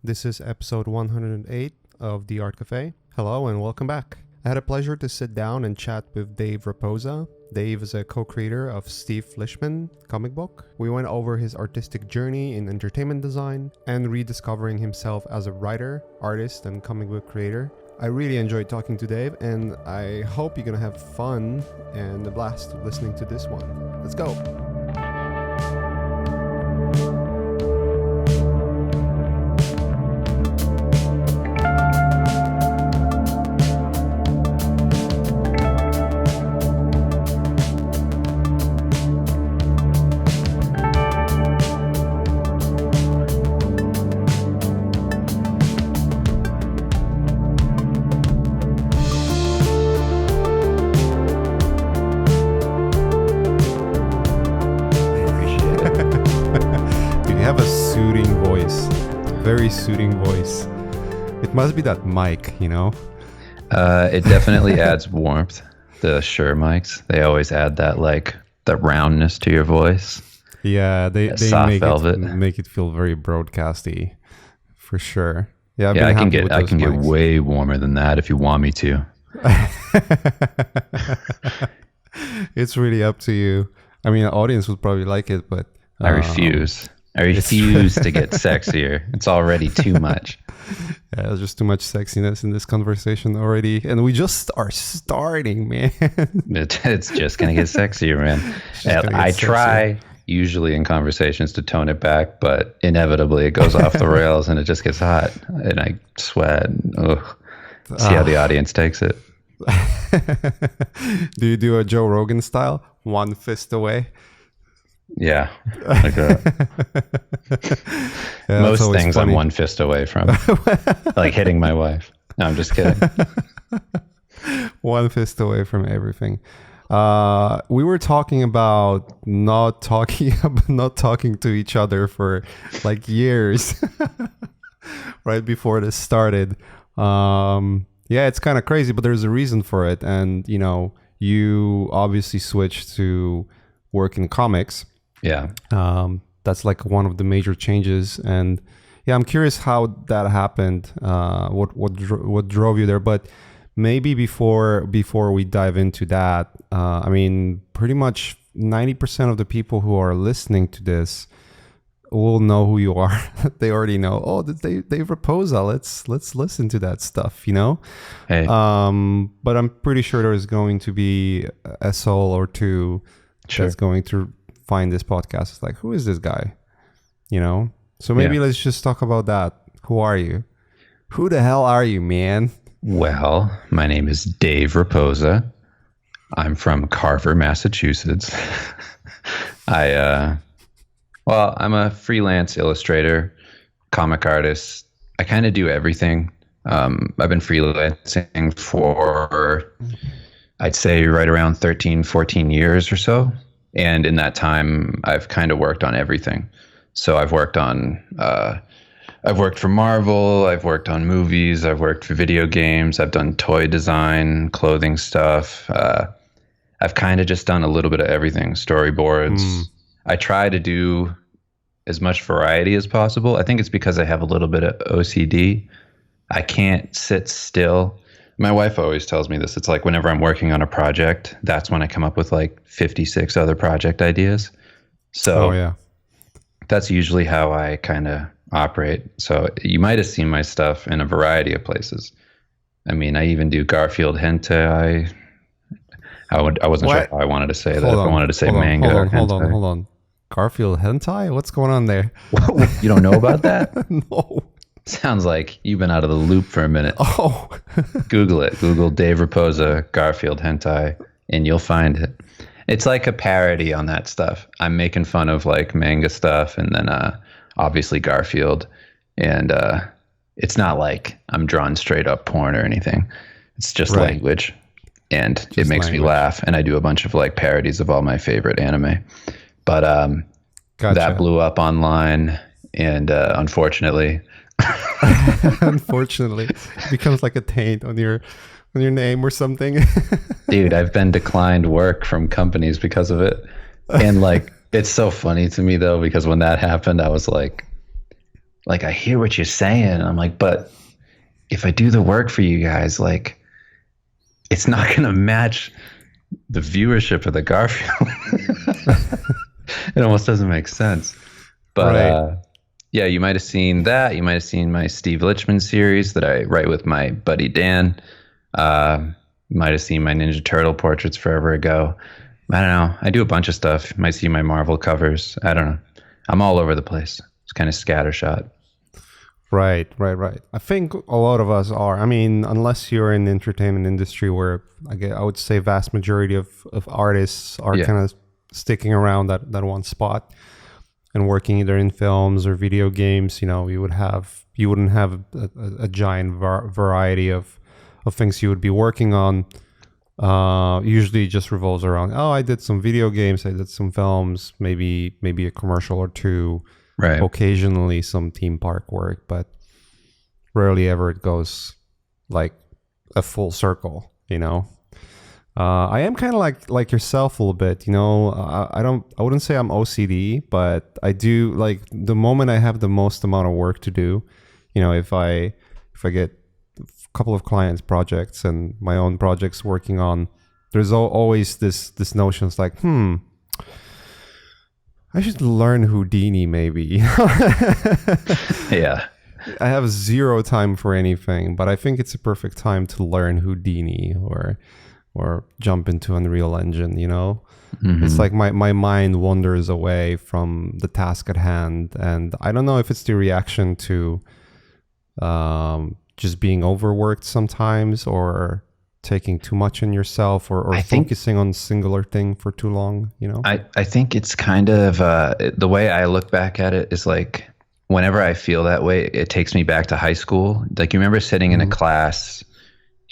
This is episode 108 of The Art Cafe. Hello and welcome back. I had a pleasure to sit down and chat with Dave Rapoza. Dave is a co-creator of Steve Lichman comic book. We went over his artistic journey in entertainment design and rediscovering himself as a writer, artist, and comic book creator. I really enjoyed talking to Dave, and I hope you're gonna have fun and a blast listening to this one. Let's go. Very soothing voice. It must be that mic, you know? It definitely adds warmth. The Shure mics, they always add that roundness to your voice. Yeah, they soft velvet. Make it feel very broadcasty, for sure. Yeah, I can get way warmer than that if you want me to. It's really up to you. I mean, the audience would probably like it, but I refuse. I refuse to get sexier. It's already too much. Yeah, there's just too much sexiness in this conversation already. And we just are starting, man. It's just going to get sexier, man. I try usually in conversations to tone it back, but inevitably it goes off the rails and it just gets hot. And I sweat. See how the audience takes it. Do you do a Joe Rogan style? One fist away? Yeah, like most things funny. I'm one fist away from, like hitting my wife. No, I'm just kidding. One fist away from everything. We were talking about not talking to each other for like years, right before this started. Yeah, it's kind of crazy, but there's a reason for it. And you obviously switched to work in comics. Yeah. That's like one of the major changes, and yeah, I'm curious how that happened. What drove you there? But maybe before we dive into that, I mean, pretty much 90% of the people who are listening to this will know who you are. They already know. Oh, Dave Rapoza. Let's listen to that stuff. Hey. But I'm pretty sure there's going to be a soul or two that's going to find this podcast. It's like, who is this guy? So maybe let's just talk about that. Who are you? Who the hell are you, man? Well, my name is Dave Rapoza. I'm from Carver, Massachusetts. I'm a freelance illustrator, comic artist. I kind of do everything. I've been freelancing for, I'd say, right around 13, 14 years or so. And in that time, I've kind of worked on everything. So I've worked for Marvel, I've worked on movies, I've worked for video games, I've done toy design, clothing stuff. I've kind of just done a little bit of everything, storyboards. I try to do as much variety as possible. I think it's because I have a little bit of OCD. I can't sit still. My wife always tells me this. It's like whenever I'm working on a project, that's when I come up with like 56 other project ideas. So that's usually how I kind of operate. So you might have seen my stuff in a variety of places. I mean, I even do Garfield hentai. I wasn't sure how I wanted to say that. I wanted to say manga. Hold on. Garfield hentai? What's going on there? You don't know about that? No. Sounds like you've been out of the loop for a minute. Oh. Google it. Google Dave Rapoza Garfield hentai, and you'll find it. It's like a parody on that stuff. I'm making fun of like manga stuff, and then obviously Garfield. And it's not like I'm drawing straight up porn or anything. It's just language, and it makes me laugh. And I do a bunch of like parodies of all my favorite anime. But that blew up online, and unfortunately. Unfortunately, it becomes like a taint on your name or something. Dude, I've been declined work from companies because of it. And like, it's so funny to me though, because when that happened, I was like, like, I hear what you're saying. And I'm like, but if I do the work for you guys, like, it's not going to match the viewership of the Garfield. It almost doesn't make sense. But Right. yeah, you might have seen that. You might have seen my Steve Lichman series that I write with my buddy Dan. You might have seen my Ninja Turtle portraits forever ago. I don't know. I do a bunch of stuff. You might see my Marvel covers. I don't know. I'm all over the place. It's kind of scattershot. Right. I think a lot of us are. I mean, unless you're in the entertainment industry, where I would say vast majority of artists are kind of sticking around that one spot and working either in films or video games. You know, you wouldn't have a giant variety of things you would be working on. Usually it just revolves around, oh, I did some video games, I did some films, maybe a commercial or two. Right. Occasionally some theme park work, but rarely ever it goes like a full circle, you know. I am kind of like yourself a little bit, you know. I wouldn't say I'm OCD, but I do, like, the moment I have the most amount of work to do, you know, if I get a couple of clients' projects and my own projects working on, there's always this notion. It's like, I should learn Houdini maybe. Yeah. I have zero time for anything, but I think it's a perfect time to learn Houdini or jump into Unreal Engine, you know? Mm-hmm. It's like my mind wanders away from the task at hand, and I don't know if it's the reaction to just being overworked sometimes, or taking too much in yourself, or focusing on a singular thing for too long, you know? I think it's kind of the way I look back at it is like, whenever I feel that way, it takes me back to high school. Like, you remember sitting in a class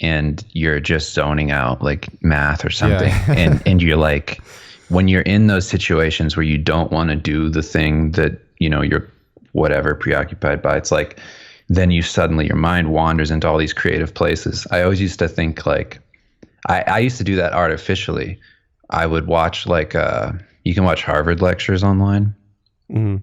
and you're just zoning out, like math or something. Yeah. and you're like, when you're in those situations where you don't want to do the thing that, you know, you're whatever preoccupied by, it's like, then you suddenly, your mind wanders into all these creative places. I always used to think, like, I used to do that artificially. I would watch, like, you can watch Harvard lectures online. Mm-hmm.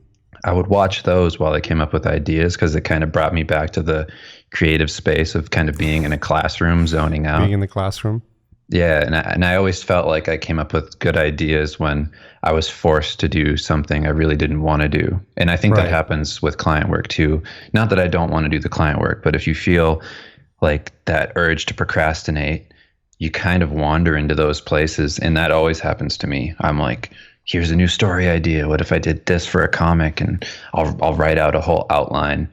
I would watch those while I came up with ideas, because it kind of brought me back to the creative space of kind of being in a classroom, zoning out. Being in the classroom. Yeah, and I always felt like I came up with good ideas when I was forced to do something I really didn't want to do. And I think that happens with client work too. Not that I don't want to do the client work, but if you feel like that urge to procrastinate, you kind of wander into those places. And that always happens to me. I'm like, here's a new story idea. What if I did this for a comic? And I'll write out a whole outline.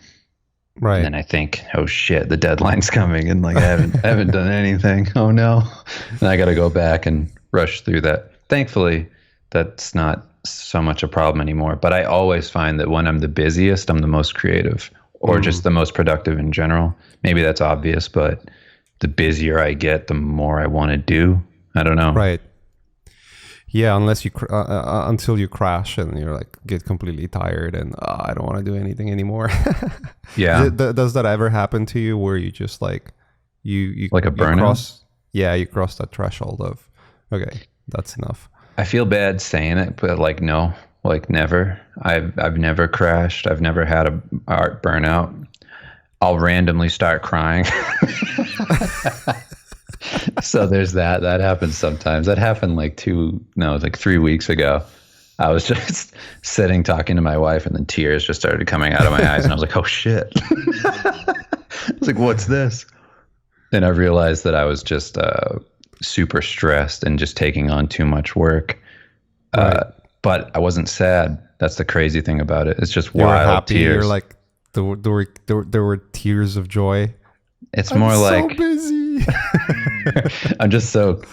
Right. And then I think, oh shit, the deadline's coming, and like I haven't done anything. Oh no. And I got to go back and rush through that. Thankfully, that's not so much a problem anymore. But I always find that when I'm the busiest, I'm the most creative, or just the most productive in general. Maybe that's obvious, but the busier I get, the more I want to do. I don't know. Right. Yeah, unless you until you crash and you're like, get completely tired and I don't want to do anything anymore. Yeah. Does that ever happen to you, where you just like you like a burnout? You cross that threshold of, okay, that's enough. I feel bad saying it, but like, no, like never. I've never crashed. I've never had a art burnout. I'll randomly start crying. So there's that happens sometimes. That happened like 3 weeks ago. I was just sitting talking to my wife, and then tears just started coming out of my eyes, and I was like, oh shit. I was like, what's this? Then I realized that I was just super stressed and just taking on too much work. Right. But I wasn't sad. That's the crazy thing about it. It's just wild happy. Tears. You're like, there were tears of joy. It's more like, so busy.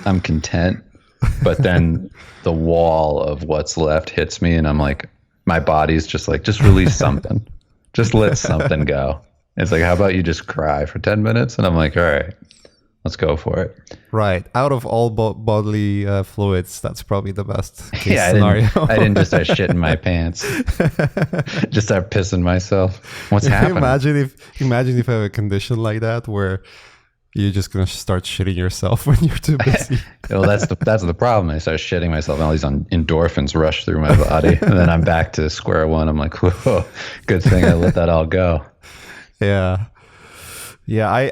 I'm content, but then the wall of what's left hits me, and I'm like, my body's just like, just release something. Just let something go. It's like, how about you just cry for 10 minutes? And I'm like, all right, let's go for it. Right. Out of all bodily fluids, that's probably the best case scenario. I didn't just start shitting my pants. Just start pissing myself. What's happening? Imagine if I have a condition like that, where You're just gonna start shitting yourself when you're too busy. Well, that's the problem. I start shitting myself, and all these endorphins rush through my body, and then I'm back to square one. I'm like, whoa, good thing I let that all go. Yeah, yeah. I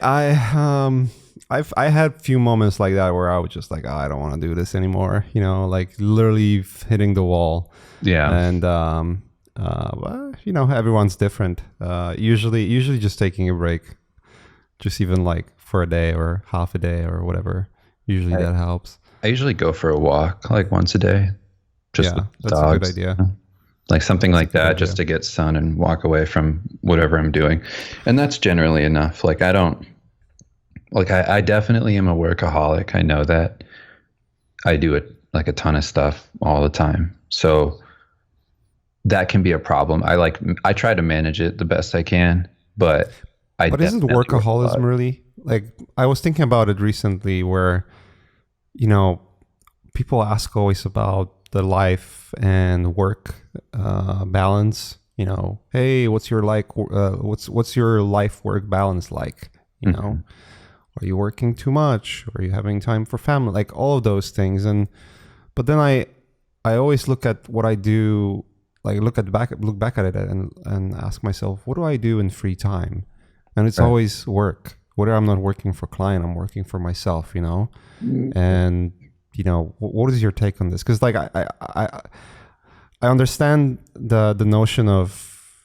had a few moments like that where I was just like, oh, I don't want to do this anymore. You know, like literally hitting the wall. Yeah. And well, you know, everyone's different. Usually just taking a break, just even like for a day or half a day or whatever. Usually that helps. I usually go for a walk like once a day. Just with that's dogs, a good idea. You know? Like something like that, just to get sun and walk away from whatever I'm doing. And that's generally enough. Like I definitely am a workaholic. I know that. I do it like a ton of stuff all the time. So that can be a problem. I try to manage it the best I can, but isn't workaholism really? Like I was thinking about it recently where, you know, people ask always about the life and work balance. You know, hey, what's your what's your life work balance like? You know, are you working too much? Are you having time for family? Like all of those things. But then I always look at what I do, like look back at it and ask myself, what do I do in free time? And it's always work. Whether I'm not working for a client, I'm working for myself, you know? And, you know, what is your take on this? Because like I understand the notion of,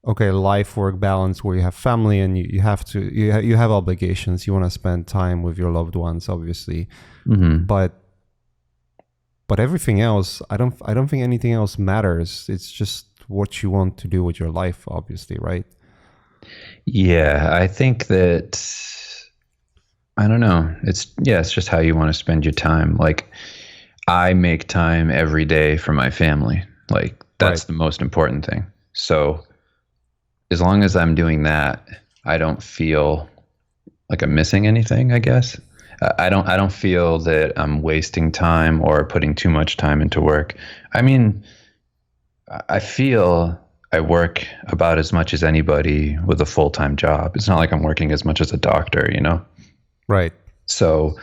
okay, life work balance where you have family and you have obligations. You want to spend time with your loved ones, obviously. But everything else, I don't think anything else matters. It's just what you want to do with your life, obviously, right? Yeah, I think that, I don't know. It's just how you want to spend your time. Like I make time every day for my family. Like that's the most important thing. So as long as I'm doing that, I don't feel like I'm missing anything, I guess. I don't feel that I'm wasting time or putting too much time into work. I mean, I feel I work about as much as anybody with a full-time job. It's not like I'm working as much as a doctor, you know? Right. So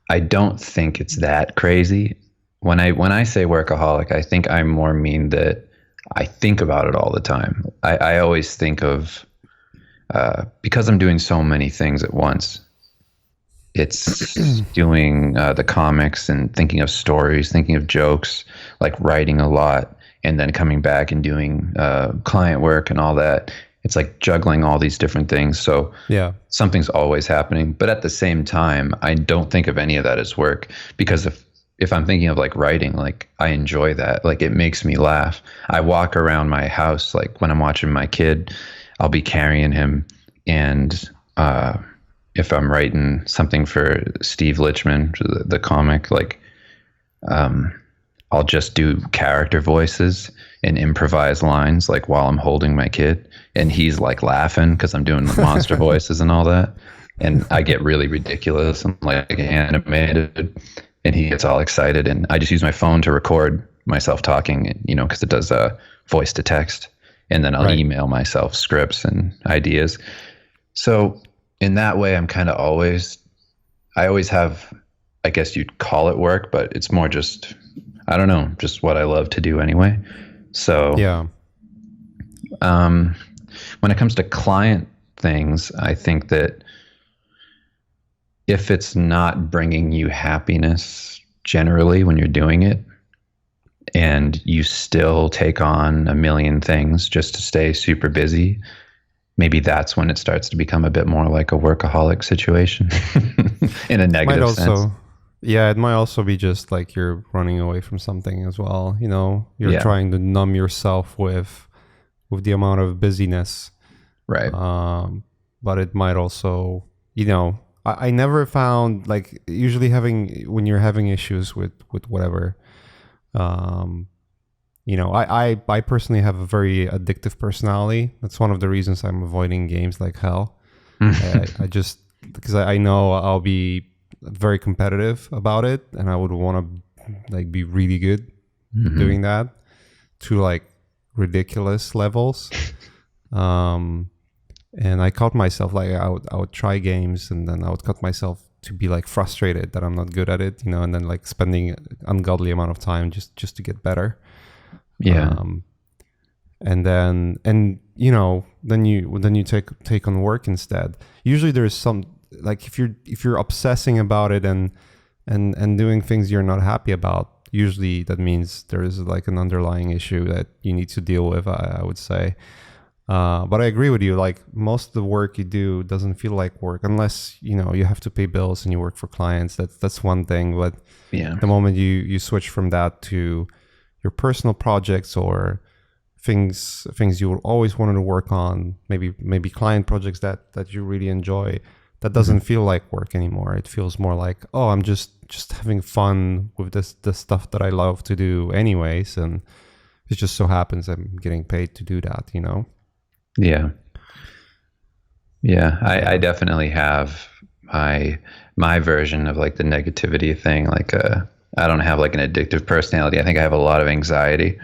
I don't think it's that crazy. When I say workaholic, I think I more mean that I think about it all the time. I always think of, because I'm doing so many things at once, it's doing the comics and thinking of stories, thinking of jokes, like writing a lot, and then coming back and doing client work and all that. It's like juggling all these different things. So yeah, something's always happening. But at the same time, I don't think of any of that as work, because if I'm thinking of like writing, like I enjoy that. Like it makes me laugh. I walk around my house, like when I'm watching my kid, I'll be carrying him, and if I'm writing something for Steve Lichman, the comic, like I'll just do character voices and improvise lines like while I'm holding my kid, and he's like laughing because I'm doing the monster voices and all that, and I get really ridiculous and like animated, and he gets all excited, and I just use my phone to record myself talking, you know, because it does voice to text, and then I'll email myself scripts and ideas. So in that way, I'm kind of I always have, I guess you'd call it work, but it's more just, I don't know, just what I love to do anyway. So yeah. When it comes to client things, I think that if it's not bringing you happiness generally when you're doing it, and you still take on a million things just to stay super busy, maybe that's when it starts to become a bit more like a workaholic situation in a negative sense. Yeah, it might also be just like you're running away from something as well. You know, you're trying to numb yourself with the amount of busyness. Right. But it might also, you know, I never found, like, usually when you're having issues with whatever, you know, I personally have a very addictive personality. That's one of the reasons I'm avoiding games like hell. I just, because I know I'll be very competitive about it, and I would want to like be really good doing that to like ridiculous levels. And I caught myself like I would try games, and then I would cut myself to be like frustrated that I'm not good at it, and then like spending ungodly amount of time just to get better. Yeah. And then then you take on work instead. Usually there's some, like, if you're obsessing about it and doing things you're not happy about, usually that means there is like an underlying issue that you need to deal with, I would say. But I agree with you, like most of the work you do doesn't feel like work unless you have to pay bills and you work for clients. That's one thing. But the moment you switch from that to your personal projects or things you always wanted to work on, maybe client projects that you really enjoy, that doesn't feel like work anymore. It feels more like, oh, I'm just having fun with this stuff that I love to do anyways, and it just so happens I'm getting paid to do that. Yeah. I definitely have my version of like the negativity thing. Like I don't have like an addictive personality. I think I have a lot of anxiety.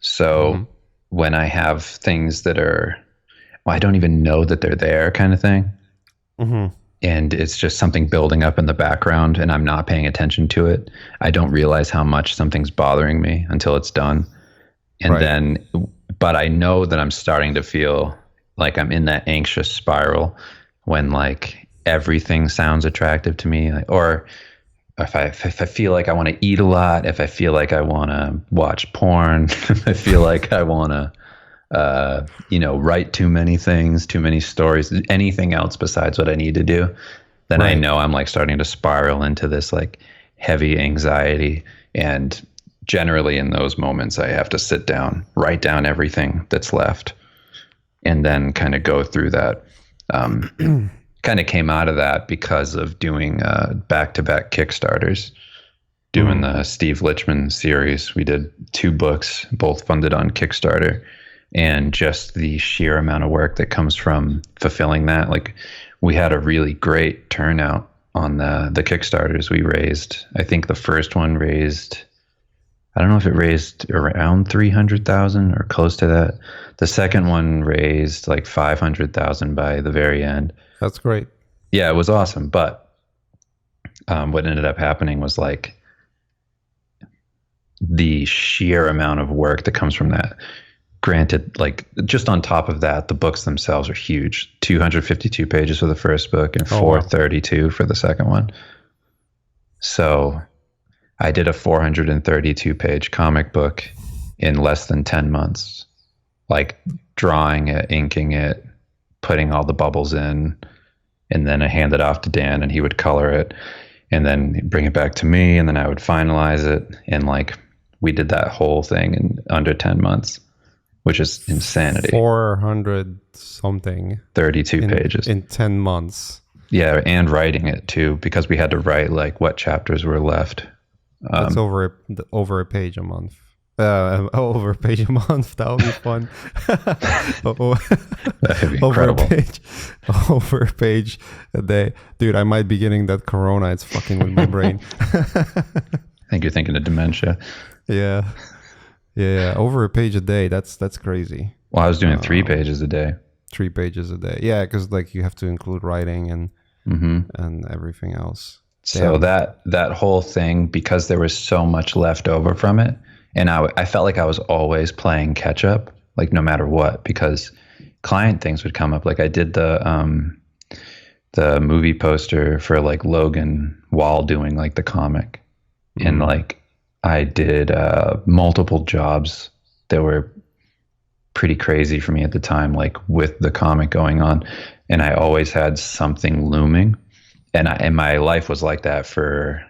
So when I have things that are, well, I don't even know that they're there, kind of thing. And it's just something building up in the background and I'm not paying attention to it, I don't realize how much something's bothering me until it's done. And but I know that I'm starting to feel like I'm in that anxious spiral when like everything sounds attractive to me, or if I feel like I want to eat a lot, if I feel like I want to watch porn, if I feel like I want to, write too many things, too many stories, anything else besides what I need to do, then I know I'm like starting to spiral into this like heavy anxiety. And generally in those moments, I have to sit down, write down everything that's left, and then kind of go through that. Kind of came out of that because of doing back-to-back Kickstarters, doing the Steve Lichman series. We did 2 books, both funded on Kickstarter, and just the sheer amount of work that comes from fulfilling that. Like, we had a really great turnout on the Kickstarters we raised. I think the first one raised, I don't know if it raised around 300,000 or close to that. The second one raised like 500,000 by the very end. That's great. Yeah, it was awesome. But what ended up happening was like the sheer amount of work that comes from that. Granted, like just on top of that, the books themselves are huge. 252 pages for the first book and 432 for the second one. So I did a 432 page comic book in less than 10 months, like drawing it, inking it, putting all the bubbles in, and then I hand it off to Dan and he would color it and then bring it back to me and then I would finalize it. And like we did that whole thing in under 10 months, which is insanity. 400 something. 32 pages. In 10 months. Yeah, and writing it too, because we had to write like what chapters were left. That's over a page a month. Over a page a month. That would be fun. That'd be incredible. Over a page a day. Dude, I might be getting that corona. It's fucking with my brain. I think you're thinking of dementia. Yeah. Over a page a day. That's crazy. Well, I was doing 3 pages a day. 3 pages a day. Yeah, because like you have to include writing and everything else. So that whole thing, because there was so much left over from it, and I felt like I was always playing catch up, like no matter what, because client things would come up. Like I did the movie poster for like Logan while doing like the comic, and like I did multiple jobs that were pretty crazy for me at the time, like with the comic going on, and I always had something looming. And my life was like that for,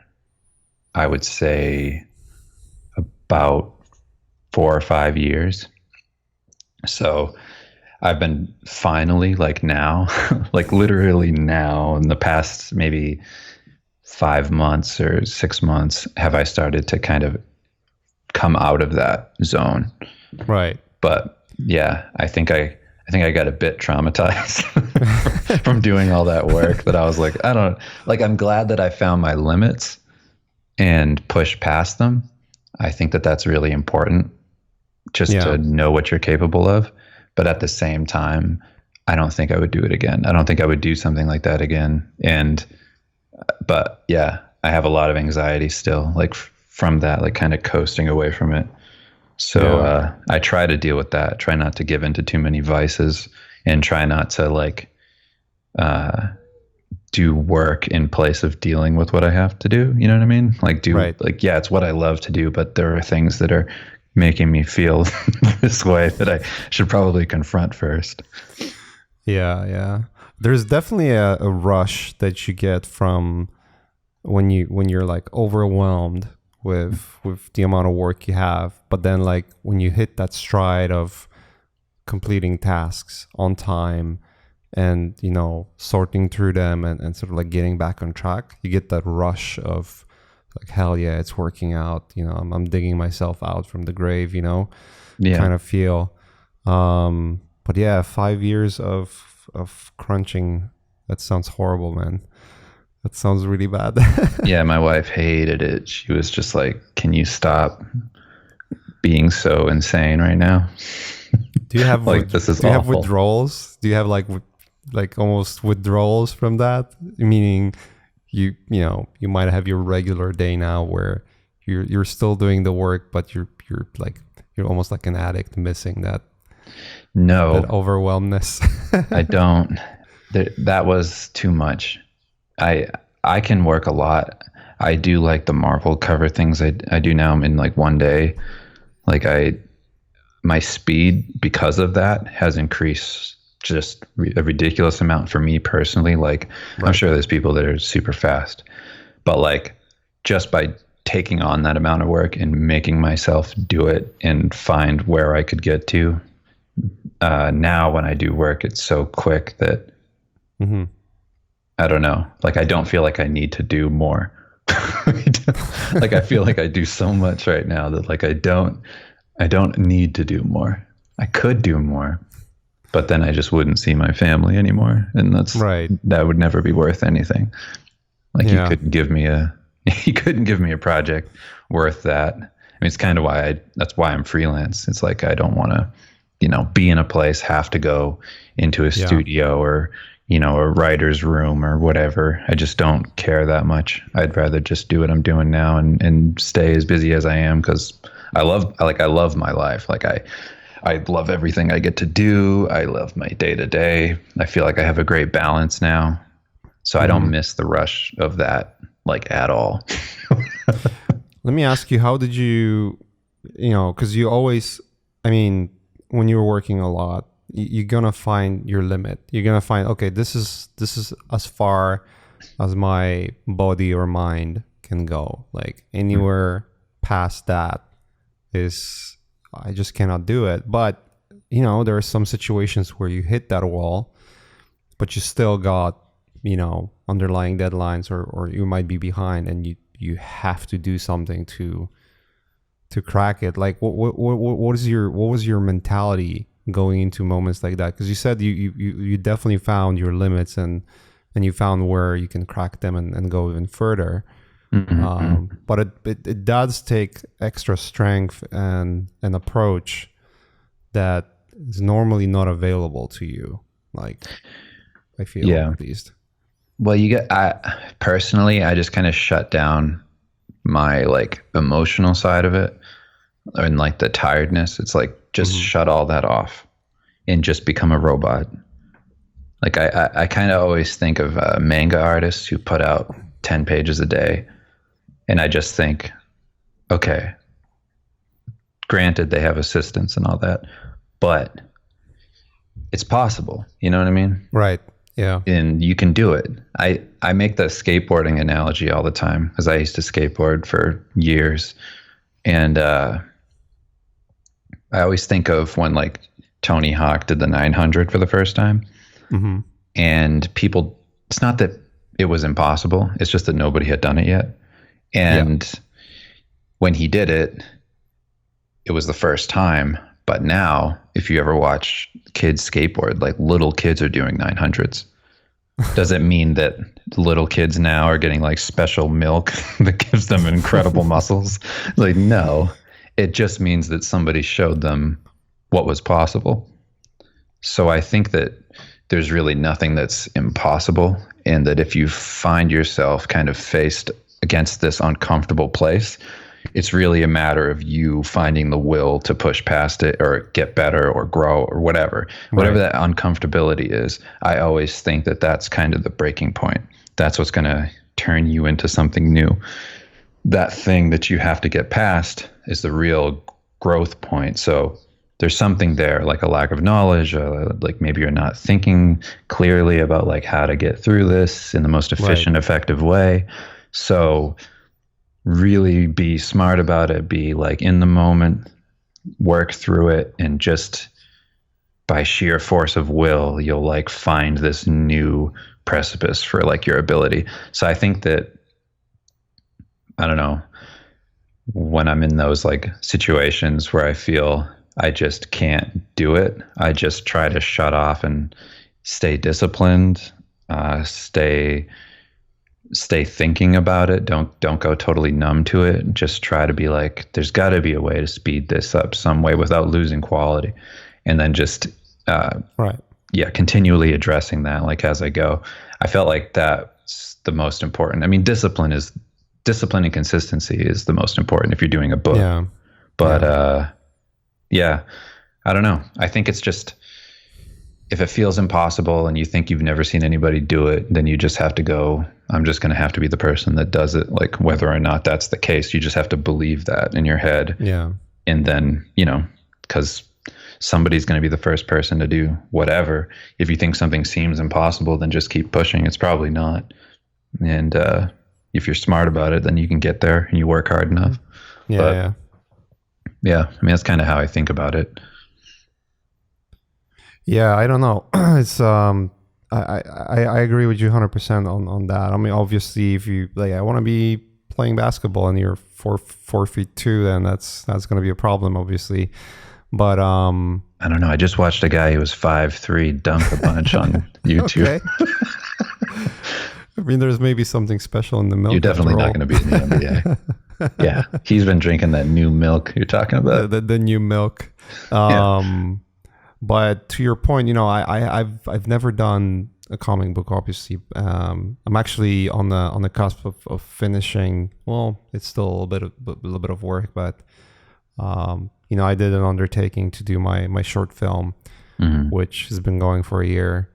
I would say, about 4 or 5 years. So I've been finally, like now, like literally now, in the past maybe 5 months or 6 months, have I started to kind of come out of that zone. Right. But yeah, I think I got a bit traumatized from doing all that work, that I was like, I'm glad that I found my limits and pushed past them. I think that that's really important, just to know what you're capable of. But at the same time, I don't think I would do it again. I don't think I would do something like that again. But yeah, I have a lot of anxiety still, like from that, like kind of coasting away from it. So I try to deal with that. Try not to give into too many vices, and try not to like do work in place of dealing with what I have to do. You know what I mean? Like like, yeah, it's what I love to do, but there are things that are making me feel this way that I should probably confront first. Yeah. There's definitely a rush that you get from when you're like overwhelmed with the amount of work you have, but then like when you hit that stride of completing tasks on time and, you know, sorting through them and sort of like getting back on track, you get that rush of like, hell yeah, it's working out, you know, I'm digging myself out from the grave, you know, kind of feel. But yeah, 5 years of crunching, that sounds horrible, man. That sounds really bad. Yeah, my wife hated it. She was just like, can you stop being so insane right now? Do you have like, this is do you awful. have withdrawals? Do you have like almost withdrawals from that? Meaning you know, you might have your regular day now where you're still doing the work, but you're almost like an addict missing that overwhelmedness. I don't. That was too much. I can work a lot. I do like the Marvel cover things I do now in like one day. Like my speed because of that has increased just a ridiculous amount for me personally. Like I'm sure there's people that are super fast, but like just by taking on that amount of work and making myself do it and find where I could get to, now when I do work, it's so quick that I don't know. Like I don't feel like I need to do more. Like I feel like I do so much right now that like I don't need to do more. I could do more, but then I just wouldn't see my family anymore, and that would never be worth anything. Like you couldn't give me a project worth that. I mean, it's kind of that's why I'm freelance. It's like I don't want to, you know, be in a place, have to go into a studio or, you know, a writer's room or whatever. I just don't care that much. I'd rather just do what I'm doing now and stay as busy as I am, because I love my life. Like I love everything I get to do. I love my day to day. I feel like I have a great balance now. So I don't miss the rush of that like at all. Let me ask you, how did you know, because you always, I mean, when you're working a lot, you're gonna find your limit. You're gonna find, okay, this is as far as my body or mind can go. Like anywhere past that is, I just cannot do it. But you know, there are some situations where you hit that wall, but you still got, you know, underlying deadlines, or you might be behind, and you have to do something to crack it. Like what was your mentality going into moments like that? Because you said you definitely found your limits and you found where you can crack them and go even further. But it does take extra strength and an approach that is normally not available to you. Like I feel, at least. Well, I personally just kind of shut down my like emotional side of it, and like the tiredness. It's like just shut all that off and just become a robot. Like I kind of always think of manga artists who put out 10 pages a day, and I just think, okay, granted they have assistants and all that, but it's possible. You know what I mean? Right. Yeah. And you can do it. I make the skateboarding analogy all the time, because I used to skateboard for years. And I always think of when like Tony Hawk did the 900 for the first time. And people, it's not that it was impossible. It's just that nobody had done it yet. And when he did it, it was the first time. But now, if you ever watch kids skateboard, like little kids are doing 900s. Does it mean that little kids now are getting like special milk that gives them incredible muscles? Like, no, it just means that somebody showed them what was possible. So I think that there's really nothing that's impossible, and that if you find yourself kind of faced against this uncomfortable place, it's really a matter of you finding the will to push past it or get better or grow or whatever. Whatever that uncomfortability is, I always think that that's kind of the breaking point. That's what's going to turn you into something new. That thing that you have to get past is the real growth point. So there's something there, like a lack of knowledge, like maybe you're not thinking clearly about like how to get through this in the most efficient, effective way. So really be smart about it, be like in the moment, work through it, and just by sheer force of will, you'll like find this new precipice for like your ability. So I think that, I don't know, when I'm in those like situations where I feel I just can't do it, I just try to shut off and stay disciplined, stay thinking about it. Don't go totally numb to it. Just try to be like, there's got to be a way to speed this up some way without losing quality, and then just continually addressing that like as I go. I felt like that's the most important. I mean, discipline and consistency is the most important if you're doing a book. Yeah. But I don't know. I think it's just, if it feels impossible and you think you've never seen anybody do it, then you just have to go, I'm just going to have to be the person that does it. Like whether or not that's the case, you just have to believe that in your head. Yeah. And then, because somebody's going to be the first person to do whatever. If you think something seems impossible, then just keep pushing. It's probably not. And if you're smart about it, then you can get there and you work hard enough. Yeah. I mean, that's kind of how I think about it. Yeah, I don't know. It's I agree with you 100% on that. I mean, obviously, if you like, I want to be playing basketball and you're 4'2", then that's going to be a problem, obviously. But I don't know. I just watched a guy who was 5'3" dunk a bunch on YouTube. I mean, there's maybe something special in the milk. You're definitely not going to be in the NBA. Yeah, he's been drinking that new milk you're talking about. The new milk. But to your point, I've never done a comic book. Obviously, I'm actually on the cusp of finishing. Well, it's still a little bit of work, but I did an undertaking to do my short film, which has been going for a year.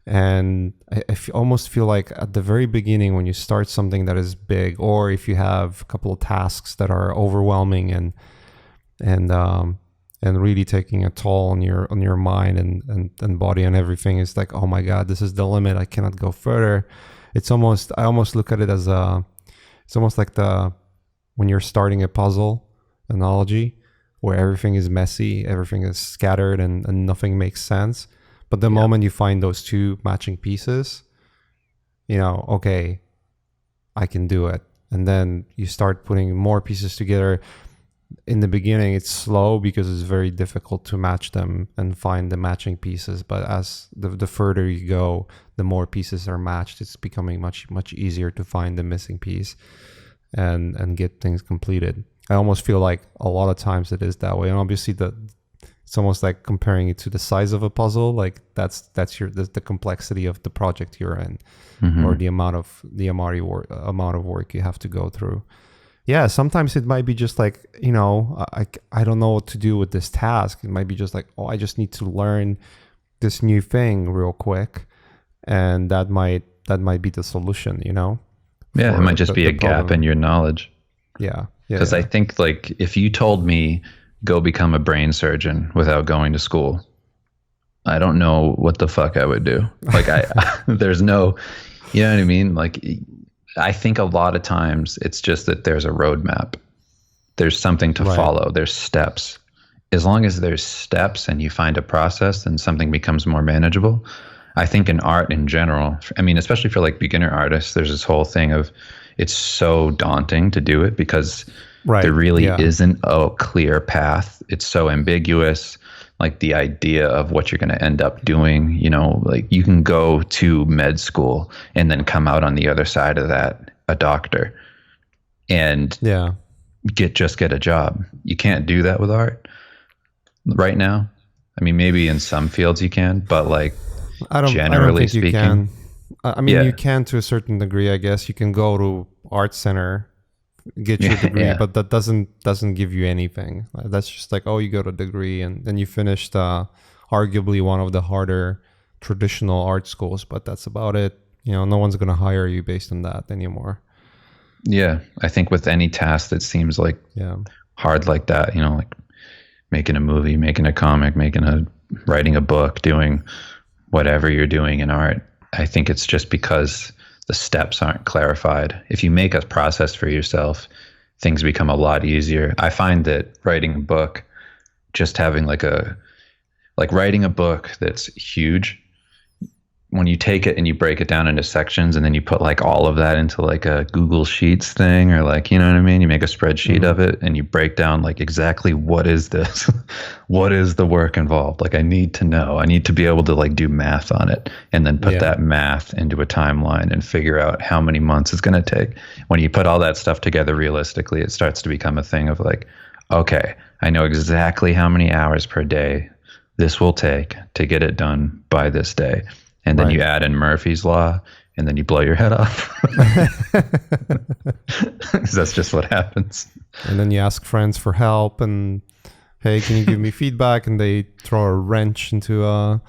And I almost feel like at the very beginning, when you start something that is big, or if you have a couple of tasks that are overwhelming and really taking a toll on your mind and body and everything, is like, oh my God, this is the limit. I cannot go further. I almost look at it as it's almost like when you're starting a puzzle analogy, where everything is messy, everything is scattered, and nothing makes sense. But the moment you find those two matching pieces, okay, I can do it. And then you start putting more pieces together. In the beginning, it's slow because it's very difficult to match them and find the matching pieces. But as the further you go, the more pieces are matched. It's becoming much, much easier to find the missing piece and get things completed. I almost feel like a lot of times it is that way. And obviously it's almost like comparing it to the size of a puzzle. Like that's the complexity of the project you're in, or the amount of work you have to go through. Yeah, sometimes it might be just like, I don't know what to do with this task. It might be just like, I just need to learn this new thing real quick, and that might be the solution. Yeah, it might just be a gap in your knowledge. Yeah, because I think like if you told me, go become a brain surgeon without going to school, I don't know what the fuck I would do. Like there's no, you know what I mean? Like I think a lot of times it's just that there's a roadmap. There's something to follow. There's steps. As long as there's steps and you find a process, then something becomes more manageable. I think in art in general, I mean, especially for like beginner artists, there's this whole thing of it's so daunting to do it because there really isn't a clear path. It's so ambiguous. Like the idea of what you're going to end up doing, like you can go to med school and then come out on the other side of that a doctor and get a job. You can't do that with art right now. I mean, maybe in some fields you can, but like I don't generally think you speaking. can. I mean, Yeah. you can to a certain degree, I guess. You can go to art center, get your degree, Yeah. but that doesn't give you anything. That's just like, oh, you got a degree and then you finished arguably one of the harder traditional art schools, but that's about it. You know, no one's gonna hire you based on that anymore. Yeah. I think with any task that seems like Yeah. hard like that, like making a movie, making a comic, writing a book, doing whatever you're doing in art, I think it's just because the steps aren't clarified. If you make a process for yourself, things become a lot easier. I find that writing a book, just having like writing a book that's huge, when you take it and you break it down into sections and then you put like all of that into like a Google Sheets thing, or like, you know what I mean? You make a spreadsheet of it and you break down like exactly what is this? What is the work involved? Like I need to be able to like do math on it and then put that math into a timeline and figure out how many months it's going to take. When you put all that stuff together realistically, it starts to become a thing of like, okay, I know exactly how many hours per day this will take to get it done by this day. And then you add in Murphy's Law, and then you blow your head off. That's just what happens. And then you ask friends for help, and hey, can you give me feedback? And they throw a wrench into a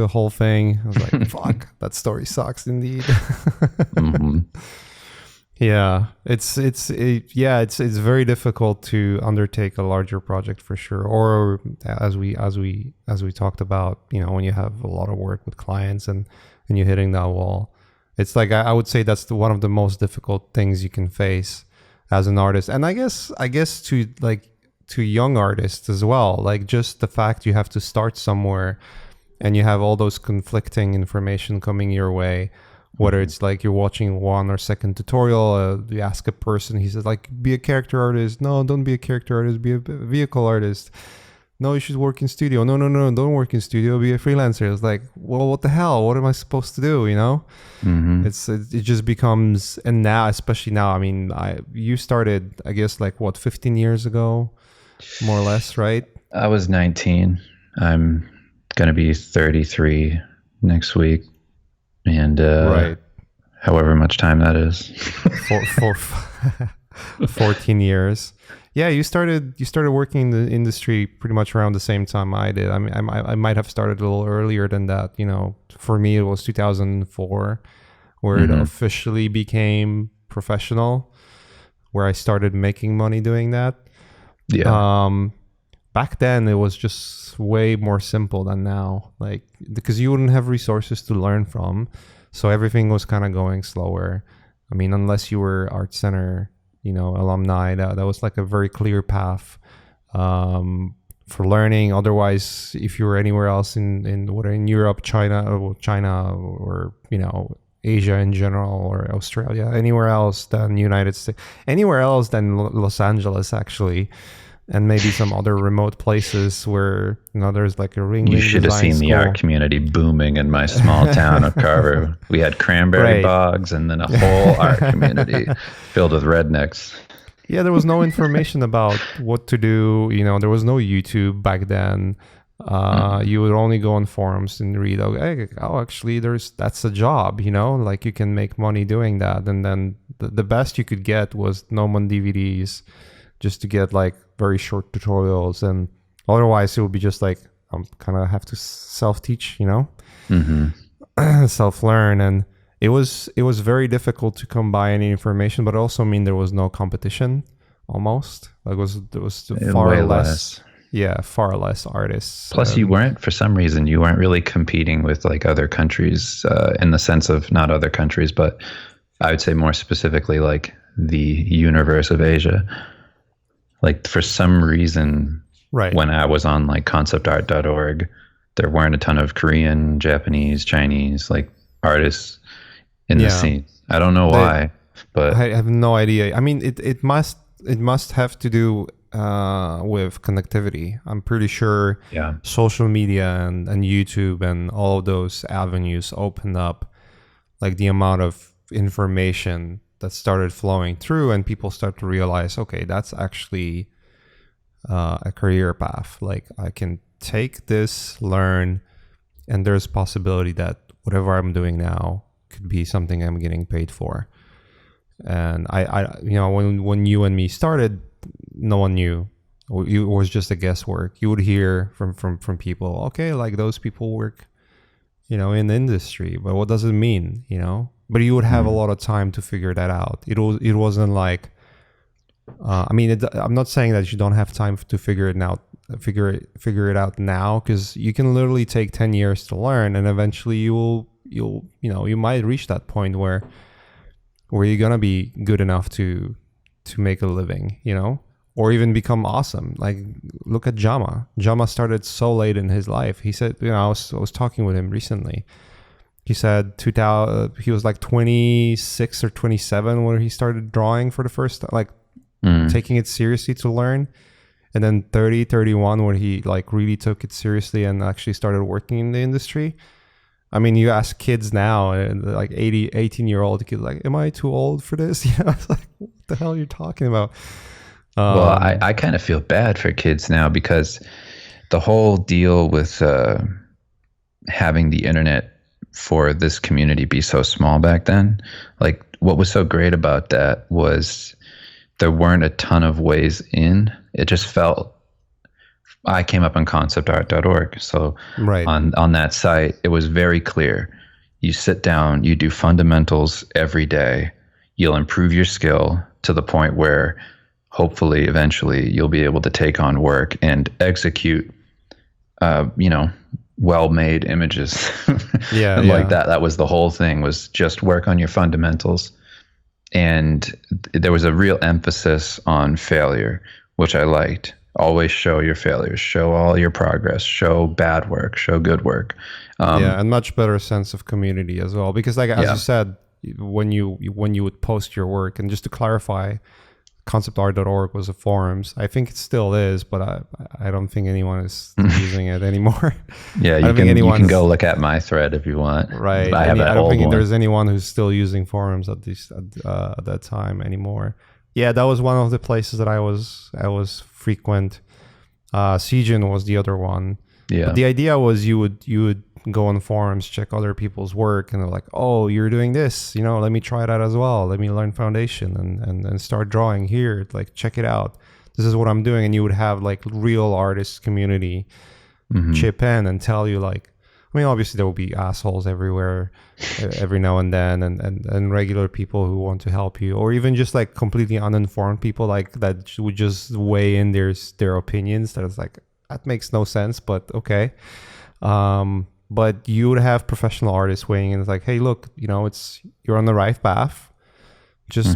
whole thing. I was like, fuck, that story sucks indeed. Yeah, it's very difficult to undertake a larger project for sure. Or as we talked about, when you have a lot of work with clients and you're hitting that wall, it's like I would say that's one of the most difficult things you can face as an artist. And I guess to young artists as well, like just the fact you have to start somewhere and you have all those conflicting information coming your way. Whether it's like you're watching one or second tutorial, you ask a person, he says like, be a character artist. No, don't be a character artist. Be a vehicle artist. No, you should work in studio. No, don't work in studio. Be a freelancer. It's like, well, what the hell? What am I supposed to do? It just becomes, and now, especially now, I mean, you started, I guess, like what, 15 years ago, more or less, right? I was 19. I'm gonna be 33 next week. And however much time that is, for 14 years. Yeah, you started working in the industry pretty much around the same time I did. I mean, I might have started a little earlier than that. For me, it was 2004, where it officially became professional, where I started making money doing that. Yeah. Back then, it was just way more simple than now, like because you wouldn't have resources to learn from, so everything was kind of going slower. I mean, unless you were art center, alumni, that was like a very clear path for learning. Otherwise, if you were anywhere else in Europe, China, or Asia in general, or Australia, anywhere else than United States, anywhere else than Los Angeles, actually. And maybe some other remote places where there's like a ring. You should have seen the art community booming in my small town of Carver. We had cranberry bogs and then a whole art community filled with rednecks. Yeah, there was no information about what to do. There was no YouTube back then. You would only go on forums and read, actually, that's a job. Like you can make money doing that. And then the best you could get was Gnome DVDs, just to get like very short tutorials, and otherwise it would be just like I'm kind of have to self-teach, self-learn, and it was very difficult to come by any information, but it also mean there was no competition almost. Like there was far less. Yeah, far less artists. Plus, you weren't really competing with like other countries in the sense of not other countries, but I would say more specifically like the universe of Asia. Like for some reason, when I was on like conceptart.org, there weren't a ton of Korean, Japanese, Chinese like artists in the scene. I don't know why, but I have no idea. I mean, it must have to do with connectivity. I'm pretty sure social media and YouTube and all of those avenues opened up like the amount of information that started flowing through, and people start to realize, okay, that's actually a career path. Like I can take this, learn, and there's a possibility that whatever I'm doing now could be something I'm getting paid for. And I when you and me started, no one knew. It was just a guesswork. You would hear from people, okay, like those people work, in the industry, but what does it mean, But you would have a lot of time to figure that out. It wasn't like, I'm not saying that you don't have time to figure it out now, because you can literally take 10 years to learn, and eventually you might reach that point where you're gonna be good enough to make a living, or even become awesome. Like, look at Jama. Jama started so late in his life. He said, I was talking with him recently. He said he was like 26 or 27 when he started drawing for the first time, like taking it seriously to learn. And then 30, 31 when he like really took it seriously and actually started working in the industry. I mean, you ask kids now, and like 18-year-old kids, like, am I too old for this? It's like, what the hell are you talking about? Well, I kind of feel bad for kids now, because the whole deal with having the internet for this community be so small back then, like what was so great about that was there weren't a ton of ways in. It just felt, I came up on conceptart.org. So right. on that site, it was very clear. You sit down, you do fundamentals every day. You'll improve your skill to the point where hopefully eventually you'll be able to take on work and execute, well-made images. Yeah. And like that. That was the whole thing, was just work on your fundamentals. And there was a real emphasis on failure, which I liked. Always show your failures, show all your progress, show bad work, show good work. And much better sense of community as well. Because like, as you said, when you would post your work, and just to clarify, conceptart.org was a forums. I think it still is, but I don't think anyone is using it anymore. Yeah, you can go look at my thread if you want. Right. I don't think there's anyone who's still using forums at that time anymore. Yeah, that was one of the places that I was frequent. Cjun was the other one. Yeah. But the idea was you would go on forums, check other people's work, and they're like, oh, you're doing this, let me try that as well. Let me learn foundation and start drawing here. Like, check it out. This is what I'm doing. And you would have like real artist community chip in and tell you, like, I mean, obviously there will be assholes everywhere every now and then, and regular people who want to help you, or even just like completely uninformed people like that would just weigh in their opinions. That is like, that makes no sense, but okay. But you would have professional artists weighing in. It's like, hey, look, you're on the right path.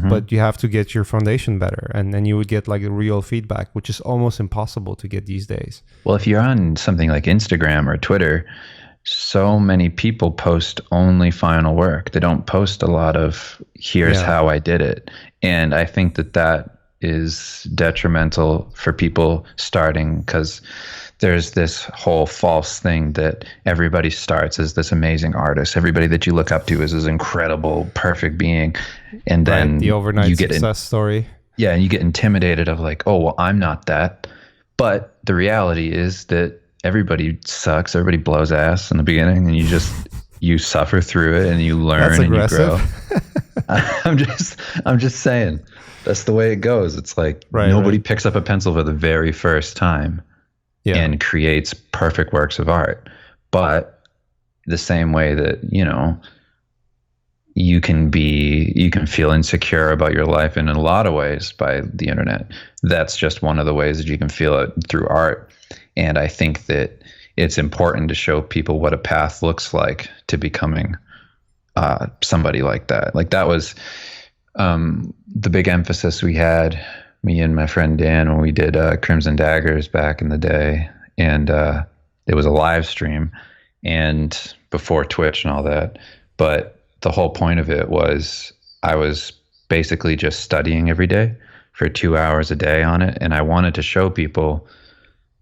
But you have to get your foundation better, and then you would get like a real feedback, which is almost impossible to get these days. Well, if you're on something like Instagram or Twitter, so many people post only final work. They don't post a lot of here's how I did it. And I think that is detrimental for people starting, because there's this whole false thing that everybody starts as this amazing artist. Everybody that you look up to is this incredible, perfect being. And then the overnight success story. Yeah, and you get intimidated of like, oh, well, I'm not that. But the reality is that everybody sucks. Everybody blows ass in the beginning, and you suffer through it, and you learn and you grow. I'm just saying, that's the way it goes. It's like nobody picks up a pencil for the very first time and creates perfect works of art. But the same way that, you can feel insecure about your life in a lot of ways by the internet. That's just one of the ways that you can feel it through art. And I think that it's important to show people what a path looks like to becoming somebody like that. Like, that was the big emphasis we had, me and my friend Dan, when we did Crimson Daggers back in the day. And it was a live stream and before Twitch and all that. But the whole point of it was I was basically just studying every day for 2 hours a day on it. And I wanted to show people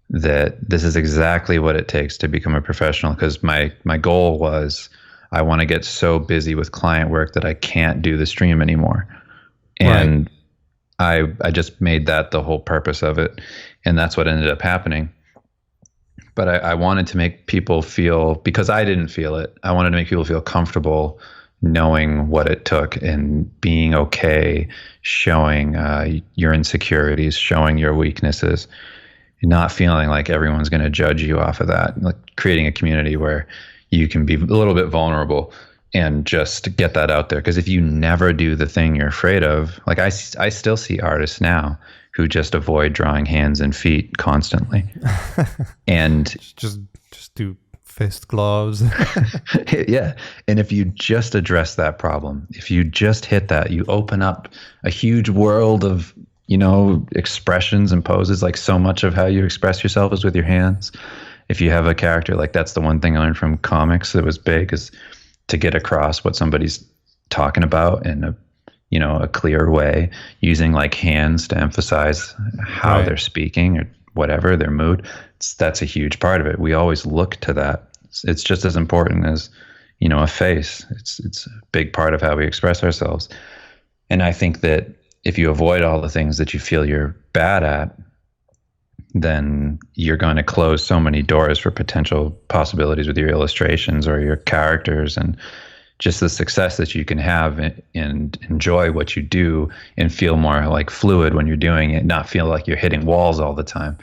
that this is exactly what it takes to become a professional. Because my goal was, I want to get so busy with client work that I can't do the stream anymore. And I just made that the whole purpose of it. And that's what ended up happening. But I wanted to make people feel, because I didn't feel it, I wanted to make people feel comfortable knowing what it took and being okay showing your insecurities, showing your weaknesses, not feeling like everyone's going to judge you off of that, like creating a community where you can be a little bit vulnerable and just get that out there. Because if you never do the thing you're afraid of, like I still see artists now who just avoid drawing hands and feet constantly. And just do fist gloves. yeah. And if you just address that problem, if you just hit that, you open up a huge world of, expressions and poses. Like so much of how you express yourself is with your hands. If you have a character, like that's the one thing I learned from comics that was big, is to get across what somebody's talking about in a clear way, using like hands to emphasize how they're speaking or whatever their mood. That's a huge part of it. We always look to that. It's just as important as, a face. It's a big part of how we express ourselves. And I think that if you avoid all the things that you feel you're bad at, then you're going to close so many doors for potential possibilities with your illustrations or your characters, and just the success that you can have and enjoy what you do and feel more like fluid when you're doing it, not feel like you're hitting walls all the time.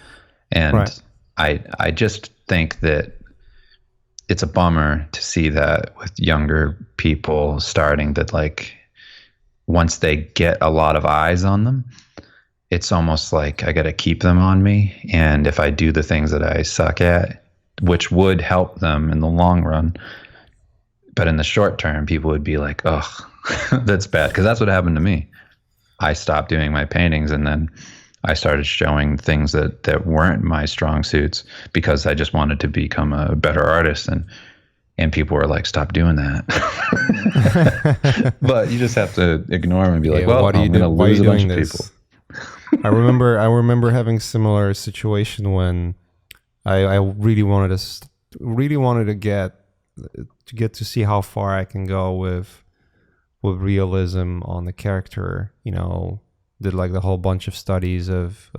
And I just think that it's a bummer to see that with younger people starting, that like once they get a lot of eyes on them, it's almost like I got to keep them on me. And if I do the things that I suck at, which would help them in the long run, but in the short term, people would be like, "Oh, that's bad." Because that's what happened to me. I stopped doing my paintings, and then I started showing things that weren't my strong suits because I just wanted to become a better artist. And people were like, "Stop doing that." But you just have to ignore them and be like, "Well, I'm going to lose a bunch of people." I remember having similar situation when I really wanted to get to see how far I can go with realism on the character. Did like the whole bunch of studies of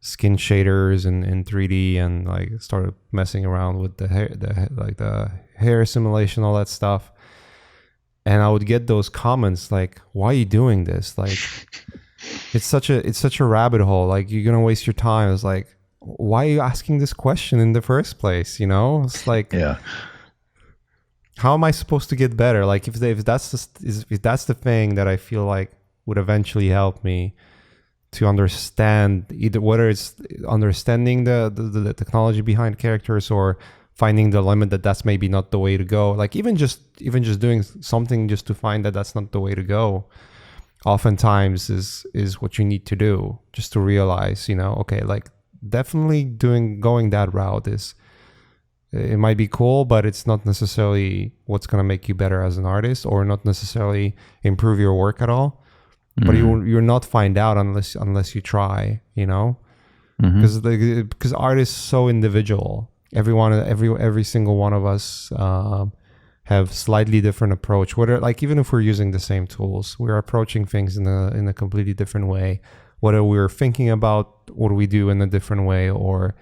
skin shaders in 3D, and like started messing around with the hair simulation, all that stuff. And I would get those comments like, "Why are you doing this? Like, it's such a rabbit hole. Like, you're gonna waste your time." It's like, why are you asking this question in the first place? It's like, yeah. How am I supposed to get better? Like, if that's the thing that I feel like would eventually help me to understand, either whether it's understanding the technology behind characters or finding the limit that's maybe not the way to go. Like even just doing something just to find that's not the way to go, oftentimes is what you need to do, just to realize, okay, like definitely going that route it might be cool, but it's not necessarily what's going to make you better as an artist, or not necessarily improve your work at all. But you're not find out unless you try, because art is so individual. Every single one of us have slightly different approach. Whether, like, even if we're using the same tools, we're approaching things in a completely different way. Whether we're thinking about what we do in a different way, or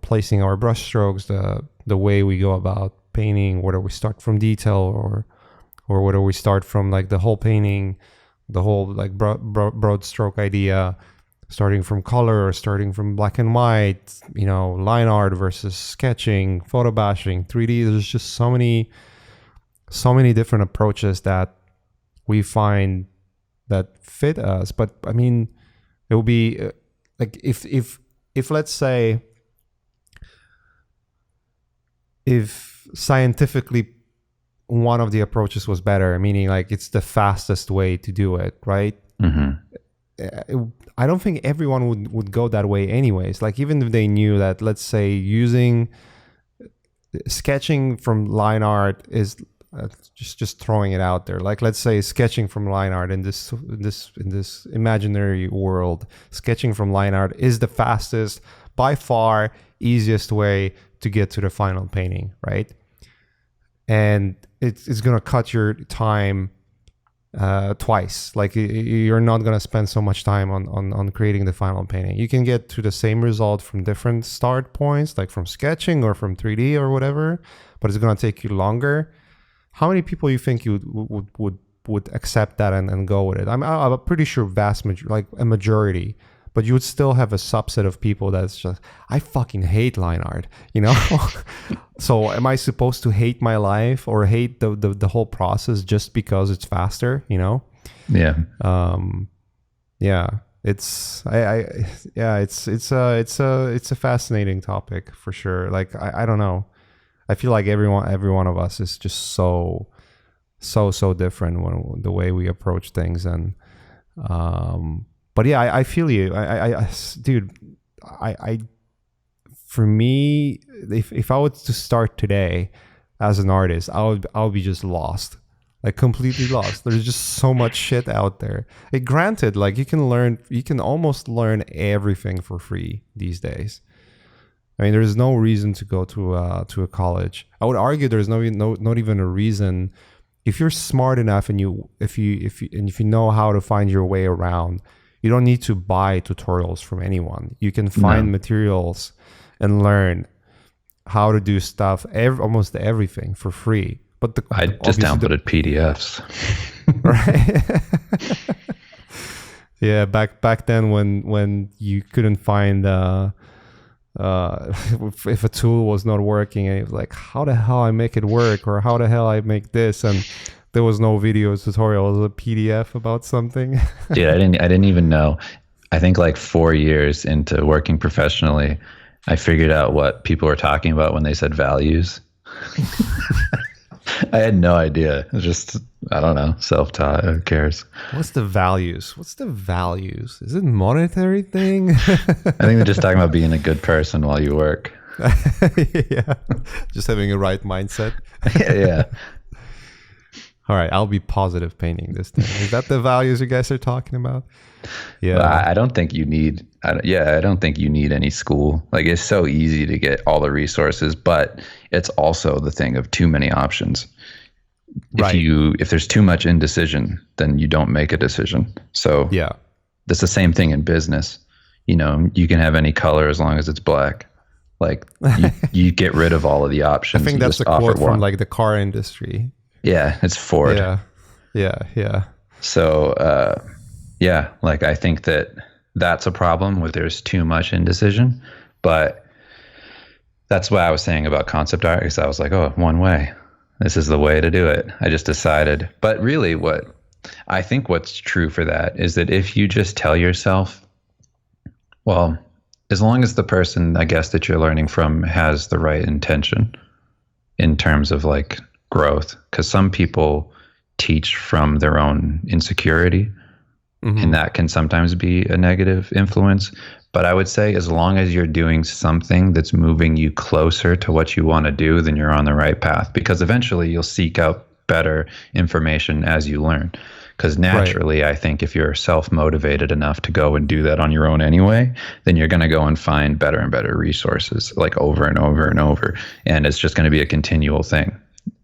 placing our brush strokes, the way we go about painting, whether we start from detail or whether we start from like the whole painting, the whole like broad stroke idea, starting from color or starting from black and white, line art versus sketching, photo bashing, 3D. There's just so many different approaches that we find that fit us. But I mean, it will be like if let's say, if scientifically one of the approaches was better, meaning like it's the fastest way to do it, right? I don't think everyone would go that way anyways. Like even if they knew that, let's say, using sketching from line art is just throwing it out there. Like let's say sketching from line art in this imaginary world, sketching from line art is the fastest, by far easiest way to get to the final painting, right? And it's going to cut your time twice. Like you're not going to spend so much time on creating the final painting. You can get to the same result from different start points, like from sketching or from 3D or whatever, but it's going to take you longer. How many people you think you would accept that and go with it? I'm pretty sure like a majority, but you would still have a subset of people that's just, I fucking hate line art, you know? So am I supposed to hate my life or hate the whole process just because it's faster, you know? Yeah. Yeah. It's a fascinating topic for sure. Like, I don't know. I feel like every one of us is just so different when the way we approach things. And, but yeah, I feel you. Dude, for me, if I was to start today as an artist, I would be just lost, like completely lost. There's just so much shit out there. Granted, like you can almost learn everything for free these days. I mean, there's no reason to go to a college. I would argue there's not even a reason. If you're smart enough and if you know how to find your way around, you don't need to buy tutorials from anyone. You can find materials and learn how to do stuff, almost everything for free. But I just downloaded PDFs. Right? Yeah, back then when you couldn't find if a tool was not working, and it was like, how the hell I make it work, or how the hell I make this, and there was no video tutorial. It was a PDF about something. Dude, I didn't even know. I think like 4 years into working professionally, I figured out what people were talking about when they said values. I had no idea. It was just, I don't know, self-taught. Who cares? What's the values? Is it a monetary thing? I think they're just talking about being a good person while you work. Yeah, just having a right mindset. Yeah. All right, I'll be positive painting this time. Is that the values you guys are talking about? Yeah. Well, I don't think you need any school. Like, it's so easy to get all the resources, but it's also the thing of too many options. If there's too much indecision, then you don't make a decision. So yeah, that's the same thing in business. You know, you can have any color as long as it's black. Like you get rid of all of the options. I think that's a quote from like the car industry. Yeah, it's Ford. Yeah. So, yeah, like I think that's a problem where there's too much indecision. But that's what I was saying about concept art, because I was like, oh, one way. This is the way to do it. I just decided. But really what's true for that is that if you just tell yourself, well, as long as the person, I guess, that you're learning from has the right intention in terms of like growth, because some people teach from their own insecurity, and that can sometimes be a negative influence. But I would say as long as you're doing something that's moving you closer to what you want to do, then you're on the right path, because eventually you'll seek out better information as you learn. Because naturally, I think if you're self-motivated enough to go and do that on your own anyway, then you're going to go and find better and better resources, like over and over and over. And it's just going to be a continual thing.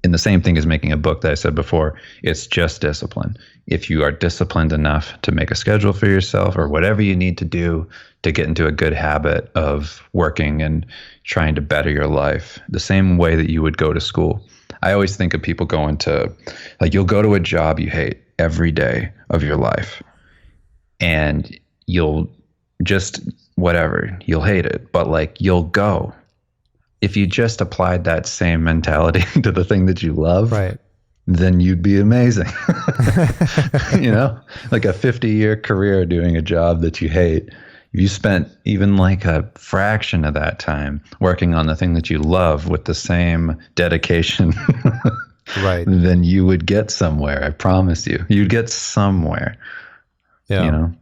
And the same thing as making a book that I said before, it's just discipline. If you are disciplined enough to make a schedule for yourself or whatever you need to do to get into a good habit of working and trying to better your life, the same way that you would go to school. I always think of people going to, like, you'll go to a job you hate every day of your life, and you'll just, whatever, you'll hate it, but like you'll go. If you just applied that same mentality to the thing that you love, then you'd be amazing. You know, like a 50-year career doing a job that you hate. If you spent even like a fraction of that time working on the thing that you love with the same dedication, then you would get somewhere. I promise you, you'd get somewhere. Yeah. You know?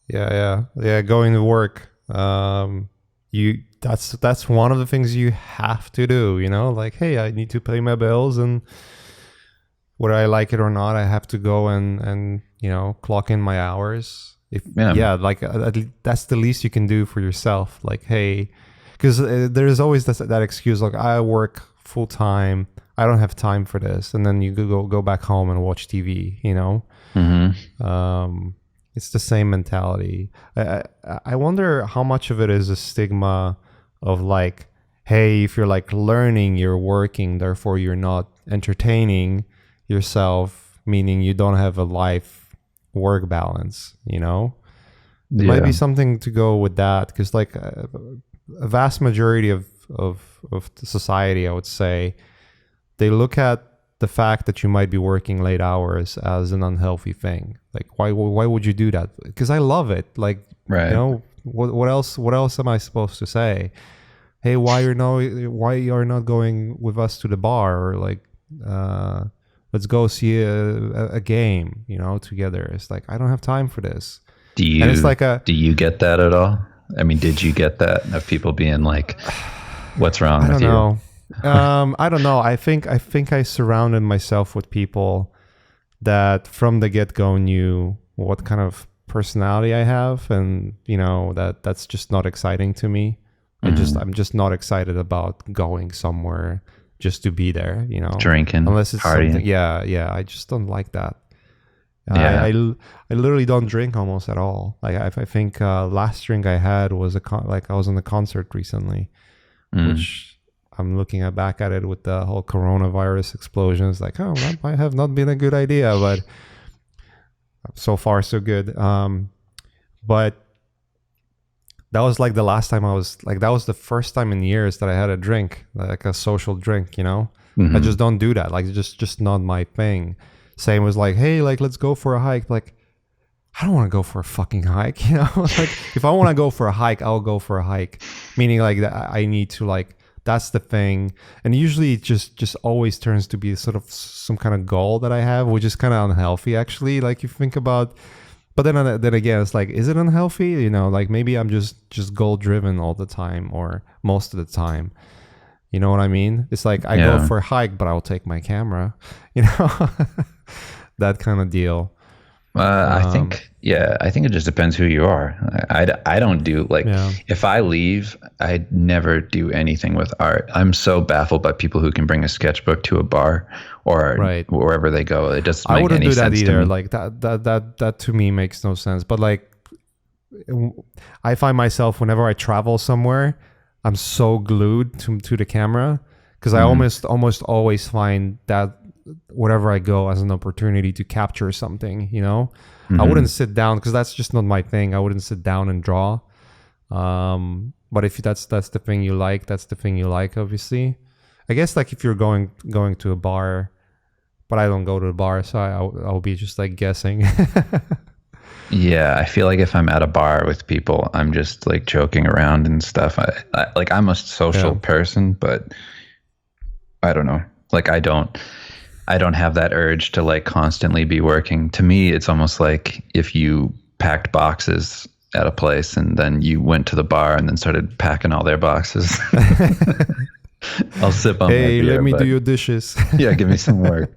Yeah. Going to work. That's one of the things you have to do, you know, like, hey, I need to pay my bills, and whether I like it or not, I have to go and you know, clock in my hours. Like that's the least you can do for yourself. Like, hey, because there's always that excuse, like, I work full time. I don't have time for this. And then you go back home and watch TV, you know? It's the same mentality. I wonder how much of it is a stigma of like, hey, if you're like learning, you're working, therefore you're not entertaining yourself, meaning you don't have a life work balance, you know? There might be something to go with that, because like a vast majority of the society, I would say, they look at the fact that you might be working late hours as an unhealthy thing. Like, why would you do that? Because I love it. Like, you know, what else am I supposed to say? Hey, why you're not going with us to the bar, or like, let's go see a game, you know, together. It's like, I don't have time for this. Do you get that at all? I mean, did you get that of people being like, what's wrong with you? I don't know. I think I surrounded myself with people that from the get-go knew what kind of personality I have, and you know that's just not exciting to me. I'm just not excited about going somewhere just to be there, you know, drinking, unless it's partying. Something. Yeah. I just don't like that. I literally don't drink almost at all. Like I think last drink I had was I was in a concert recently, which I'm looking back at it with the whole coronavirus explosion. It's like, oh, that might have not been a good idea, but so far so good. But that was like the last time that was the first time in years that I had a drink, like a social drink, you know? I just don't do that. Like, it's just not my thing. Same was like, hey, like, let's go for a hike. Like, I don't want to go for a fucking hike, you know? Like, if I want to go for a hike, I'll go for a hike. Meaning like that I need to like, that's the thing. And usually it just always turns to be sort of some kind of goal that I have, which is kind of unhealthy actually. Like you think about, but then again, it's like, is it unhealthy? You know, like maybe I'm just goal driven all the time or most of the time. You know what I mean? It's like I go for a hike, but I'll take my camera, you know, that kind of deal. I think it just depends who you are. I don't do if I leave, I never do anything with art. I'm so baffled by people who can bring a sketchbook to a bar or wherever they go. It doesn't make any sense. I wouldn't do that either. Like that to me makes no sense. But like, I find myself whenever I travel somewhere, I'm so glued to the camera because I almost always find that wherever I go as an opportunity to capture something, you know. I wouldn't sit down because that's just not my thing. I wouldn't sit down and draw. But if that's the thing you like, that's the thing you like, obviously. I guess like if you're going to a bar, but I don't go to the bar, so I'll be just like guessing. Yeah, I feel like if I'm at a bar with people, I'm just like joking around and stuff. I'm a social person, but I don't know. Like I don't have that urge to like constantly be working. To me, it's almost like if you packed boxes at a place and then you went to the bar and then started packing all their boxes. I'll sip on my beer, let me do your dishes. Yeah, give me some work.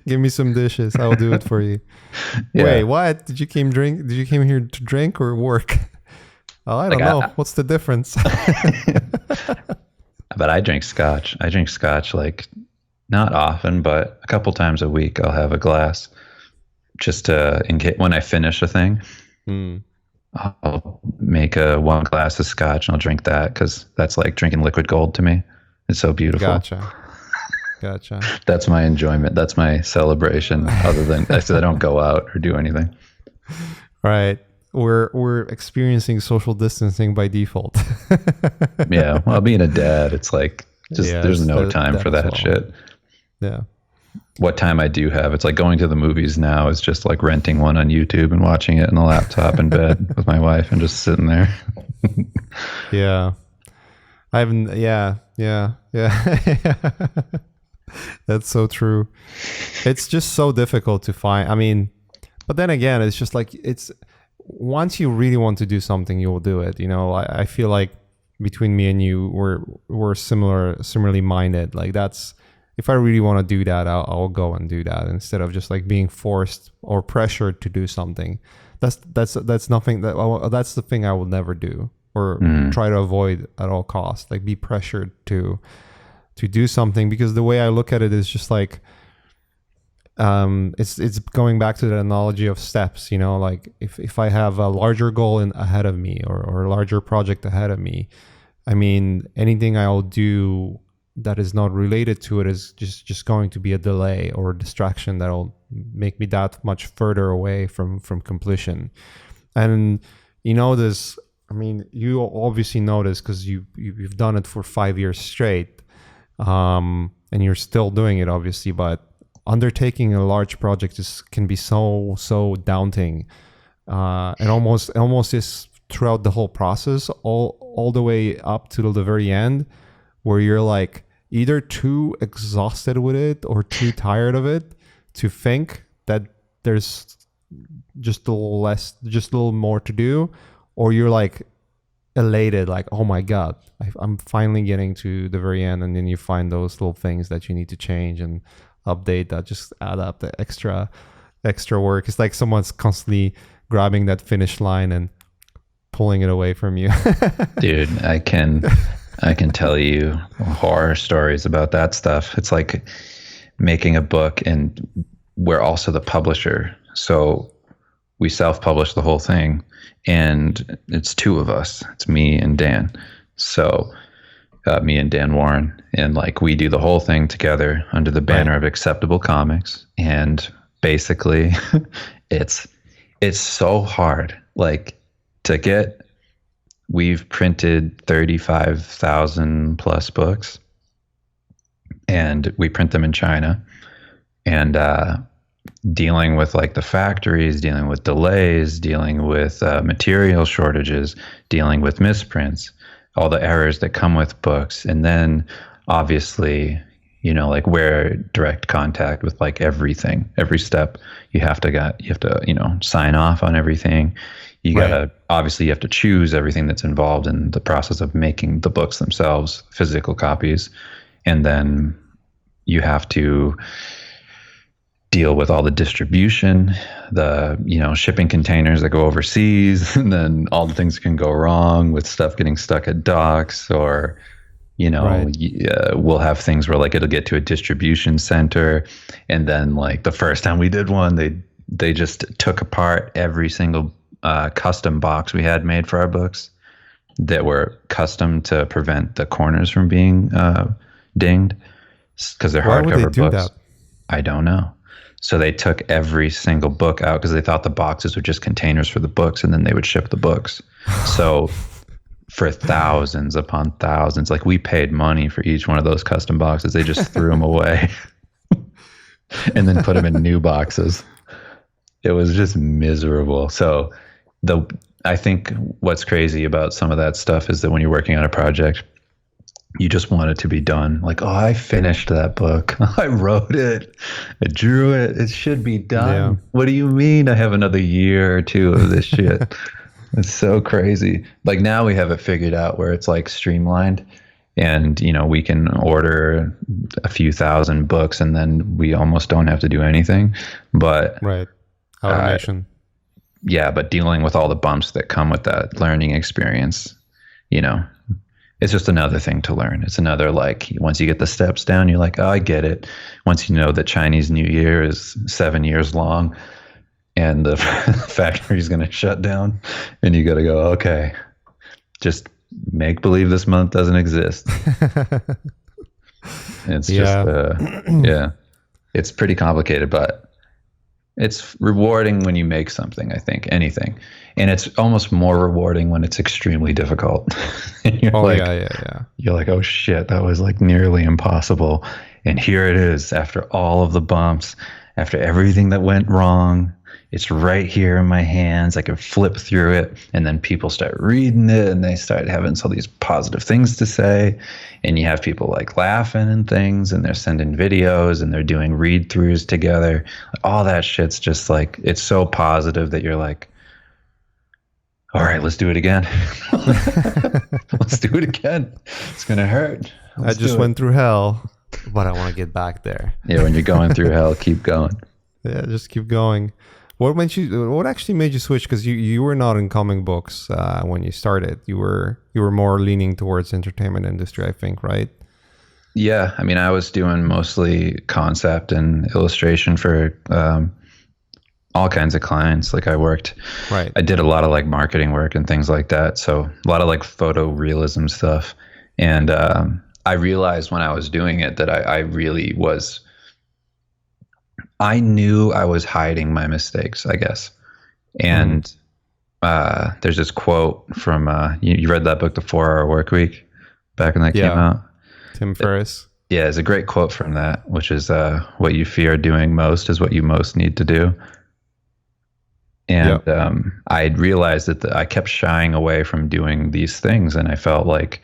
Give me some dishes. I'll do it for you. Yeah. Wait, what? Did you came here to drink or work? Oh, I don't know. What's the difference? But I drink scotch. Like not often, but a couple times a week I'll have a glass just to in case when I finish a thing. I'll make one glass of scotch and I'll drink that because that's like drinking liquid gold to me. It's so beautiful. Gotcha. That's my enjoyment. That's my celebration. Other than I don't go out or do anything. Right. We're experiencing social distancing by default. Yeah. Well, being a dad, it's like there's no time for that shit. Yeah. What time I do have, it's like going to the movies now is just like renting one on YouTube and watching it on the laptop in bed with my wife and just sitting there. Yeah. I haven't. Yeah. That's so true. It's just so difficult to find. I mean, but then again, it's just like once you really want to do something, you will do it. You know, I feel like between me and you, we're similarly minded. Like that's if I really want to do that, I'll go and do that instead of just like being forced or pressured to do something. That's nothing that's the thing I will never do or try to avoid at all costs. Like be pressured to to do something, because the way I look at it is just like, it's going back to the analogy of steps, you know, like if I have a larger goal ahead of me, or a larger project ahead of me, I mean, anything I'll do that is not related to it is just going to be a delay or a distraction that'll make me that much further away from completion. And you know this, I mean, you obviously know this because you've done it for 5 years straight, and you're still doing it, obviously. But undertaking a large project can be so daunting, and almost is throughout the whole process, all the way up to the very end, where you're like either too exhausted with it or too tired of it to think that there's just a little more to do, or you're like elated, like, oh my God, I'm finally getting to the very end. And then you find those little things that you need to change and update that just add up the extra work. It's like someone's constantly grabbing that finish line and pulling it away from you. Dude, I can tell you horror stories about that stuff. It's like making a book, and we're also the publisher. So we self-publish the whole thing, and it's two of us. It's me and Dan. So me and Dan Warren, and like we do the whole thing together under the banner of Acceptable Comics. And basically it's so hard, like, to get. We've printed 35,000 plus books, and we print them in China, and dealing with like the factories, dealing with delays, dealing with material shortages, dealing with misprints, all the errors that come with books. And then obviously, you know, like we're direct contact with like everything, every step. You have to, you know, sign off on everything. You gotta, obviously you have to choose everything that's involved in the process of making the books themselves, physical copies. And then you have to deal with all the distribution, the, you know, shipping containers that go overseas, and then all the things that can go wrong with stuff getting stuck at docks, or, you know, we'll have things where like it'll get to a distribution center, and then like the first time we did one, they just took apart every single custom box we had made for our books that were custom to prevent the corners from being dinged, because they're hardcover books. Why would they do that? I don't know. So they took every single book out because they thought the boxes were just containers for the books, and then they would ship the books. So for thousands upon thousands, like we paid money for each one of those custom boxes. They just threw them away and then put them in new boxes. It was just miserable. So I think what's crazy about some of that stuff is that when you're working on a project, you just want it to be done. Like, oh, I finished that book. I wrote it. I drew it. It should be done. Yeah. What do you mean I have another year or two of this shit? It's so crazy. Like now we have it figured out where it's like streamlined, and, you know, we can order a few thousand books and then we almost don't have to do anything. But automation. Yeah, but dealing with all the bumps that come with that learning experience, you know, it's just another thing to learn. It's another, like, once you get the steps down, you're like, oh, I get it. Once you know that Chinese New Year is 7 years long and the factory is going to shut down, and you got to go, okay, just make believe this month doesn't exist. It's just, it's pretty complicated, but it's rewarding when you make something, I think, anything. And it's almost more rewarding when it's extremely difficult. You're like, oh shit, that was like nearly impossible. And here it is, after all of the bumps, after everything that went wrong, it's right here in my hands. I can flip through it, and then people start reading it, and they start having all these positive things to say, and you have people like laughing and things, and they're sending videos, and they're doing read-throughs together. All that shit's just like, it's so positive that you're like, all right, let's do it again. Let's do it again. It's gonna hurt. I just went through hell, but I want to get back there. Yeah, when you're going through hell, keep going. Yeah, just keep going. What actually made you switch? Because you were not in comic books when you started. You were more leaning towards entertainment industry, I think, right? Yeah, I mean, I was doing mostly concept and illustration for all kinds of clients. Like Right. I did a lot of like marketing work and things like that. So a lot of like photorealism stuff. And I realized when I was doing it that I really was, I knew I was hiding my mistakes, I guess. And there's this quote from, you read that book, The 4 Hour Work Week, back when that came Yeah. out? Tim Ferriss. Yeah, it's a great quote from that, which is what you fear doing most is what you most need to do. And Yep. I had realized that I kept shying away from doing these things. And I felt like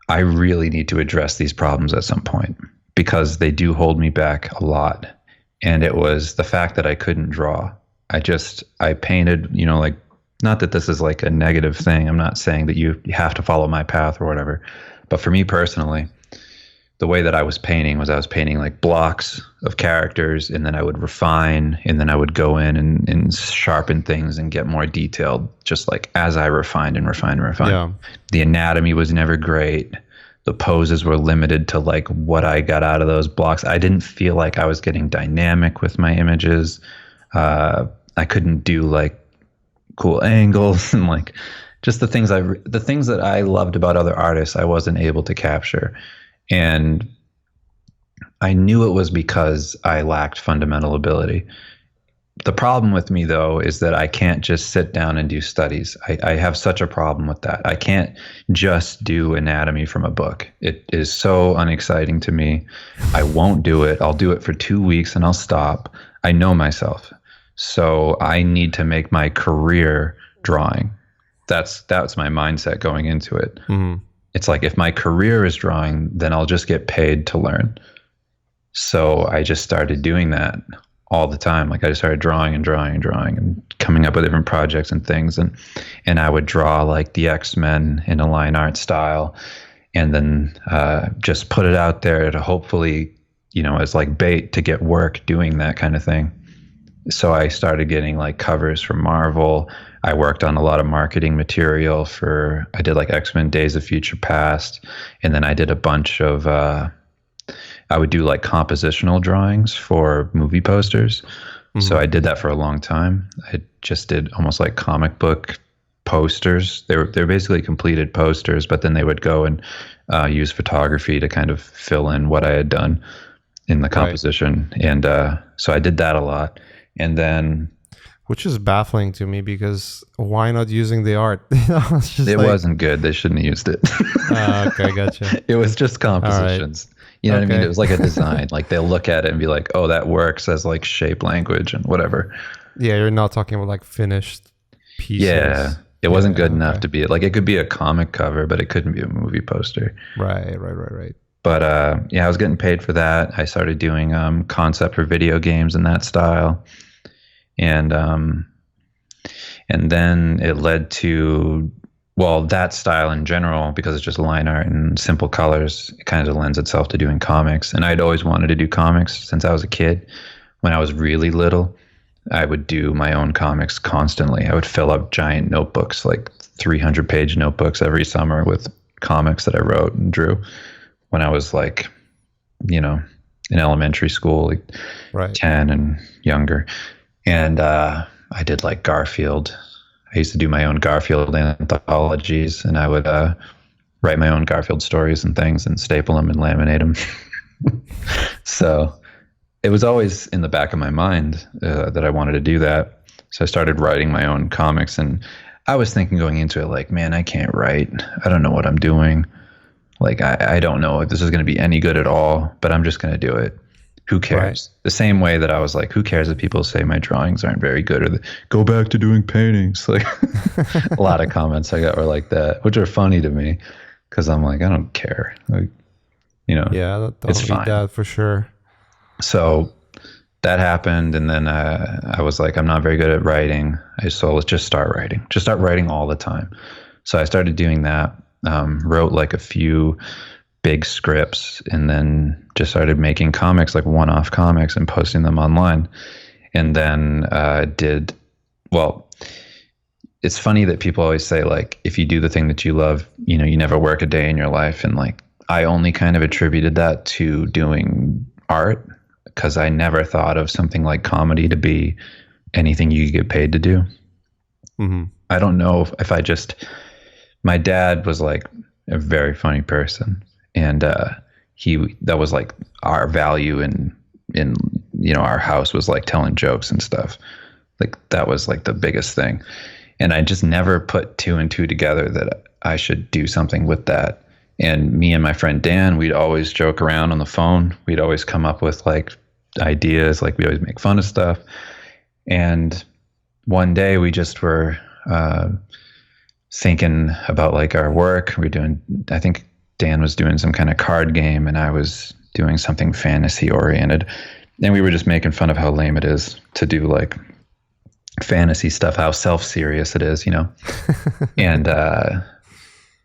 I really need to address these problems at some point because they do hold me back a lot. And it was the fact that I couldn't draw. I painted, like, not that this is like a negative thing. I'm not saying that you have to follow my path or whatever. But for me personally, the way that I was painting was I was painting like blocks of characters, and then I would refine, and then I would go in and sharpen things and get more detailed, just like as I refined and refined and refined. Yeah. The anatomy was never great. The poses were limited to like what I got out of those blocks. I didn't feel like I was getting dynamic with my images. I couldn't do like cool angles and like just the things that I loved about other artists, I wasn't able to capture. And I knew it was because I lacked fundamental ability. The problem with me, though, is that I can't just sit down and do studies. I have such a problem with that. I can't just do anatomy from a book. It is so unexciting to me. I won't do it. I'll do it for 2 weeks and I'll stop. I know myself. So I need to make my career drawing. That's my mindset going into it. Mm-hmm. It's like if my career is drawing, then I'll just get paid to learn. So I just started doing that all the time. Like I just started drawing and drawing and drawing and coming up with different projects and things. And I would draw like the X-Men in a line art style and then just put it out there to hopefully, as like bait to get work doing that kind of thing. So I started getting like covers from Marvel. I worked on a lot of marketing material I did like X-Men Days of Future Past. And then I did a bunch of, I would do like compositional drawings for movie posters. Mm-hmm. So I did that for a long time. I just did almost like comic book posters. They're basically completed posters, but then they would go and use photography to kind of fill in what I had done in the composition. Right. And so I did that a lot. And then, which is baffling to me because why not using the art? It wasn't good. They shouldn't have used it. Okay, gotcha. It was just compositions. Right. You know what I mean? It was like a design. Like they'll look at it and be like, "Oh, that works as like shape language and whatever." Yeah, you're not talking about like finished pieces. Yeah, it wasn't good enough to be it. Like it could be a comic cover, but it couldn't be a movie poster. Right. But I was getting paid for that. I started doing concept for video games in that style. And then it led to, that style in general, because it's just line art and simple colors, it kind of lends itself to doing comics. And I'd always wanted to do comics since I was a kid. When I was really little, I would do my own comics constantly. I would fill up giant notebooks, like 300-page notebooks every summer with comics that I wrote and drew when I was like, in elementary school, like 10 and younger. And I did like Garfield. I used to do my own Garfield anthologies, and I would write my own Garfield stories and things and staple them and laminate them. So it was always in the back of my mind that I wanted to do that. So I started writing my own comics, and I was thinking going into it like, man, I can't write. I don't know what I'm doing. Like, I don't know if this is going to be any good at all, but I'm just going to do it. Who cares? Right. The same way that I was like, who cares if people say my drawings aren't very good, or go back to doing paintings? Like a lot of comments I got were like that, which are funny to me because I'm like, I don't care. Like, yeah, it's fine. That for sure. So that happened. And then I was like, I'm not very good at writing. So let's just start writing. Just start writing all the time. So I started doing that, wrote like a few big scripts, and then just started making comics, like one-off comics, and posting them online. And then it's funny that people always say, like, if you do the thing that you love, you never work a day in your life. And like, I only kind of attributed that to doing art because I never thought of something like comedy to be anything you could get paid to do. Mm-hmm. I don't know if I just, my dad was like a very funny person, and that was like our value in our house was like telling jokes and stuff. Like that was like the biggest thing. And I just never put two and two together that I should do something with that. And me and my friend Dan, we'd always joke around on the phone. We'd always come up with like ideas, like we always make fun of stuff. And one day we just were thinking about like our work. I think Dan was doing some kind of card game and I was doing something fantasy oriented. And we were just making fun of how lame it is to do like fantasy stuff, how self-serious it is, and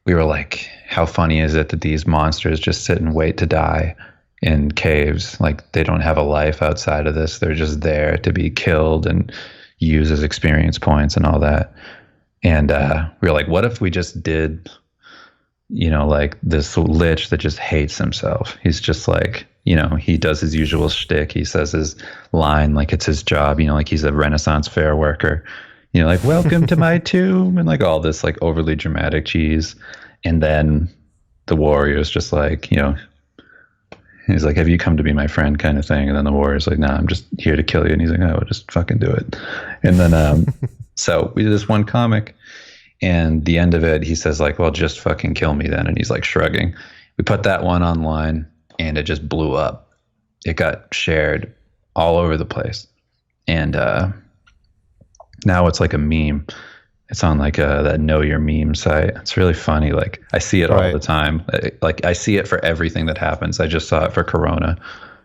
we were like, how funny is it that these monsters just sit and wait to die in caves? Like they don't have a life outside of this. They're just there to be killed and used as experience points and all that. And we were like, what if we just did, like this lich that just hates himself? He's just like, he does his usual shtick. He says his line like it's his job, like he's a Renaissance fair worker, like welcome to my tomb, and like all this like overly dramatic cheese. And then the warrior's just like, he's like, have you come to be my friend kind of thing? And then the warrior's like, nah, I'm just here to kill you. And he's like, oh, just fucking do it. And then so we did this one comic, and the end of it, he says like, well, just fucking kill me then. And he's like shrugging. We put that one online, and it just blew up. It got shared all over the place. And now it's like a meme. It's on like that Know Your Meme site. It's really funny. Like I see it all the time. Like I see it for everything that happens. I just saw it for Corona.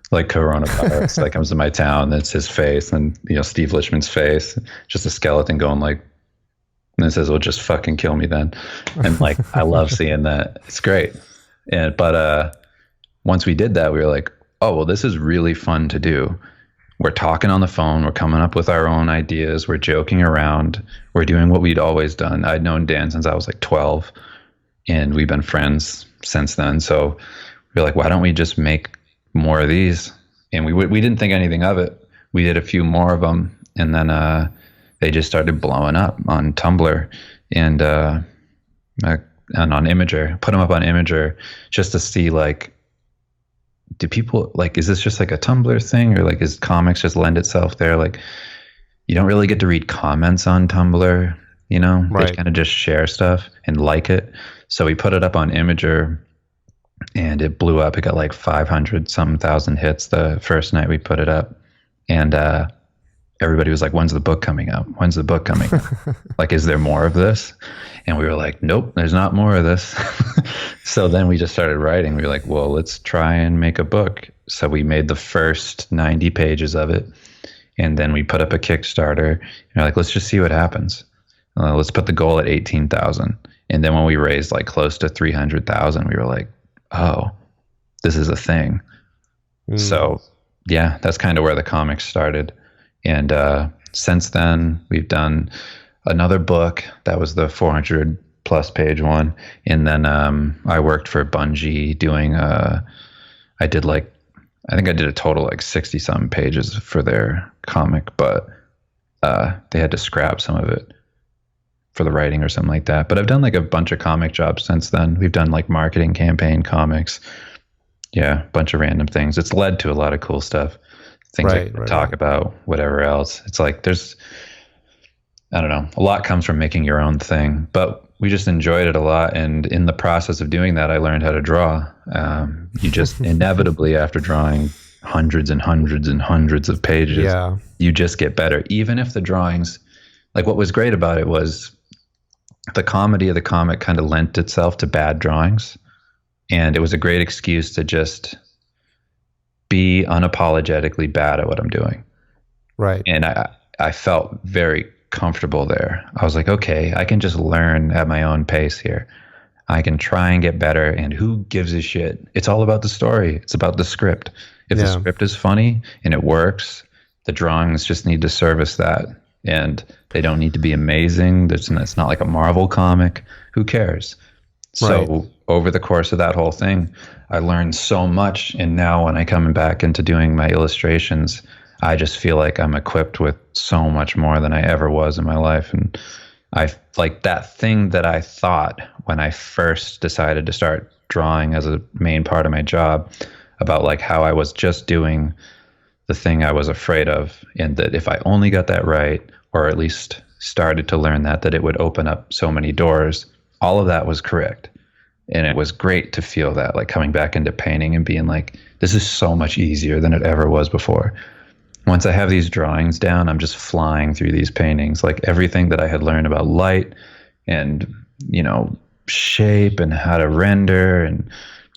Like coronavirus like comes to my town. That's his face. And, Steve Lichman's face. Just a skeleton going like, and it says, well, just fucking kill me then. And like, I love seeing that. It's great. But once we did that, we were like, oh, well, this is really fun to do. We're talking on the phone. We're coming up with our own ideas. We're joking around. We're doing what we'd always done. I'd known Dan since I was like 12, and we've been friends since then. So we were like, why don't we just make more of these? And we didn't think anything of it. We did a few more of them, and then they just started blowing up on Tumblr and on Imager. Put them up on Imager just to see like, do people like, is this just like a Tumblr thing, or like is comics just lend itself there? Like you don't really get to read comments on Tumblr, Right. They kind of just share stuff and like it. So we put it up on Imager, and it blew up. It got like 500 some thousand hits the first night we put it up. And everybody was like, when's the book coming out? When's the book coming out? Like, is there more of this? And we were like, nope, there's not more of this. So then we just started writing. We were like, well, let's try and make a book. So we made the first 90 pages of it. And then we put up a Kickstarter. And we're like, let's just see what happens. Let's put the goal at 18,000. And then when we raised like close to 300,000, we were like, oh, this is a thing. So yeah, that's kind of where the comics started. And since then, we've done another book. That was the 400 plus page one. And then I worked for Bungie doing, I think I did a total like 60 some pages for their comic, but they had to scrap some of it for the writing or something like that. But I've done like a bunch of comic jobs since then. We've done like marketing campaign comics. Yeah, a bunch of random things. It's led to a lot of cool stuff. Things I can talk about, whatever else. It's like I don't know, a lot comes from making your own thing, but we just enjoyed it a lot. And in the process of doing that, I learned how to draw. You just inevitably, after drawing hundreds and hundreds and hundreds of pages, you just get better. Even if the drawings, like what was great about it was the comedy of the comic kind of lent itself to bad drawings. And it was a great excuse to just be unapologetically bad at what I'm doing. Right. And I felt very comfortable there. I was like, okay, I can just learn at my own pace here. I can try and get better. And who gives a shit? It's all about the story. It's about the script. If the script is funny and it works, the drawings just need to service that. And they don't need to be amazing. It's not like a Marvel comic. Who cares? So over the course of that whole thing, I learned so much. And now when I come back into doing my illustrations, I just feel like I'm equipped with so much more than I ever was in my life. And I like that thing that I thought when I first decided to start drawing as a main part of my job, about like how I was just doing the thing I was afraid of, and that if I only got that right, or at least started to learn that it would open up so many doors. All of that was correct. And it was great to feel that, like coming back into painting and being like, this is so much easier than it ever was before. Once I have these drawings down, I'm just flying through these paintings. Like everything that I had learned about light and, shape and how to render and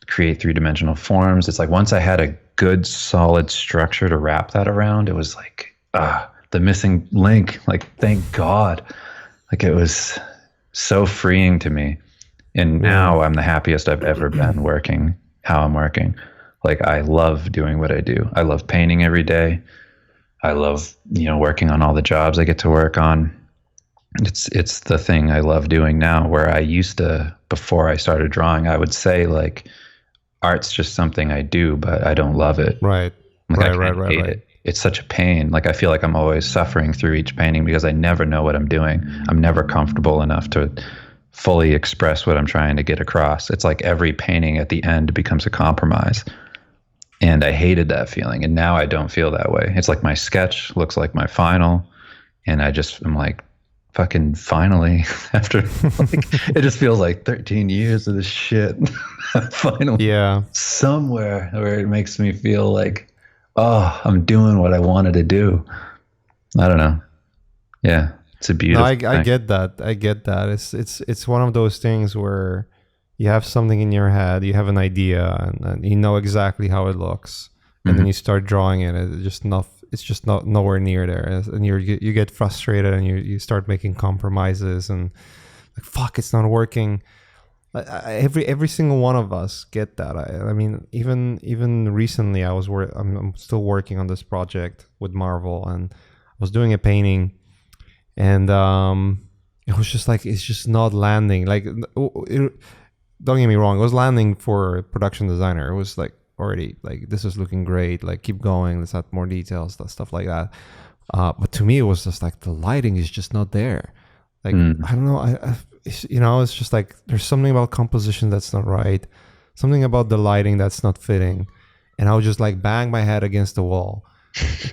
create three-dimensional forms. It's like once I had a good solid structure to wrap that around, it was like, the missing link. Like, thank God. Like, it was so freeing to me. And now I'm the happiest I've ever been working how I'm working. Like, I love doing what I do. I love painting every day. I love, working on all the jobs I get to work on. It's the thing I love doing now, where I used to, before I started drawing, I would say like, art's just something I do, but I don't love it. Right. Like, right. I can't hate it. It's such a pain. Like, I feel like I'm always suffering through each painting because I never know what I'm doing. I'm never comfortable enough to fully express what I'm trying to get across. It's like every painting at the end becomes a compromise. And I hated that feeling. And now I don't feel that way. It's like my sketch looks like my final. And I'm like, fucking finally, after like, it just feels like 13 years of this shit. Finally, somewhere where it makes me feel like, oh, I'm doing what I wanted to do. I don't know. Yeah, it's a beautiful thing. I get that. It's one of those things where you have something in your head, you have an idea, and you know exactly how it looks, and then you start drawing it. It's just not nowhere near there, and you get frustrated, and you start making compromises, and like, fuck, it's not working. Every single one of us get that. I mean, even recently, I'm still working on this project with Marvel, and I was doing a painting, and it was just like, it's just not landing. Like, don't get me wrong, it was landing for a production designer. It was like, already like, this is looking great, like, keep going, let's add more details, stuff like that. But to me, it was just like, the lighting is just not there. Like, I don't know, it's just like, there's something about composition that's not right, something about the lighting that's not fitting, and I would just like bang my head against the wall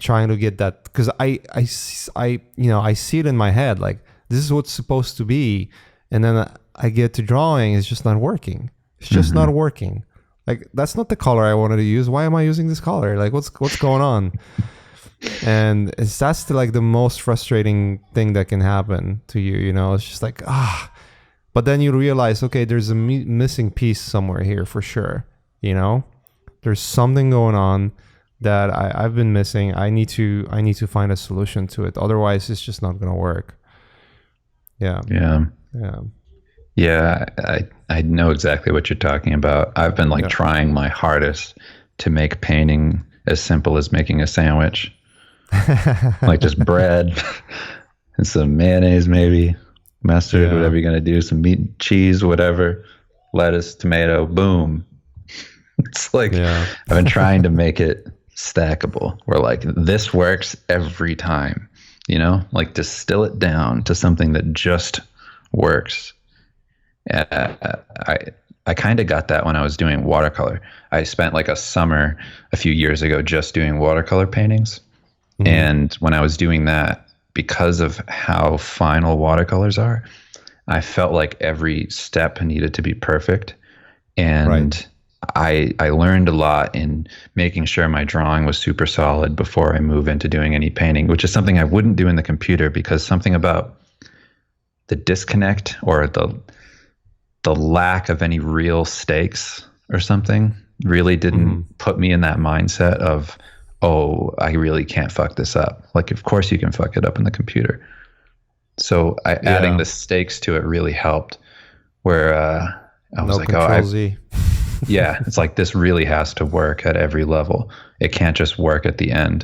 trying to get that, because I see it in my head, like, this is what's supposed to be, and then I get to drawing, it's just not working. It's just not working. Like, that's not the color I wanted to use. Why am I using this color? Like, what's going on? And that's the most frustrating thing that can happen to you. It's just like, but then you realize, okay, there's a missing piece somewhere here for sure. There's something going on that I've been missing. I need to find a solution to it. Otherwise, it's just not gonna work. Yeah, I know exactly what you're talking about. I've been trying my hardest to make painting as simple as making a sandwich. Like, just bread and some mayonnaise, maybe mustard, whatever you're going to do, some meat and cheese, whatever, lettuce, tomato, boom. It's like, I've been trying to make it stackable, where like, this works every time, like, distill it down to something that just works. I kind of got that when I was doing watercolor. I spent like a summer a few years ago just doing watercolor paintings. And when I was doing that, because of how final watercolors are, I felt like every step needed to be perfect. And I learned a lot in making sure my drawing was super solid before I move into doing any painting, which is something I wouldn't do in the computer, because something about the disconnect, or the lack of any real stakes or something, really didn't put me in that mindset of, oh, I really can't fuck this up. Like, of course you can fuck it up in the computer. So adding the stakes to it really helped, where I was like, it's like, this really has to work at every level. It can't just work at the end.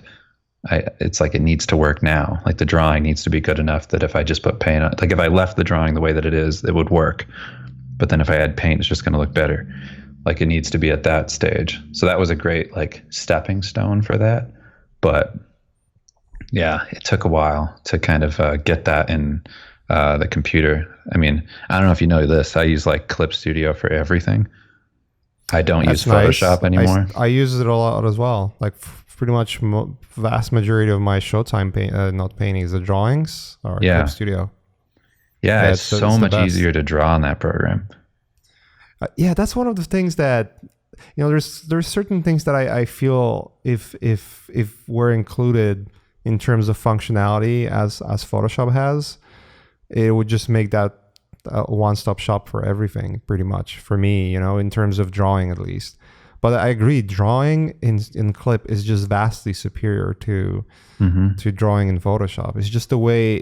It's like, it needs to work now. Like, the drawing needs to be good enough that if I just put paint on, like, if I left the drawing the way that it is, it would work. but then if I add paint, it's just going to look better. Like it needs to be at that stage. So that was a great like stepping stone for that. But yeah, it took a while to kind of get that in the computer. I mean, I don't know if you know this. I use like Clip Studio for everything. I don't use Photoshop anymore. I use it a lot as well. Like pretty much vast majority of my Showtime not paintings, the drawings are Clip Studio. Yeah, it's so much easier to draw in that program. Yeah, that's one of the things that, you know, there's certain things that I feel if we're included in terms of functionality as Photoshop has, it would just make that a one-stop shop for everything, pretty much, for me, you know, in terms of drawing at least. But I agree, drawing in Clip is just vastly superior to drawing in Photoshop. It's just the way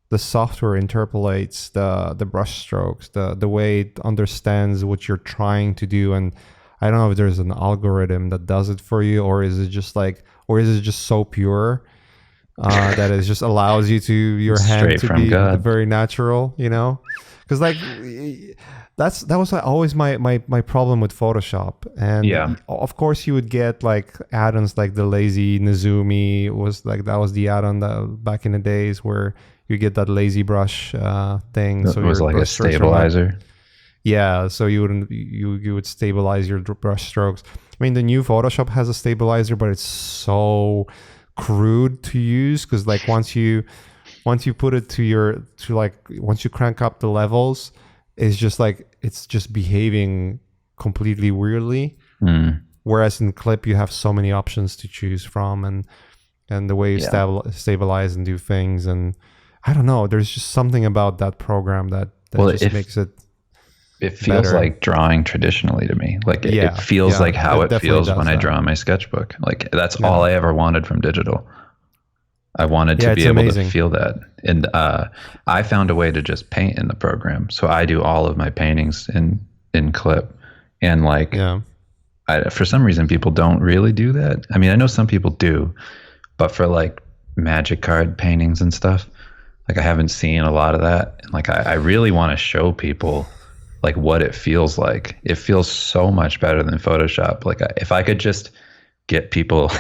the software interpolates the brush strokes, the way it understands what you're trying to do. And I don't know if there's an algorithm that does it for you, or is it just so pure that it just allows you your hand to be very natural, you know? Because like that was always my problem with Photoshop. And of course you would get like add-ons like the lazy Nezumi that was the add-on that back in the days where you get that lazy brush thing. So it was like a stabilizer. Yeah, so you would stabilize your brush strokes. I mean, the new Photoshop has a stabilizer, but it's so crude to use because like once you put it once you crank up the levels, it's just behaving completely weirdly. Whereas in Clip you have so many options to choose from, and the way you stabilize and do things, and I don't know, there's just something about that program that makes it. It feels better. Like drawing traditionally to me. Like it feels like how it feels when I draw in my sketchbook. Like that's all I ever wanted from digital. I wanted to be able to feel that. And I found a way to just paint in the program. So I do all of my paintings in Clip. And like, for some reason, people don't really do that. I mean, I know some people do, but for like magic card paintings and stuff, like I haven't seen a lot of that. And like, I really want to show people like what it feels like. It feels so much better than Photoshop. Like if I could just get people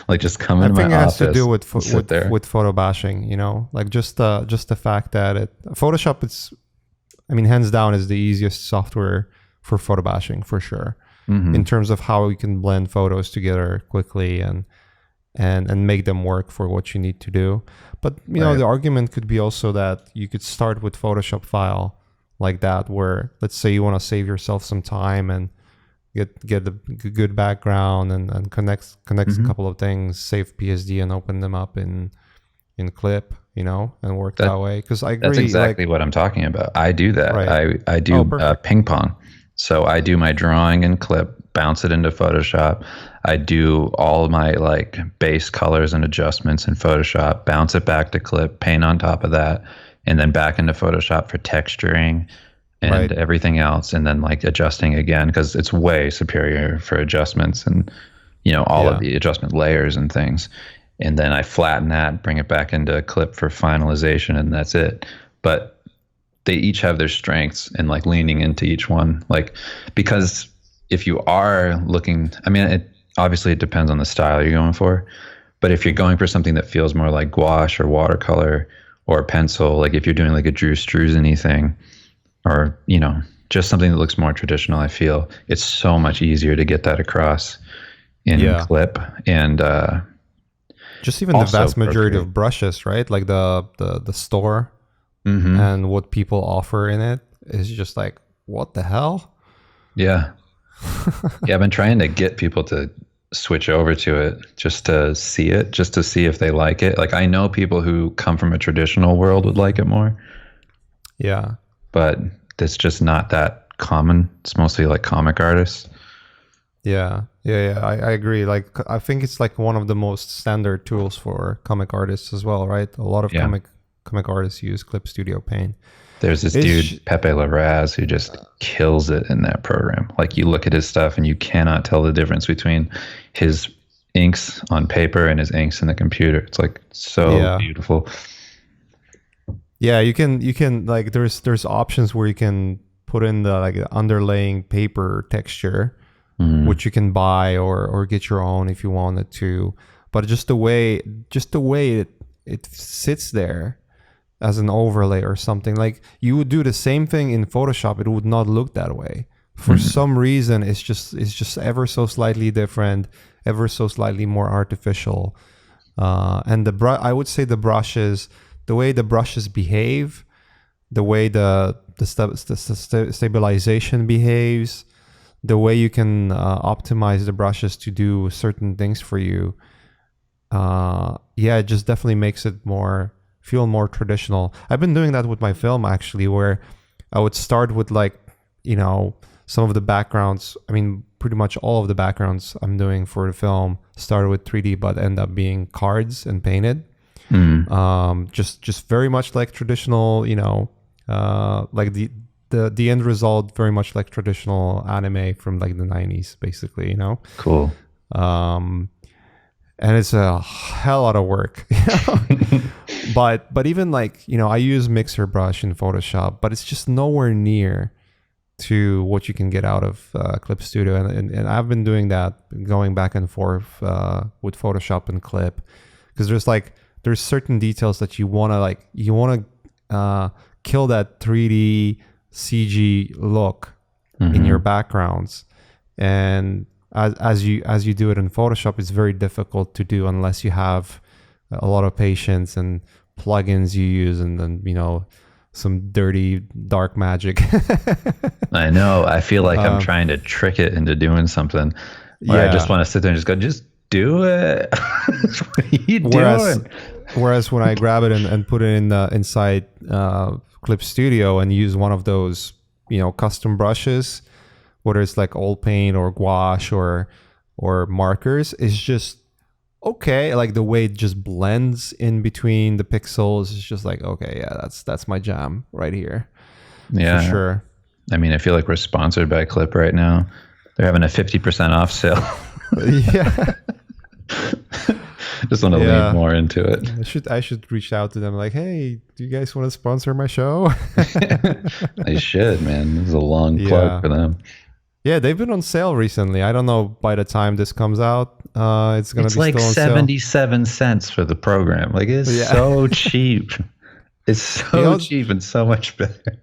like just come in my office. I think it has to do with photo bashing, you know, like just the fact that Photoshop hands down is the easiest software for photo bashing for sure. In terms of how you can blend photos together quickly and make them work for what you need to do. But you know, the argument could be also that you could start with Photoshop file like that, where let's say you want to save yourself some time and get the good background and connect a couple of things, save PSD and open them up in Clip, you know, and work that way. Because I agree, that's exactly what I'm talking about. I do that. Right. I do ping pong. So I do my drawing in Clip, bounce it into Photoshop. I do all of my like base colors and adjustments in Photoshop, bounce it back to Clip, paint on top of that, and then back into Photoshop for texturing and everything else, and then like adjusting again, because it's way superior for adjustments and, you know, all of the adjustment layers and things. And then I flatten that, bring it back into Clip for finalization, and that's it. But they each have their strengths, and like leaning into each one, like, because if you are looking, I mean, obviously it depends on the style you're going for, but if you're going for something that feels more like gouache or watercolor or pencil, like if you're doing like a Drew Struzan-y thing, or, you know, just something that looks more traditional, I feel it's so much easier to get that across in Clip. And just even the vast majority of brushes, right? Like the store and what people offer in it is just like, what the hell? Yeah. I've been trying to get people to switch over to it just to see if they like it. Like I know people who come from a traditional world would like it more. Yeah. But it's just not that common. It's mostly like comic artists. Yeah. I agree. Like I think it's like one of the most standard tools for comic artists as well, right? A lot of comic artists use Clip Studio Paint. There's this dude, Pepe Larraz, who just kills it in that program. Like you look at his stuff and you cannot tell the difference between his inks on paper and his inks in the computer. It's like so beautiful. Yeah, you can like there's options where you can put in the like underlaying paper texture, which you can buy or get your own if you wanted to. But just the way it sits there as an overlay or something, like you would do the same thing in Photoshop, it would not look that way. For some reason, it's just ever so slightly different, ever so slightly more artificial. And I would say the brushes, the way the brushes behave, the way the stabilization behaves, the way you can optimize the brushes to do certain things for you. It just definitely makes it feel more traditional. I've been doing that with my film actually, where I would start with like, some of the backgrounds. I mean, pretty much all of the backgrounds I'm doing for the film started with 3D, but end up being cards and painted. Just very much like traditional, like the end result, very much like traditional anime from like the 90s, basically, Cool. And it's a hell lot of work, but even like, I use Mixer Brush in Photoshop, but it's just nowhere near to what you can get out of Clip Studio. And I've been doing that, going back and forth with Photoshop and Clip, because there's certain details that you want to kill that 3D CG look in your backgrounds. And as you do it in Photoshop, it's very difficult to do unless you have a lot of patience and plugins you use, and then some dirty dark magic. I know. I feel like I'm trying to trick it into doing something. Where I just want to sit there and just do it. What are you doing? Whereas when I grab it and put it inside Clip Studio and use one of those custom brushes, whether it's like oil paint or gouache or markers, is just okay. Like the way it just blends in between the pixels is just like, okay, yeah, that's my jam right here. Yeah, for sure. I mean, I feel like we're sponsored by Clip right now. They're having a 50% off sale. Yeah. Just want to lean more into it. I should reach out to them like, hey, do you guys want to sponsor my show? I should, man. This is a long plug for them. Yeah, they've been on sale recently. I don't know by the time this comes out, it's going to be like still on 77 cents for the program. Like it's so cheap. It's so cheap and so much better.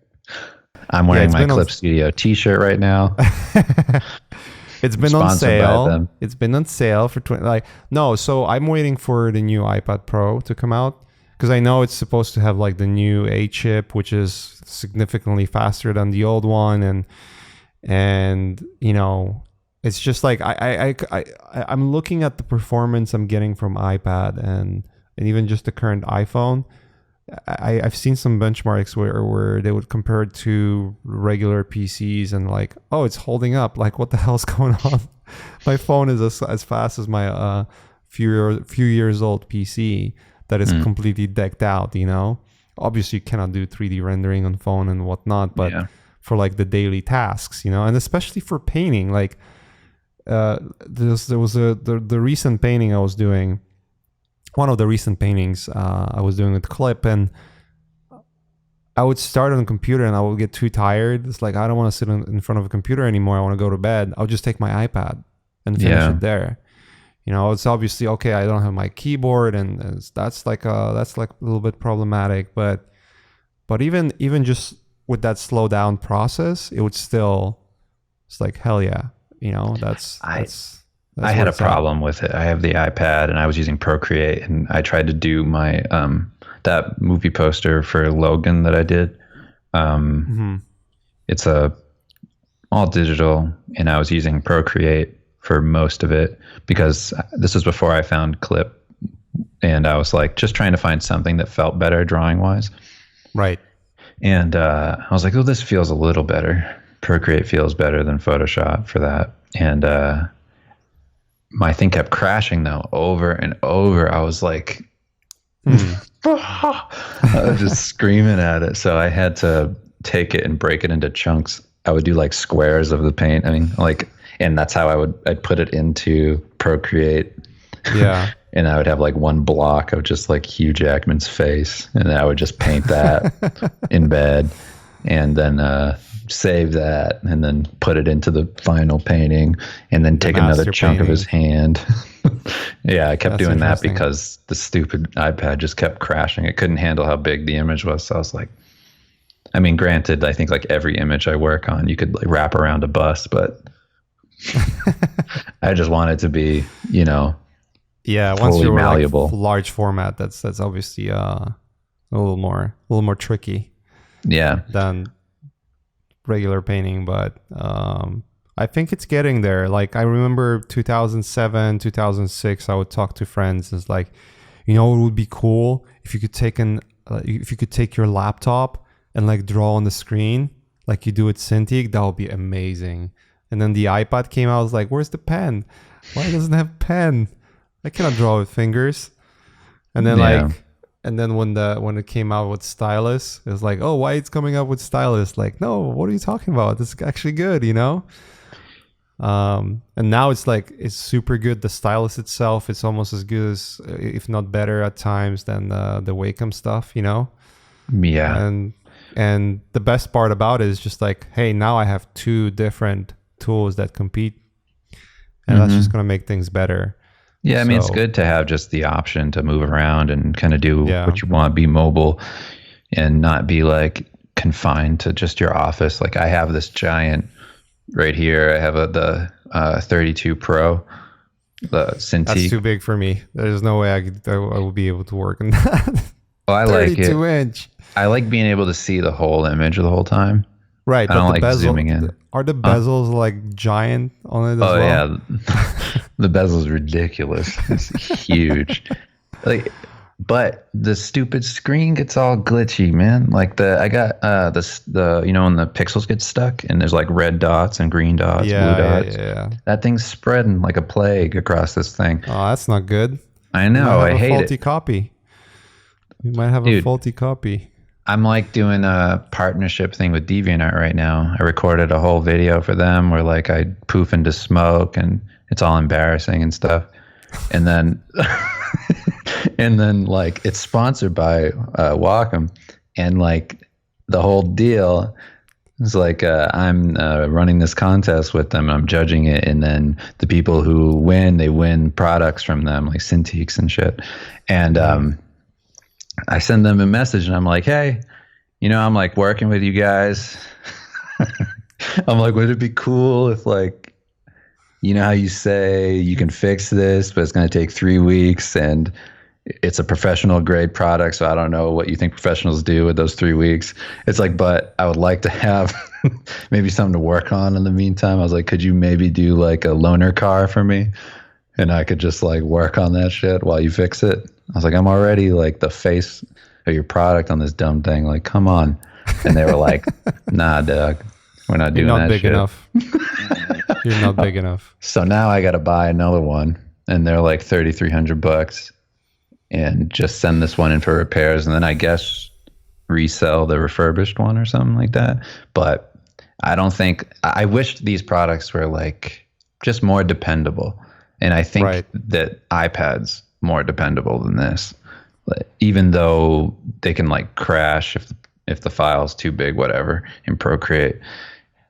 I'm wearing my Clip Studio t-shirt right now. It's been on sale. It's been on sale for 20. So I'm waiting for the new iPad Pro to come out, because I know it's supposed to have like the new A chip, which is significantly faster than the old one, and it's just like I'm looking at the performance I'm getting from iPad and even just the current iPhone. I've seen some benchmarks where they would compare it to regular PCs and like, oh, it's holding up. Like, what the hell's going on? My phone is as fast as my few years old PC that is completely decked out. Obviously you cannot do 3D rendering on phone and whatnot, but for like the daily tasks, and especially for painting, like there was the recent painting I was doing. One of the recent paintings I was doing with Clip, and I would start on the computer and I would get too tired. It's like, I don't want to sit in front of a computer anymore. I want to go to bed. I'll just take my iPad and finish it there. It's obviously okay. I don't have my keyboard, and that's like a little bit problematic. But even just with that slow down process, it would still, it's like, hell yeah, I had a problem with it. I have the iPad and I was using Procreate, and I tried to do my that movie poster for Logan that I did. It's all digital, and I was using Procreate for most of it because this was before I found Clip, and I was like just trying to find something that felt better drawing wise. Right. And I was like, oh, this feels a little better. Procreate feels better than Photoshop for that. And my thing kept crashing though, over and over. I was like, I was just screaming at it. So I had to take it and break it into chunks. I would do like squares of the paint. I mean, like, and that's how I'd put it into Procreate. Yeah. and I would have like one block of just like Hugh Jackman's face, and I would just paint that in bed, and then save that, and then put it into the final painting, and then take another chunk of his hand. Yeah, I kept doing that because the stupid iPad just kept crashing. It couldn't handle how big the image was. So I was like, I mean, granted, I think like every image I work on, you could like wrap around a bus, but I just want it to be, you know, once you're malleable. Like large format, that's obviously a little more tricky. Yeah. Than regular painting, but I think it's getting there. Like I remember 2007, 2006, I would talk to friends. It's like, you know, it would be cool if you could take your laptop and like draw on the screen like you do with Cintiq. That would be amazing. And then the iPad came out. I was like, where's the pen? Why doesn't it have pen? I cannot draw with fingers. And then when it came out with stylus, it was like, oh, why it's coming up with stylus? Like, no, what are you talking about? This is actually good, you know? And now it's like, it's super good. The stylus itself, it's almost as good as, if not better at times than the Wacom stuff, you know? Yeah. And the best part about it is just like, hey, now I have two different tools that compete, and that's just going to make things better. Yeah, I mean, it's good to have just the option to move around and kind of do what you want, be mobile, and not be like confined to just your office. Like I have this giant right here. I have the 32 Pro, the Cintiq. That's too big for me. There's no way I will be able to work in that. Well, I like it. 32 inch. I like being able to see the whole image the whole time. Right. I don't like zooming in. Are the bezels like giant on it as well? Oh yeah, the bezel's ridiculous. It's huge. Like, but the stupid screen gets all glitchy, man. Like I got the you know, when the pixels get stuck and there's like red dots and green dots, blue dots. Yeah. That thing's spreading like a plague across this thing. Oh, that's not good. I know. I hate it. Faulty copy. You might have a faulty copy. I'm like doing a partnership thing with DeviantArt right now. I recorded a whole video for them where like I poof into smoke and it's all embarrassing and stuff. And then, and then like it's sponsored by Wacom, and like the whole deal is like I'm running this contest with them. I'm judging it, and then the people who win, they win products from them like Cintiqs and shit. And I send them a message and I'm like, hey, you know, I'm like working with you guys. I'm like, would it be cool if like, you know how you say you can fix this, but it's going to take 3 weeks and it's a professional grade product. So I don't know what you think professionals do with those 3 weeks. It's like, but I would like to have maybe something to work on in the meantime. I was like, could you maybe do like a loaner car for me? And I could just like work on that shit while you fix it. I was like, I'm already like the face of your product on this dumb thing. Like, come on. And they were like, nah, Doug, we're not doing that shit. You're not big enough. You're not big enough. So now I got to buy another one, and they're like $3,300, and just send this one in for repairs, and then I guess resell the refurbished one or something like that. But I don't think, I wish these products were like just more dependable. And I think that iPad's more dependable than this, even though they can like crash if the file's too big, whatever, in Procreate.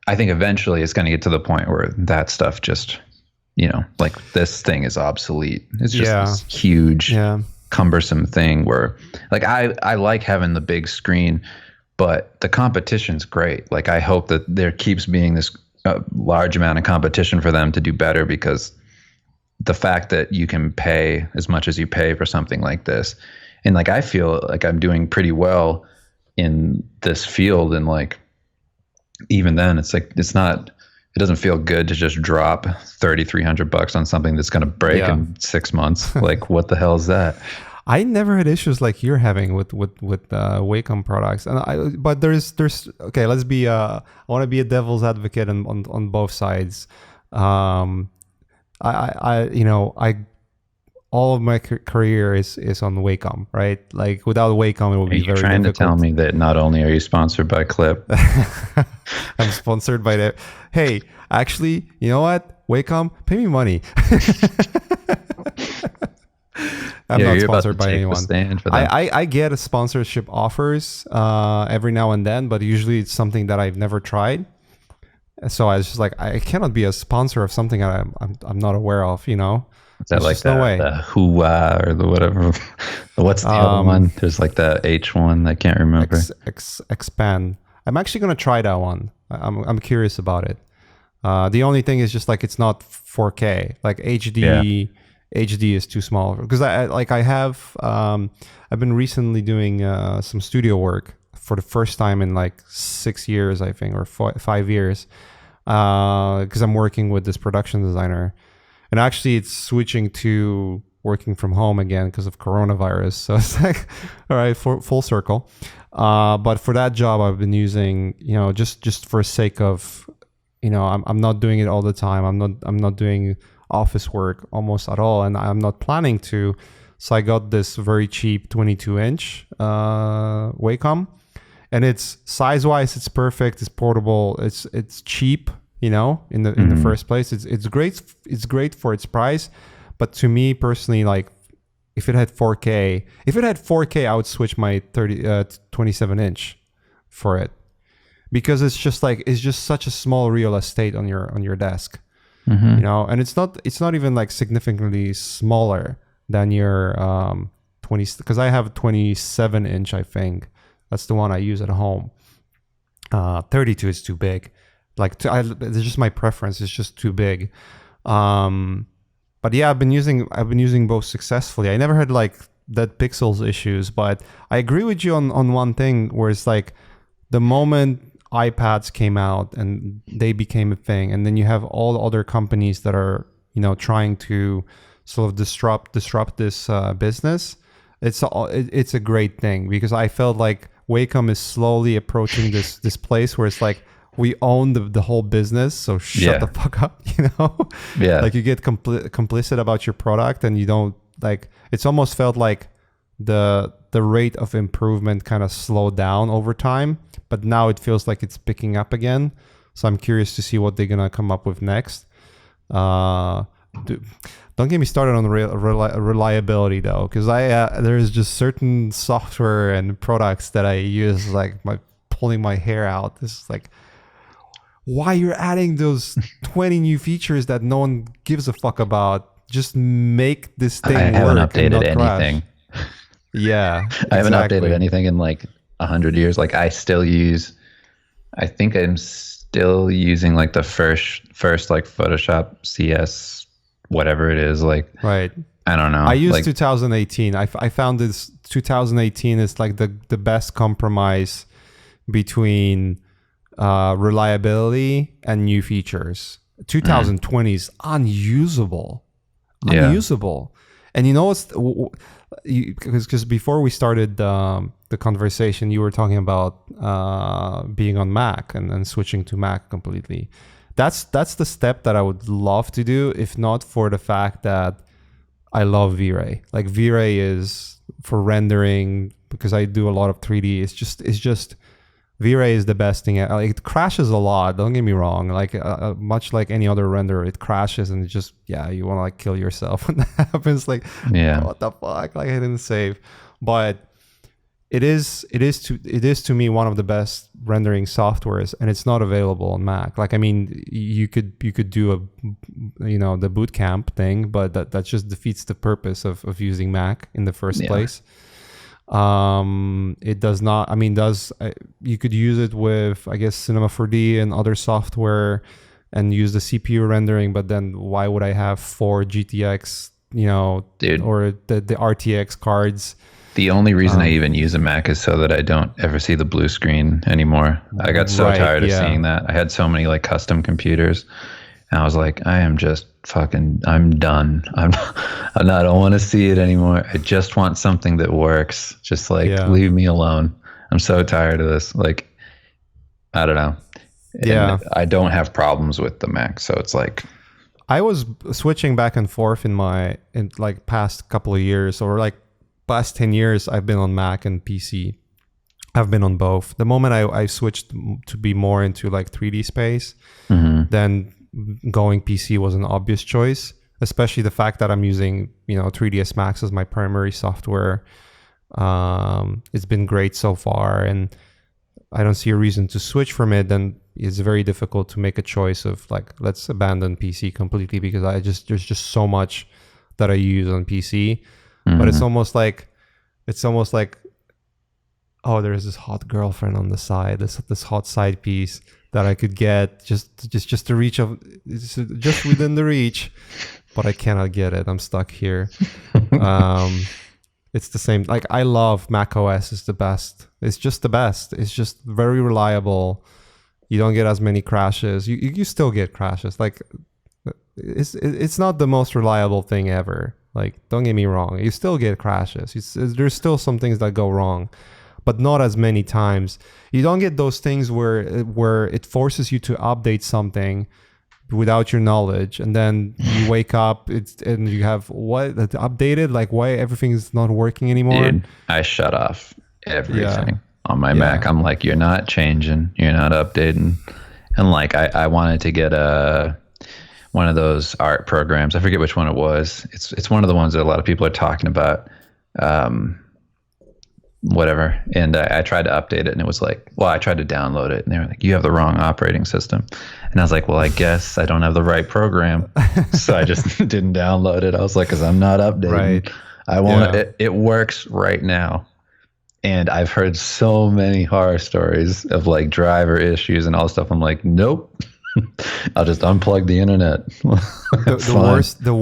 I think eventually it's going to get to the point where that stuff just, you know, like this thing is obsolete. It's just this huge, cumbersome thing where like I like having the big screen, but the competition's great. Like I hope that there keeps being this large amount of competition for them to do better, because the fact that you can pay as much as you pay for something like this, and like I feel like I'm doing pretty well in this field, and like even then it's like it doesn't feel good to just drop $3,300 on something that's going to break in 6 months. Like what the hell is that? I never had issues like you're having with Wacom products, and but there's okay. Let's be I want to be a devil's advocate on both sides. I all of my career is on Wacom, right? Like without Wacom, it would be very difficult. Are you trying to tell me that not only are you sponsored by Clip? I'm sponsored by the. Hey, actually, you know what? Wacom, pay me money. I'm Yeah, not you're about to sponsored by take the anyone. stand for them. I get a sponsorship offers every now and then, but usually it's something that I've never tried. So I was just like, I cannot be a sponsor of something I'm not aware of, you know? Is that There's like just no way. the Hua or the whatever? What's the other one? There's like the H one. I can't remember. Expand. I'm actually gonna try that one. I'm curious about it. The only thing is just like it's not 4K. Like HD. HD is too small because I've been recently doing some studio work for the first time in like 6 years, I think, or 5 years, because I'm working with this production designer, and actually it's switching to working from home again because of coronavirus. So it's like, all right, full circle. But for that job, I've been using, just for sake of, I'm not doing it all the time. I'm not doing office work almost at all, and I'm not planning to. So I got this very cheap 22-inch Wacom, and it's size-wise, it's perfect. It's portable. It's cheap, in the first place. It's great. It's great for its price, but to me personally, like if it had 4K, I would switch my 27-inch for it, because it's just such a small real estate on your desk. And it's not even like significantly smaller than your 20, because I have a 27-inch, I think. That's the one I use at home. 32 is too big. It's just my preference. It's just too big. But yeah, I've been using both successfully. I never had like dead pixels issues, but I agree with you on one thing where it's like the moment iPads came out and they became a thing, and then you have all the other companies that are trying to sort of disrupt this business. It's a great thing, because I felt like Wacom is slowly approaching this place where it's like, we own the whole business, so shut the fuck up, Yeah. Like you get complicit about your product, and you don't like. It's almost felt like the rate of improvement kind of slowed down over time, but now it feels like it's picking up again. So I'm curious to see what they're gonna come up with next. Don't get me started on reliability though, because there's just certain software and products that I use like pulling my hair out. This is like, why you're adding those 20 new features that no one gives a fuck about? Just make this thing work. I haven't updated anything. Yeah, exactly. I haven't updated anything in like 100 years. Like I think I'm still using like the first like Photoshop CS, whatever it is. Like, right. I don't know. I used 2018. I found this 2018 is like the best compromise between reliability and new features. 2020 is unusable. And you know what's, because before we started the conversation, you were talking about being on Mac and switching to Mac completely. That's the step that I would love to do, if not for the fact that I love V-Ray. Like V-Ray is for rendering, because I do a lot of 3D. It's just V-Ray is the best thing. Like, it crashes a lot. Don't get me wrong. Like much like any other renderer, it crashes, and it just you want to like kill yourself when that happens. Like, what the fuck? Like, I didn't save. But it is to me one of the best rendering softwares, and it's not available on Mac. Like, I mean, you could do the boot camp thing, but that just defeats the purpose of using Mac in the first place. It does not. I mean, you could use it with, I guess, Cinema 4D and other software, and use the CPU rendering. But then why would I have 4 GTX, Dude, or the RTX cards? The only reason I even use a Mac is so that I don't ever see the blue screen anymore. I got so tired of seeing that. I had so many like custom computers, and I was like, I'm done. I don't want to see it anymore. I just want something that works. Just like, leave me alone. I'm so tired of this. Like, I don't know. And I don't have problems with the Mac, so it's like, I was switching back and forth in like past couple of years, or like past 10 years. I've been on Mac and PC. I've been on both. The moment I switched to be more into like 3D space, then going PC was an obvious choice. especially the fact that I'm using 3ds Max as my primary software. It's been great so far, and I don't see a reason to switch from it. Then it's very difficult to make a choice of like, let's abandon PC completely, because there's just so much that I use on PC. But it's almost like, oh, there's this hot girlfriend on the side, this hot side piece that I could get just to reach of, just within the reach, but I cannot get it. I'm stuck here. It's the same. Like, I love Mac OS. It's the best. It's just the best. It's just very reliable. You don't get as many crashes. You still get crashes. Like, it's not the most reliable thing ever. Like, don't get me wrong. You still get crashes. There's still some things that go wrong, but not as many times. You don't get those things where it forces you to update something without your knowledge, and then you wake up and you have what updated, like, why everything is not working anymore. Dude, I shut off everything on my Mac. I'm like, you're not changing, you're not updating. And like, I wanted to get one of those art programs. I forget which one it was. It's one of the ones that a lot of people are talking about. Whatever. And I tried to update it, and it was like, well, I tried to download it, and they were like, you have the wrong operating system. And I was like, well, I guess I don't have the right program. So I just didn't download it. I was like, because I'm not updating. Right. I won't. Yeah. It works right now. And I've heard so many horror stories of like driver issues and all this stuff. I'm like, nope. I'll just unplug the internet. The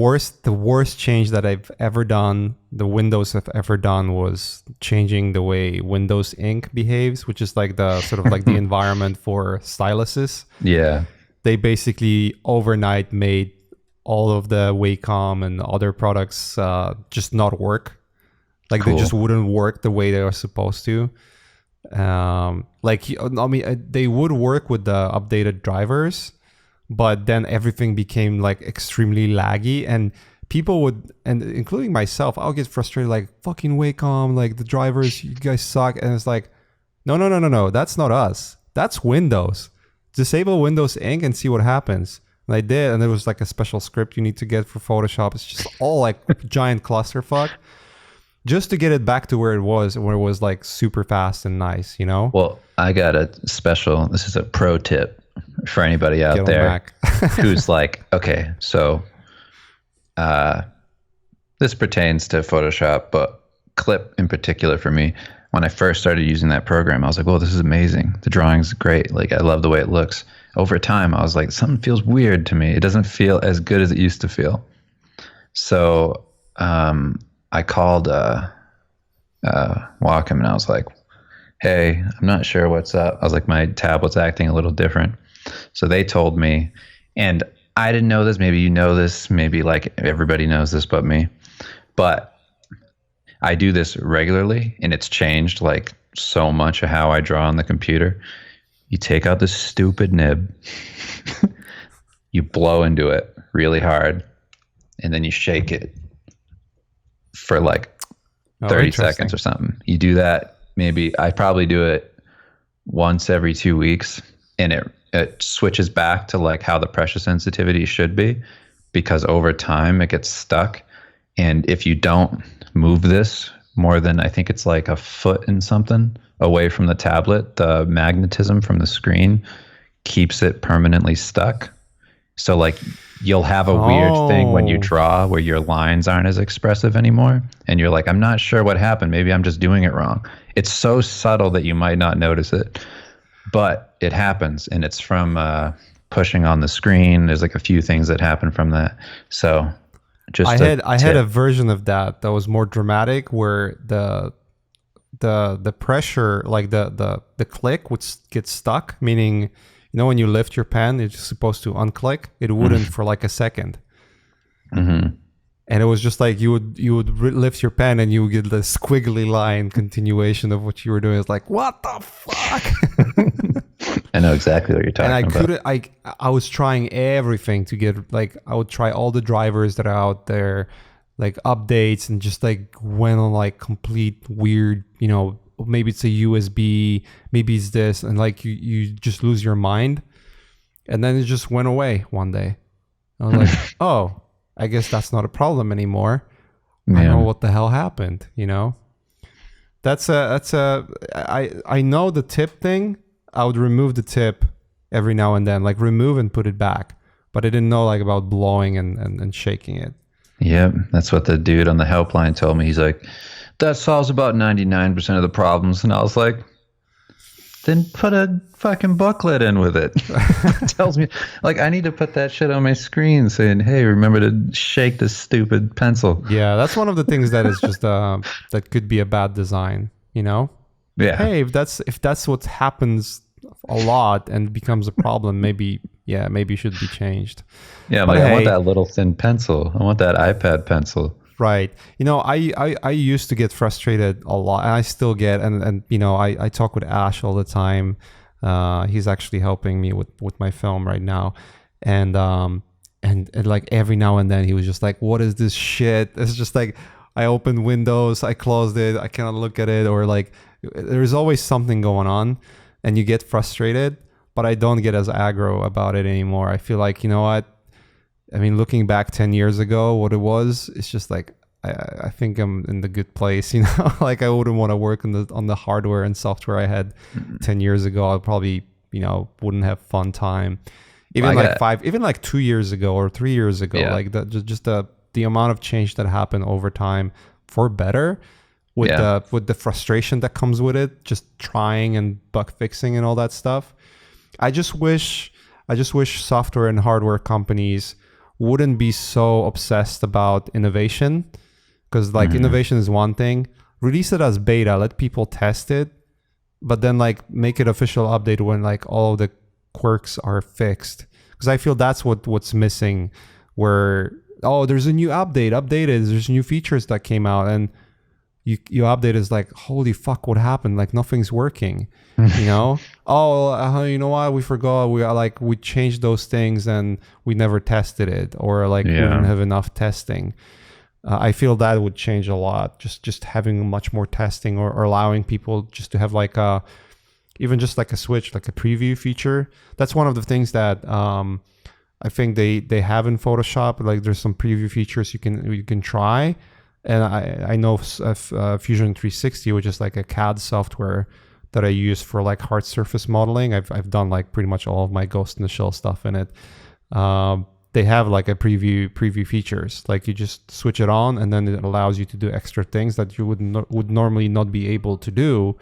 worst change that I've ever done, the Windows have ever done, was changing the way Windows Ink behaves, which is like the sort of like the environment for styluses. Yeah. They basically overnight made all of the Wacom and other products just not work. Like, cool. They just wouldn't work the way they are supposed to. They would work with the updated drivers, but then everything became like extremely laggy, and people would, and including myself, I'll get frustrated, like, fucking Wacom, like, the drivers, you guys suck. And it's like, no, that's not us, that's Windows. Disable Windows Ink and see what happens. And I did, and there was like a special script you need to get for Photoshop. It's just all like giant clusterfuck, just to get it back to where it was like super fast and nice, Well, I got a special, this is a pro tip for anybody out there who's like, okay, so this pertains to Photoshop, but Clip in particular for me. When I first started using that program, I was like, well, this is amazing. The drawing's great. Like, I love the way it looks. Over time, I was like, something feels weird to me. It doesn't feel as good as it used to feel. So I called Wacom, and I was like, hey, I'm not sure what's up. I was like, my tablet's acting a little different. So they told me, and I didn't know this. Maybe you know this. Maybe like everybody knows this but me. But I do this regularly, and it's changed like so much of how I draw on the computer. You take out this stupid nib, you blow into it really hard, and then you shake it for like 30 seconds or something. You do that, I probably do it once every 2 weeks, and it switches back to like how the pressure sensitivity should be, because over time it gets stuck. And if you don't move this more than, I think it's like a foot and something away from the tablet, the magnetism from the screen keeps it permanently stuck. So like, you'll have a weird thing when you draw where your lines aren't as expressive anymore, and you're like, I'm not sure what happened. Maybe I'm just doing it wrong. It's so subtle that you might not notice it, but it happens, and it's from pushing on the screen. There's like a few things that happen from that. So just I had a version of that was more dramatic, where the pressure, like the click would get stuck, meaning, when you lift your pen, it's supposed to unclick. It wouldn't for like a second. Mm-hmm. And it was just like you would lift your pen, and you would get the squiggly line continuation of what you were doing. It's like, what the fuck? I know exactly what you're talking about. And I was trying everything to get, like, I would try all the drivers that are out there, like updates, and just like went on like complete weird, maybe it's a USB, maybe it's this, and like you just lose your mind. And then it just went away one day. I was like, oh, I guess that's not a problem anymore. I don't know what the hell happened, you know? I know the tip thing. I would remove the tip every now and then, like remove and put it back. But I didn't know like about blowing and shaking it. Yep, that's what the dude on the helpline told me. He's like, that solves about 99% of the problems. And I was like, then put a fucking booklet in with it. It tells me, like, I need to put that shit on my screen saying, hey, remember to shake this stupid pencil. Yeah, that's one of the things that is just that could be a bad design, you know? Yeah. Hey, if that's what happens a lot and becomes a problem, maybe it should be changed. Yeah, I'm but like, hey, I want that little thin pencil. I want that iPad pencil. Right. You know, I used to get frustrated a lot, and I still get, and you know, I talk with Ash all the time. He's actually helping me with my film right now. And like every now and then he was just like, what is this shit? It's just like, I opened Windows, I closed it, I cannot look at it, or like there's always something going on and you get frustrated, but I don't get as aggro about it anymore. I feel like, you know what? I mean, looking back 10 years ago, what it was, it's just like, I think I'm in the good place, you know. Like I wouldn't want to work on the hardware and software I had 10 years ago. I probably, you know, wouldn't have fun time. Even like 2 years ago or 3 years ago, like just the amount of change that happened over time for better, with the frustration that comes with it, just trying and bug fixing and all that stuff. I just wish software and hardware companies wouldn't be so obsessed about innovation, because like innovation is one thing. Release it as beta, let people test it, but then like make it official update when like all of the quirks are fixed. Because I feel that's what's missing, where there's a new updated, there's new features that came out, and you update is like, holy fuck, what happened? Like nothing's working, you know? You know what? We forgot. We changed those things and we never tested it, or like we didn't have enough testing. I feel that would change a lot. Just having much more testing, or allowing people just to have like even just like a switch, like a preview feature. That's one of the things that I think they have in Photoshop. Like there's some preview features you can try. And I know Fusion 360, which is like a CAD software that I use for like hard surface modeling. I've done like pretty much all of my Ghost in the Shell stuff in it. They have like a preview features. Like you just switch it on, and then it allows you to do extra things that you would normally not be able to do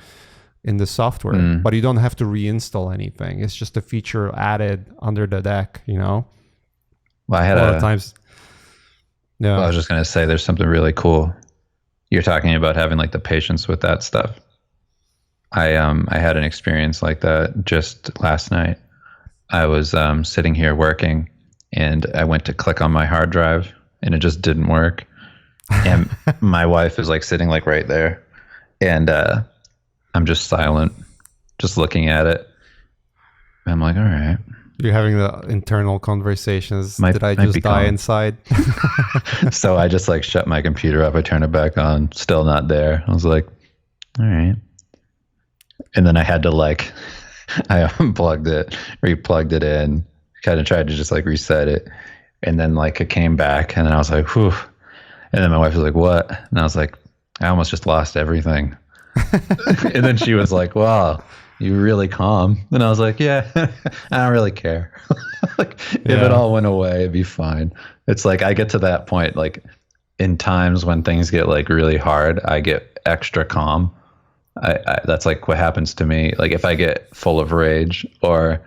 in the software. But you don't have to reinstall anything. It's just a feature added under the deck, you know? Well, I was just going to say there's something really cool. You're talking about having like the patience with that stuff. I had an experience like that just last night. I was sitting here working, and I went to click on my hard drive, and it just didn't work. And my wife is like sitting like right there, and I'm just silent, just looking at it. I'm like, all right. You're having the internal conversations. Did I just die inside? So I just like shut my computer up. I turn it back on. Still not there. I was like, all right. And then I had to like, I unplugged it, replugged it in, kind of tried to just like reset it. And then like it came back, and then I was like, whew. And then my wife was like, what? And I was like, I almost just lost everything. And then she was like, wow, you're really calm. And I was like, yeah, I don't really care. Like, if it all went away, it'd be fine. It's like I get to that point, like in times when things get like really hard, I get extra calm. That's like what happens to me. Like if I get full of rage or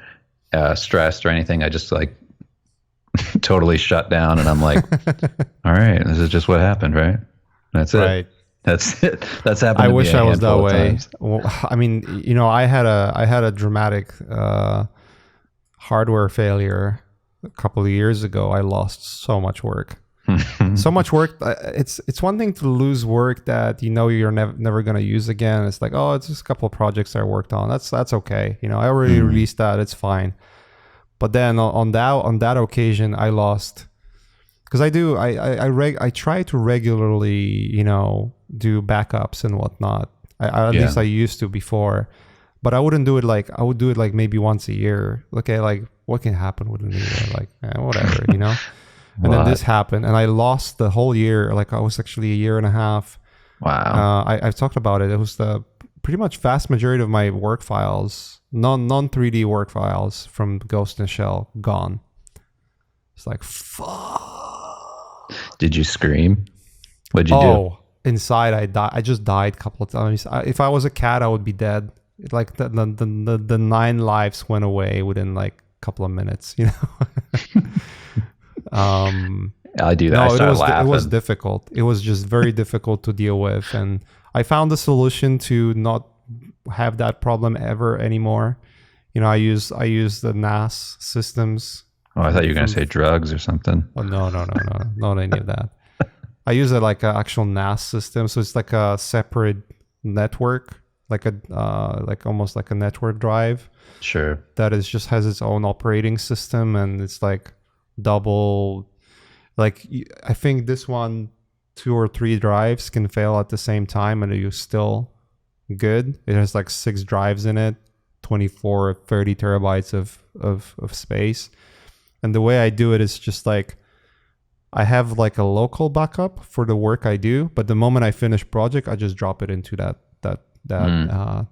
stressed or anything, I just like totally shut down, and I'm like, all right, this is just what happened, right? That's it. Right. That's it. That's happened. I wish I was that way. Well, I mean, you know, I had a dramatic hardware failure a couple of years ago. I lost so much work. So much work. It's one thing to lose work that you know you're never gonna use again. It's like, it's just a couple of projects I worked on. That's okay. You know, I already released that. It's fine. But then on that occasion, I lost, because I try to regularly, you know, do backups and whatnot. At least I used to before, but I wouldn't do it I would do it like maybe once a year. Okay, like what can happen within a year? Like whatever, you know. And then this happened, and I lost the whole year. Like I was actually a year and a half. Wow. I've talked about it. It was the pretty much vast majority of my work files, non 3D work files from Ghost in the Shell, gone. It's like, fuck. Did you scream? What'd you do? Inside I just died a couple of times. If I was a cat, I would be dead. Like the 9 lives went away within like a couple of minutes, you know. I do that. No, it was difficult. It was just very difficult to deal with, and I found a solution to not have that problem ever anymore. You know, I use the NAS systems. Oh, I thought you were gonna say drugs or something. Oh no, not any of that. I use it like an actual NAS system, so it's like a separate network, like almost like a network drive. Sure. That is just has its own operating system, and it's like double. Like I think this one, 2 or 3 drives can fail at the same time, and you're still good. It has like 6 drives in it, 24 or 30 terabytes of space. And the way I do it is just like, I have like a local backup for the work I do, but the moment I finish project, I just drop it into that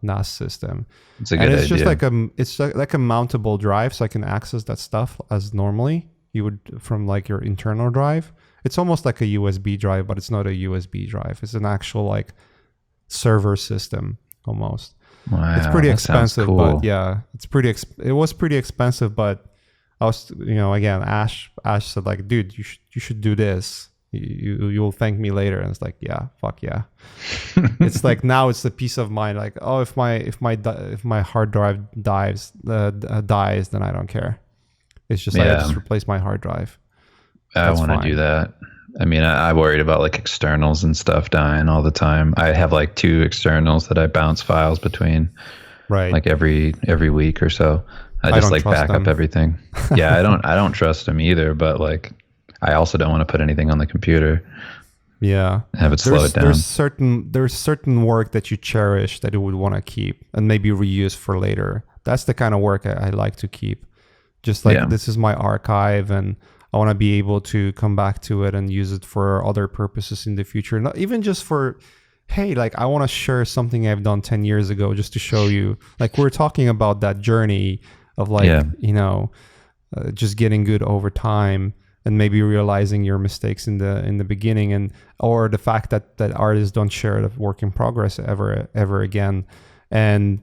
NAS system. It's a good idea. It's just like a mountable drive, so I can access that stuff as normally you would from like your internal drive. It's almost like a USB drive, but it's not a USB drive. It's an actual like server system almost. Wow, it's pretty expensive, cool. but yeah, it was pretty expensive, but I was, you know, again, Ash said like, dude, you should do this. You'll thank me later. And it's like, yeah, fuck yeah. It's like now it's the peace of mind. Like, oh, if my hard drive dies, then I don't care. It's just like I just replace my hard drive. I want to do that. I mean, I worried about like externals and stuff dying all the time. I have like 2 externals that I bounce files between, right? Like every week or so. I just like back up everything. Yeah, I don't trust them either, but like I also don't want to put anything on the computer. Yeah. Have it slow it down. There's certain work that you cherish that you would want to keep and maybe reuse for later. That's the kind of work I like to keep. Just like this is my archive, and I want to be able to come back to it and use it for other purposes in the future. Not even just for, hey, like I want to share something I've done 10 years ago just to show you. Like we're talking about that journey of like, you know, just getting good over time and maybe realizing your mistakes in the beginning, and or the fact that artists don't share the work in progress ever again. And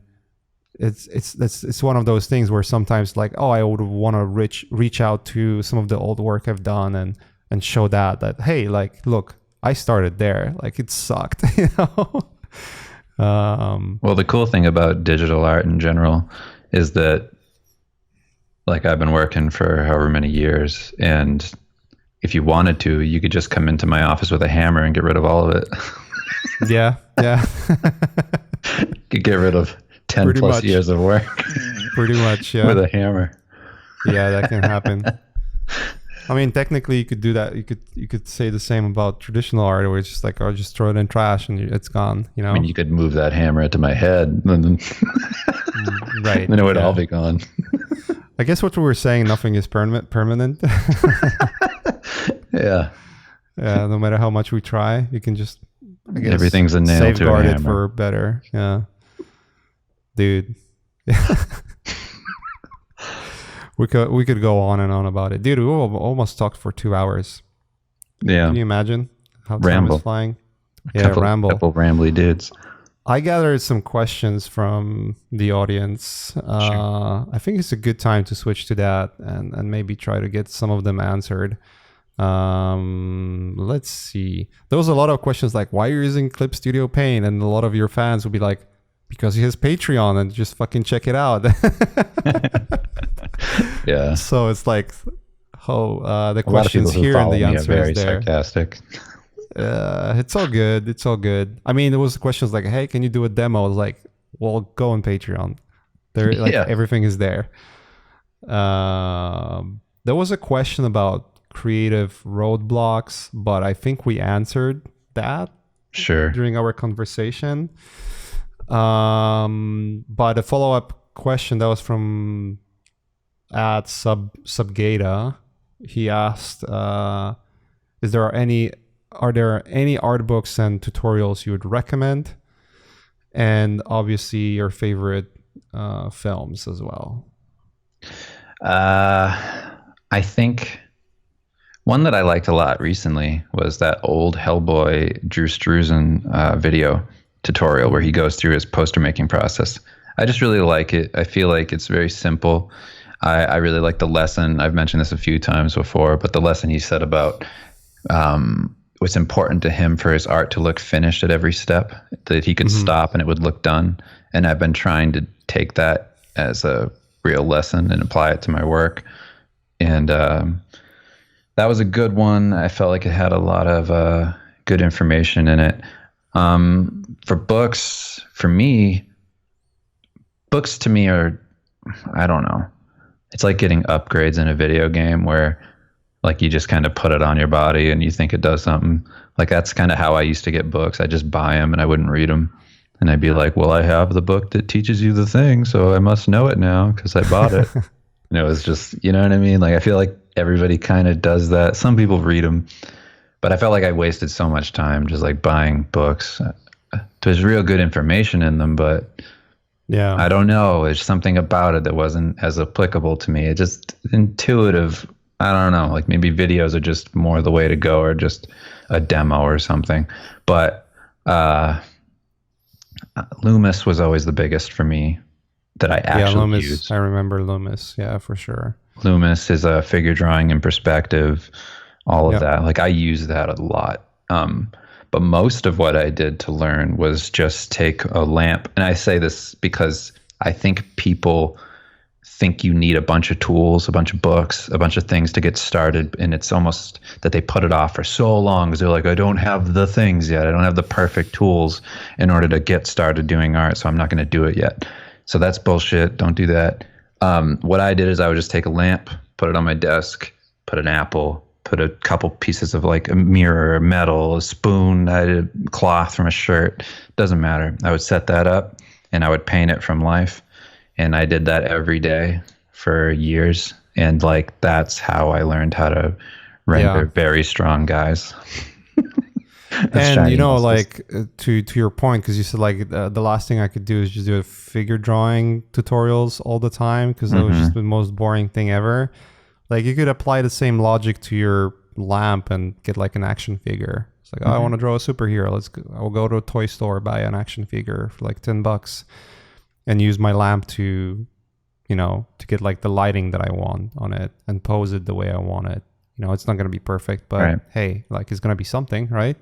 it's one of those things where sometimes like, oh, I would want to reach out to some of the old work I've done and show that hey, like look, I started there, like it sucked, you know. Well, the cool thing about digital art in general is that like I've been working for however many years, and if you wanted to, you could just come into my office with a hammer and get rid of all of it. Yeah. You could get rid of 10 Pretty plus much. years of work. Pretty much, yeah. With a hammer. Yeah, that can happen. I mean, technically, you could do that. You could say the same about traditional art, where it's just like, oh, just throw it in trash and it's gone. You know. I mean, you could move that hammer into my head, and then right? Then it would all be gone. I guess what we were saying, nothing is permanent. Yeah. Yeah. No matter how much we try, you can just, I guess, everything's a nail to a safeguard hammer. it for better. Yeah, dude. We could go on and on about it, dude. We almost talked for 2 hours. Yeah. Can you imagine how time is flying? Ramble. Couple rambly dudes. I gathered some questions from the audience. Sure. I think it's a good time to switch to that and maybe try to get some of them answered. Let's see. There was a lot of questions like, why are you using Clip Studio Paint? And a lot of your fans would be like, because he has Patreon and just fucking check it out. Yeah. So it's like, the questions here and the answers very there. Sarcastic. It's all good. It's all good. I mean, there was questions like, hey, can you do a demo? I was like, well, go on Patreon. There, like everything is there. There was a question about creative roadblocks, but I think we answered that during our conversation. But a follow-up question that was from @subgata. He asked, "Is there any? Are there any art books and tutorials you would recommend?" And obviously, your favorite films as well. I think one that I liked a lot recently was that old Hellboy Drew Struzan video tutorial where he goes through his poster making process. I just really like it. I feel like it's very simple. I really like the lesson. I've mentioned this a few times before, but the lesson he said about what's important to him for his art to look finished at every step, that he could stop and it would look done. And I've been trying to take that as a real lesson and apply it to my work. And that was a good one. I felt like it had a lot of good information in it. For books, for me, books to me are, I don't know. It's like getting upgrades in a video game where like you just kind of put it on your body and you think it does something. Like that's kind of how I used to get books. I just buy them and I wouldn't read them. And I'd be like, well, I have the book that teaches you the thing, so I must know it now because I bought it. And it was just, you know what I mean? Like I feel like everybody kind of does that. Some people read them, but I felt like I wasted so much time just like buying books. There's real good information in them, but yeah, I don't know. There's something about it that wasn't as applicable to me. It just intuitive. I don't know. Like maybe videos are just more the way to go, or just a demo or something. But Loomis was always the biggest for me that I actually used. I remember Loomis. Yeah, for sure. Loomis is a figure drawing in perspective, all of that. Like I use that a lot. But most of what I did to learn was just take a lamp. And I say this because I think people think you need a bunch of tools, a bunch of books, a bunch of things to get started. And it's almost that they put it off for so long because they're like, I don't have the things yet. I don't have the perfect tools in order to get started doing art. So I'm not going to do it yet. So that's bullshit. Don't do that. What I did is I would just take a lamp, put it on my desk, put an apple, put a couple pieces of like a mirror, metal, a spoon, I did cloth from a shirt. Doesn't matter. I would set that up and I would paint it from life. And I did that every day for years. And like, that's how I learned how to render very strong guys. And you know, like to your point, because you said like the last thing I could do is just do a figure drawing tutorials all the time, because that was just the most boring thing ever. Like you could apply the same logic to your lamp and get like an action figure. It's like, oh, I want to draw a superhero. I'll go to a toy store, buy an action figure for like $10 and use my lamp to, you know, to get like the lighting that I want on it and pose it the way I want it. You know, it's not going to be perfect, but hey, like it's going to be something, right?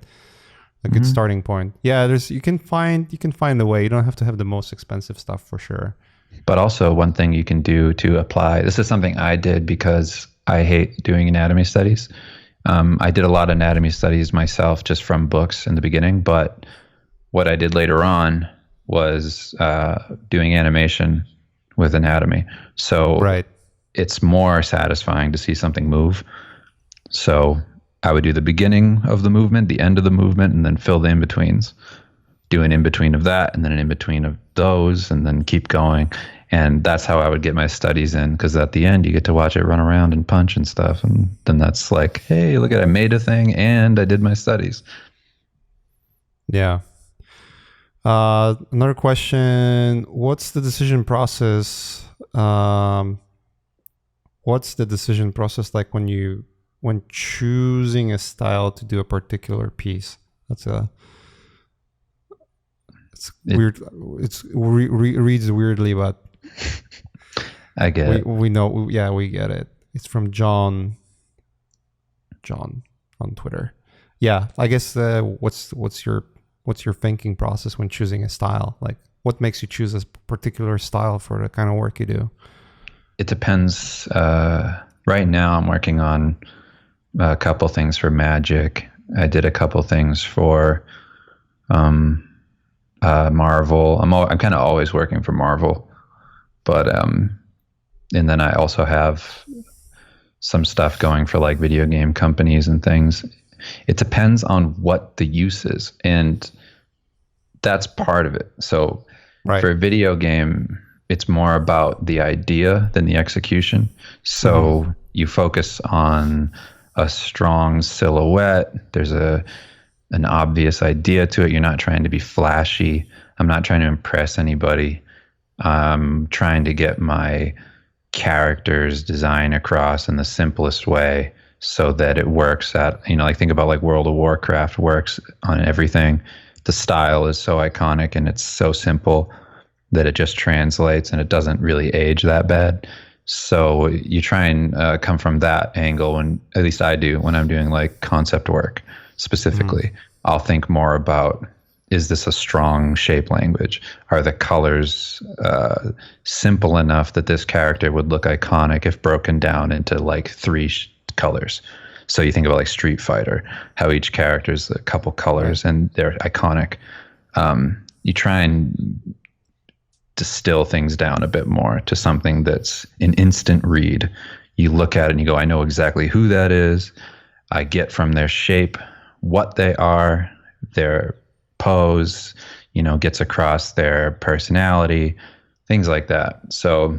A good starting point. Yeah, you can find a way. You don't have to have the most expensive stuff for sure. But also one thing you can do to apply, this is something I did because I hate doing anatomy studies. I did a lot of anatomy studies myself just from books in the beginning, but what I did later on was doing animation with anatomy. So it's more satisfying to see something move. So I would do the beginning of the movement, the end of the movement, and then fill the in-betweens. Do an in-between of that, and then an in-between of those, and then keep going. And that's how I would get my studies in, because at the end, you get to watch it run around and punch and stuff. And then that's like, hey, look at, I made a thing, and I did my studies. Yeah. Another question, what's the decision process? What's the decision process like when choosing a style to do a particular piece? Weird. It reads weirdly, but I get it. We know. Yeah, we get it. It's from John on Twitter. Yeah, I guess what's your thinking process when choosing a style? Like, what makes you choose a particular style for the kind of work you do? It depends. Right now, I'm working on a couple things for Magic. I did a couple things for Marvel. I'm kind of always working for Marvel, but and then I also have some stuff going for like video game companies and things. It depends on what the use is, and that's part of it. So for a video game, it's more about the idea than the execution. So you focus on a strong silhouette. There's an obvious idea to it. You're not trying to be flashy. I'm not trying to impress anybody. I'm trying to get my character's design across in the simplest way so that it works at, like think about like World of Warcraft works on everything. The style is so iconic and it's so simple that it just translates and it doesn't really age that bad. So you try and come from that angle, when at least I do when I'm doing like concept work specifically. I'll think more about, is this a strong shape language? Are the colors simple enough that this character would look iconic if broken down into like three colors? So you think about like Street Fighter, how each character is a couple colors and they're iconic. You try and distill things down a bit more to something that's an instant read. You look at it and you go, I know exactly who that is. I get from their shape what they are, their pose, gets across their personality, things like that. So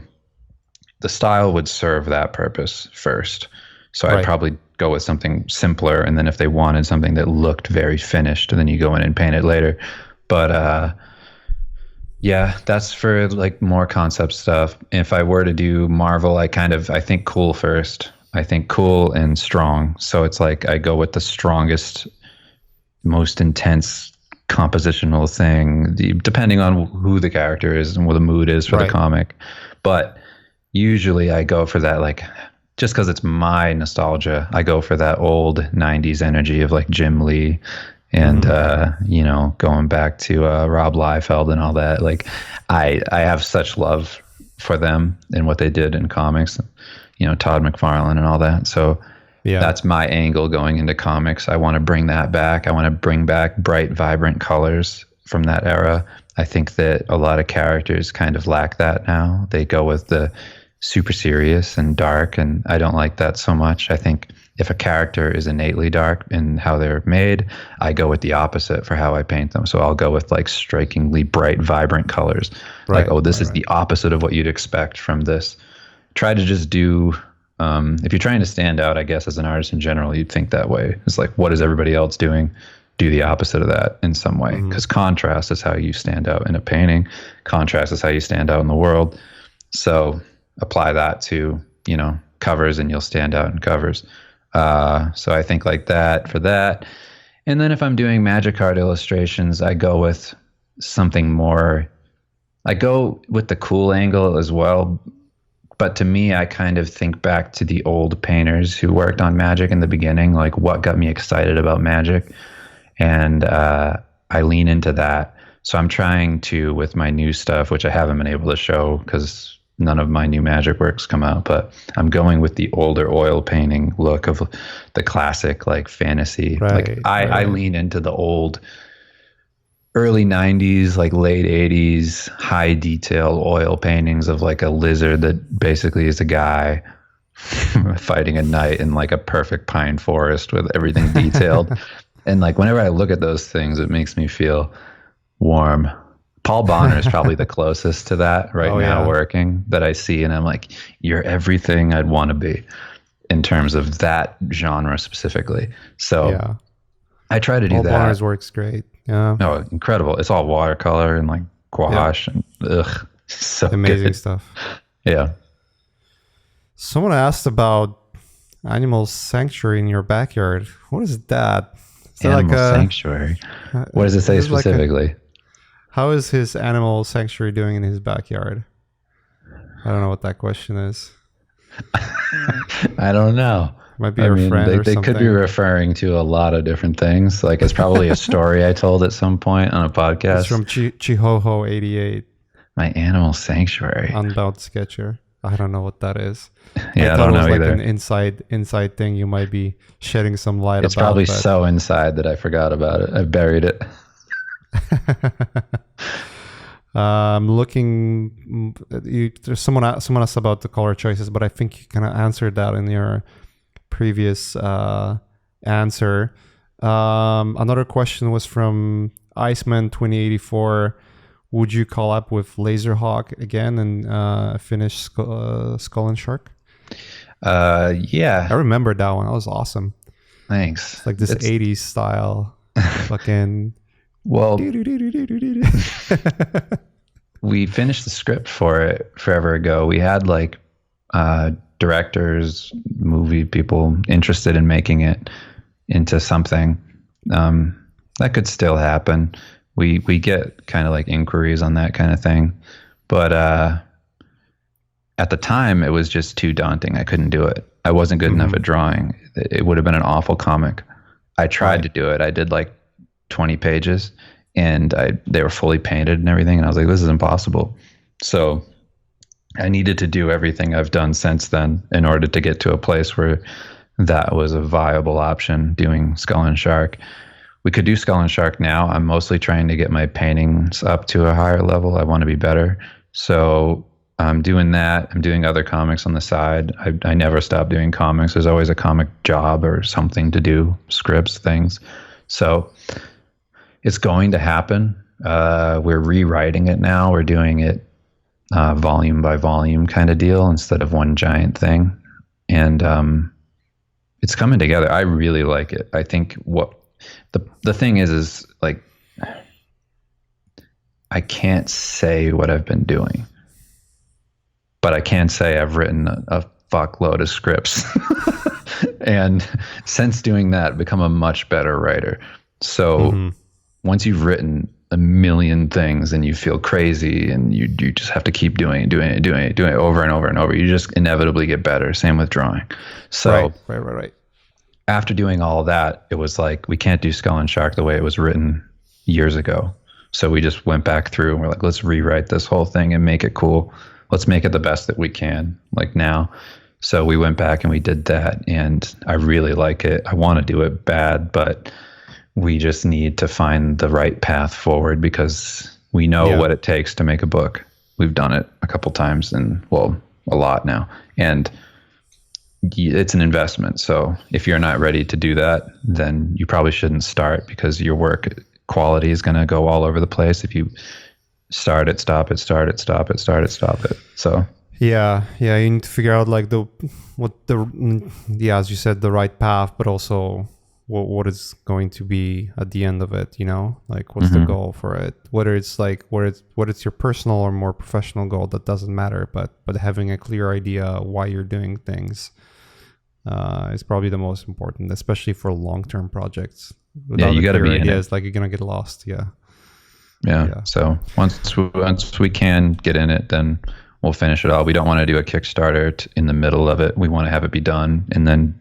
the style would serve that purpose first. So I'd probably go with something simpler, and then if they wanted something that looked very finished, then you go in and paint it later. But yeah, that's for like more concept stuff. If I were to do Marvel, I think cool first. I think cool and strong. So it's like I go with the strongest, most intense compositional thing, depending on who the character is and what the mood is for the comic. But usually I go for that, like, just because it's my nostalgia, I go for that old 90s energy of like Jim Lee and, going back to Rob Liefeld and all that. Like, I have such love for them and what they did in comics, Todd McFarlane and all that. So that's my angle going into comics. I want to bring that back. I want to bring back bright, vibrant colors from that era. I think that a lot of characters kind of lack that now. They go with the super serious and dark, and I don't like that so much. I think if a character is innately dark in how they're made, I go with the opposite for how I paint them. So I'll go with like strikingly bright, vibrant colors. This is the opposite of what you'd expect from this. Try to just do, if you're trying to stand out, I guess, as an artist in general, you'd think that way. It's like, what is everybody else doing? Do the opposite of that in some way. Because contrast is how you stand out in a painting. Contrast is how you stand out in the world. So apply that to, covers, and you'll stand out in covers. So I think like that for that. And then if I'm doing magic card illustrations, I go with something more, I go with the cool angle as well. But to me, I kind of think back to the old painters who worked on magic in the beginning, like what got me excited about magic. And I lean into that. So I'm trying to, with my new stuff, which I haven't been able to show because none of my new magic works come out, but I'm going with the older oil painting look of the classic, like fantasy. I lean into the old early 90s, like late 80s, high detail oil paintings of like a lizard that basically is a guy fighting a knight in like a perfect pine forest with everything detailed. And like whenever I look at those things, it makes me feel warm. Paul Bonner is probably the closest to that now working that I see. And I'm like, you're everything I'd want to be in terms of that genre specifically. So I try to do Paul that. Bonner's work's great. Yeah. No, incredible. It's all watercolor and like gouache and so amazing good stuff. Yeah. Someone asked about Animal Sanctuary in your backyard. What is that? Is that Animal Sanctuary. What does it say specifically? How is his Animal Sanctuary doing in his backyard? I don't know what that question is. I don't know. Might be friend or something. They could be referring to a lot of different things. Like it's probably a story I told at some point on a podcast. It's from Chihoho 88. My Animal Sanctuary. Unbound Sketcher. I don't know what that is. Yeah, I don't know either. Like an inside thing you might be shedding some light about. It's probably so inside that I forgot about it. I've buried it. I'm looking. There's someone asked about the color choices, but I think you kind of answered that in your previous answer. Another question was from Iceman 2084. Would you call up with Laserhawk again and finish Skull and Shark? Yeah. I remember that one. That was awesome. Thanks. It's like this 80s style fucking. Well, we finished the script for it forever ago. We had like directors, movie people interested in making it into something. That could still happen. We get kind of like inquiries on that kind of thing, but at the time it was just too daunting. I couldn't do it. I wasn't good enough at drawing. It would have been an awful comic. I tried to do it. I did like 20 pages, and they were fully painted and everything, and I was like, this is impossible. So I needed to do everything I've done since then in order to get to a place where that was a viable option, doing Skull and Shark. We could do Skull and Shark now. I'm mostly trying to get my paintings up to a higher level. I want to be better. So I'm doing that. I'm doing other comics on the side. I never stop doing comics. There's always a comic job or something to do, scripts, things. So it's going to happen. We're rewriting it now. We're doing it volume by volume kind of deal instead of one giant thing. And it's coming together. I really like it. I think what the thing is like, I can't say what I've been doing, but I can say I've written a fuckload of scripts. And since doing that, become a much better writer. So once you've written a million things and you feel crazy and you just have to keep doing it over and over and over, you just inevitably get better. Same with drawing. So Right. after doing all of that, it was like, we can't do Skull and Shark the way it was written years ago. So we just went back through and we're like, let's rewrite this whole thing and make it cool. Let's make it the best that we can, like now. So we went back and we did that, and I really like it. I want to do it bad, but we just need to find the right path forward because we know what it takes to make a book. We've done it a couple times, and well, a lot now. And it's an investment. So if you're not ready to do that, then you probably shouldn't start, because your work quality is going to go all over the place if you start it, stop it, start it, stop it, start it, stop it. So yeah, you need to figure out like as you said, the right path, but also what is going to be at the end of it, you know, like what's the goal for it, whether it's like whether it's your personal or more professional goal, that doesn't matter, but having a clear idea why you're doing things is probably the most important, especially for long-term projects. Without you got to be in it. Like you're gonna get lost. Yeah. So once we can get in it, then we'll finish it all. We don't want to do a Kickstarter in the middle of it. We want to have it be done and then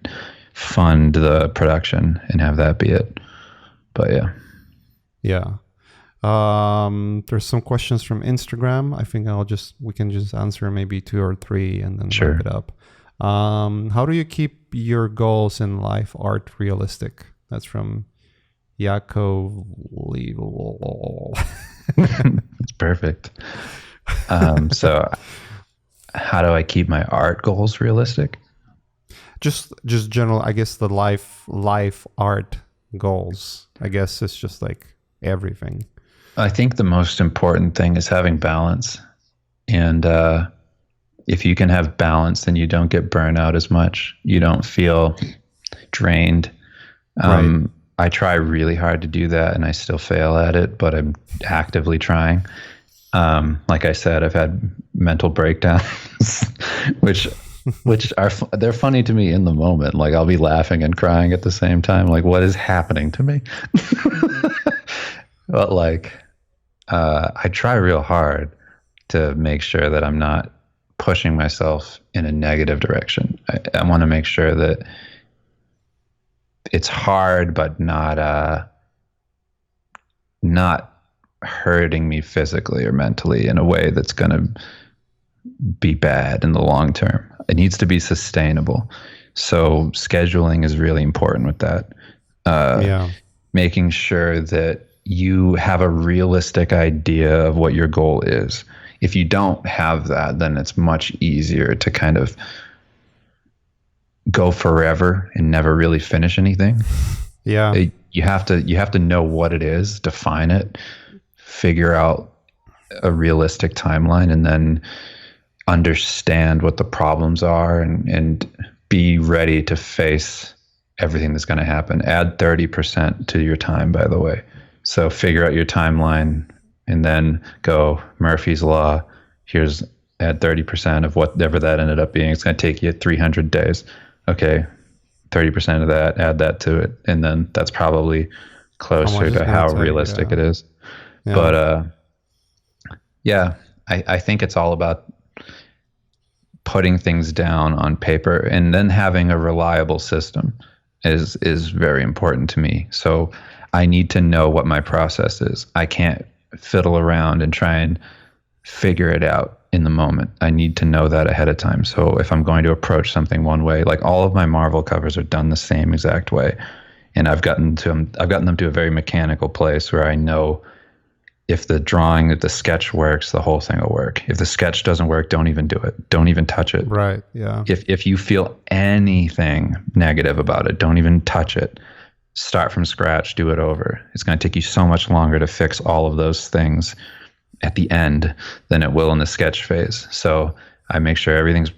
fund the production and have that be it. But yeah. There's some questions from Instagram. I think we can just answer maybe 2 or 3 and then wrap it up. How do you keep your goals in life art realistic? That's from Yakov. It's perfect. So how do I keep my art goals realistic? Just general, I guess, the life art goals. I guess it's just like everything. I think the most important thing is having balance. And if you can have balance, then you don't get burnt out as much. You don't feel drained. I try really hard to do that, and I still fail at it, but I'm actively trying. Like I said, I've had mental breakdowns, which they're funny to me in the moment. Like I'll be laughing and crying at the same time. Like, what is happening to me? But like, I try real hard to make sure that I'm not pushing myself in a negative direction. I want to make sure that it's hard, but not hurting me physically or mentally in a way that's going to be bad in the long term. It needs to be sustainable. So scheduling is really important with that. Making sure that you have a realistic idea of what your goal is. If you don't have that, then it's much easier to kind of go forever and never really finish anything. You have to know what it is, define it, figure out a realistic timeline, and then understand what the problems are and be ready to face everything that's going to happen. Add 30% to your time, by the way. So figure out your timeline and then go Murphy's Law. Here's add 30% of whatever that ended up being. It's going to take you 300 days. Okay, 30% of that, add that to it. And then that's probably closer to how realistic it is. Yeah. But yeah, I think it's all about putting things down on paper, and then having a reliable system is very important to me. So I need to know what my process is. I can't fiddle around and try and figure it out in the moment. I need to know that ahead of time. So if I'm going to approach something one way, like all of my Marvel covers are done the same exact way, and I've gotten them to a very mechanical place where I know if the sketch works, the whole thing will work. If the sketch doesn't work, don't even do it. Don't even touch it. Right. Yeah. If you feel anything negative about it, don't even touch it. Start from scratch, do it over. It's going to take you so much longer to fix all of those things at the end than it will in the sketch phase. So I make sure everything's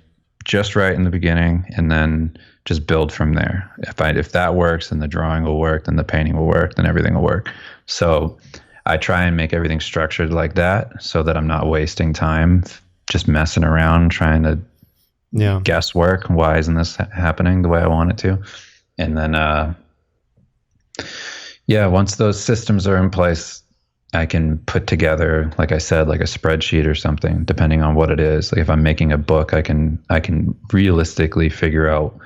just right in the beginning, and then just build from there. If that works, then the drawing will work, then the painting will work, then everything will work. So I try and make everything structured like that so that I'm not wasting time just messing around trying to guesswork. Why isn't this happening the way I want it to? And then, once those systems are in place, I can put together, like I said, like a spreadsheet or something, depending on what it is. Like if I'm making a book, I can realistically figure out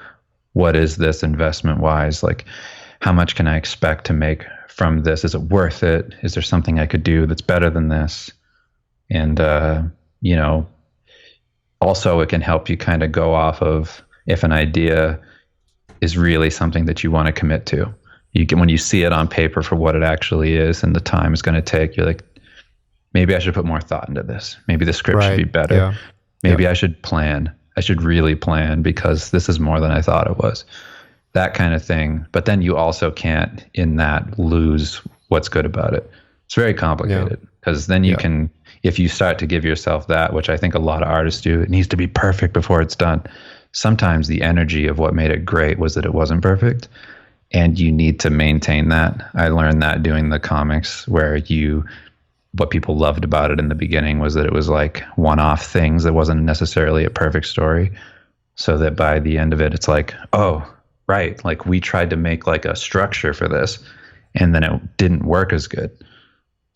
what is this investment wise, like how much can I expect to make from this? Is it worth it? Is there something I could do that's better than this? And, also it can help you kind of go off of if an idea is really something that you want to commit to. When you see it on paper for what it actually is and the time it's going to take, you're like, maybe I should put more thought into this. Maybe the script should be better. Yeah. Maybe I should plan. I should really plan because this is more than I thought it was. That kind of thing. But then you also can't in that lose what's good about it. It's very complicated because then you can, if you start to give yourself that, which I think a lot of artists do, it needs to be perfect before it's done. Sometimes the energy of what made it great was that it wasn't perfect, and you need to maintain that. I learned that doing the comics, where what people loved about it in the beginning was that it was like one-off things. It wasn't necessarily a perfect story, so that by the end of it, it's like, oh, right, like we tried to make like a structure for this, and then it didn't work as good.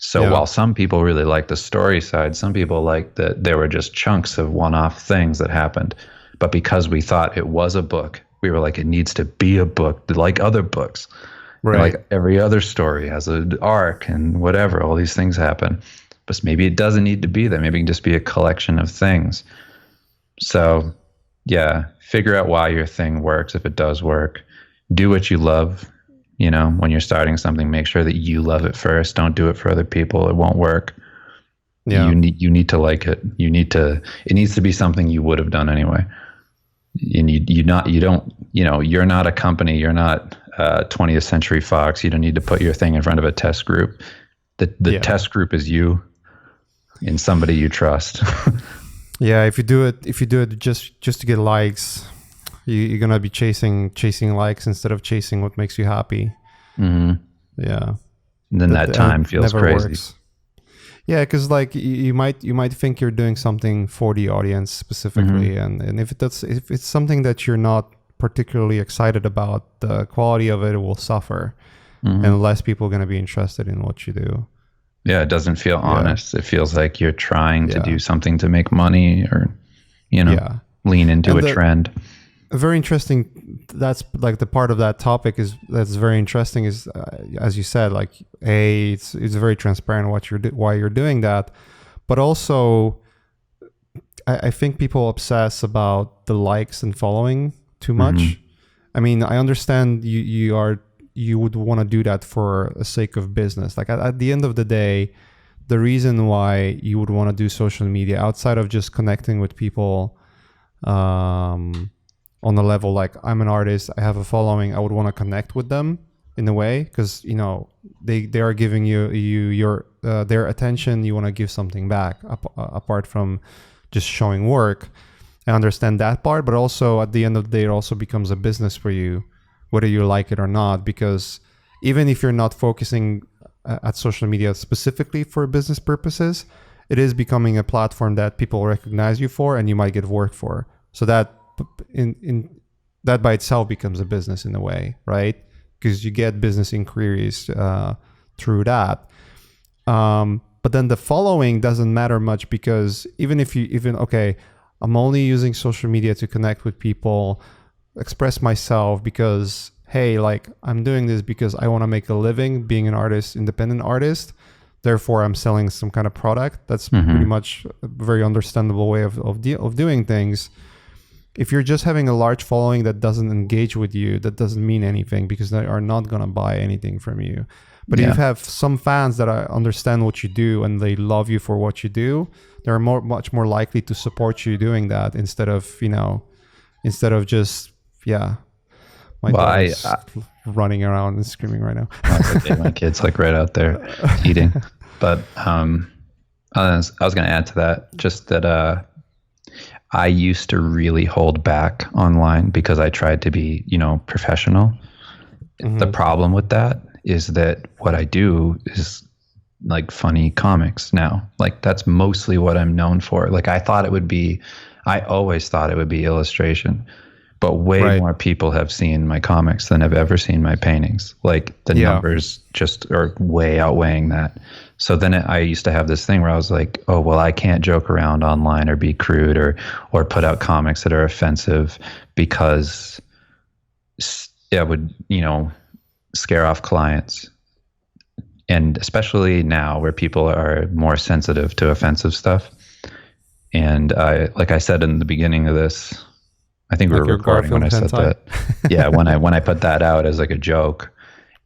So while some people really like the story side, some people like that there were just chunks of one-off things that happened. But because we thought it was a book, we were like, it needs to be a book like other books. Right. Like every other story has an arc and whatever, all these things happen. But maybe it doesn't need to be that. Maybe it can just be a collection of things. So figure out why your thing works, if it does work. Do what you love. When you're starting something, make sure that you love it first. Don't do it for other people. It won't work. Yeah. You need to like it. It needs to be something you would have done anyway. And you're not a company. You're not 20th Century Fox. You don't need to put your thing in front of a test group. The test group is you and somebody you trust. If you do it just to get likes, you're gonna be chasing likes instead of chasing what makes you happy. Mm-hmm. Yeah. And then that time feels crazy. Works. Yeah, because like you might think you're doing something for the audience specifically, and if it's something that you're not particularly excited about, the quality of it will suffer, and less people are going to be interested in what you do. Yeah, it doesn't feel honest. It feels like you're trying to do something to make money, or lean into a trend. Very interesting. That's like the part of that topic that's very interesting is, as you said, like it's very transparent why you're doing that, but also I think people obsess about the likes and following too much. I mean, I understand you would want to do that for the sake of business. Like at the end of the day, the reason why you would want to do social media outside of just connecting with people, on the level like I'm an artist, I have a following, I would want to connect with them in a way because they are giving you your their attention. You want to give something back apart from just showing work. I understand that part, but also at the end of the day, it also becomes a business for you, whether you like it or not, because even if you're not focusing at social media specifically for business purposes, it is becoming a platform that people recognize you for and you might get work for. So that that by itself becomes a business in a way, right? Because you get business inquiries through that. But then the following doesn't matter much, because okay, I'm only using social media to connect with people, express myself, because hey, like I'm doing this because I want to make a living being an artist, independent artist. Therefore, I'm selling some kind of product. That's pretty much a very understandable way of doing things. If you're just having a large following that doesn't engage with you, that doesn't mean anything, because they are not going to buy anything from you. But if you have some fans that understand what you do and they love you for what you do, they're much more likely to support you doing that instead of just, my daughter's running around and screaming right now. My kid's like right out there eating. But I was going to add to that, just that I used to really hold back online because I tried to be, professional. The problem with that is that what I do is like funny comics now. Like that's mostly what I'm known for. Like I always thought it would be illustration, but way more people have seen my comics than have ever seen my paintings. Like the numbers just are way outweighing that. So then I used to have this thing where I was like, oh, well, I can't joke around online or be crude or put out comics that are offensive because it would, scare off clients. And especially now where people are more sensitive to offensive stuff. And like I said in the beginning of this, I think we were recording when I said that. Yeah, when I put that out as like a joke,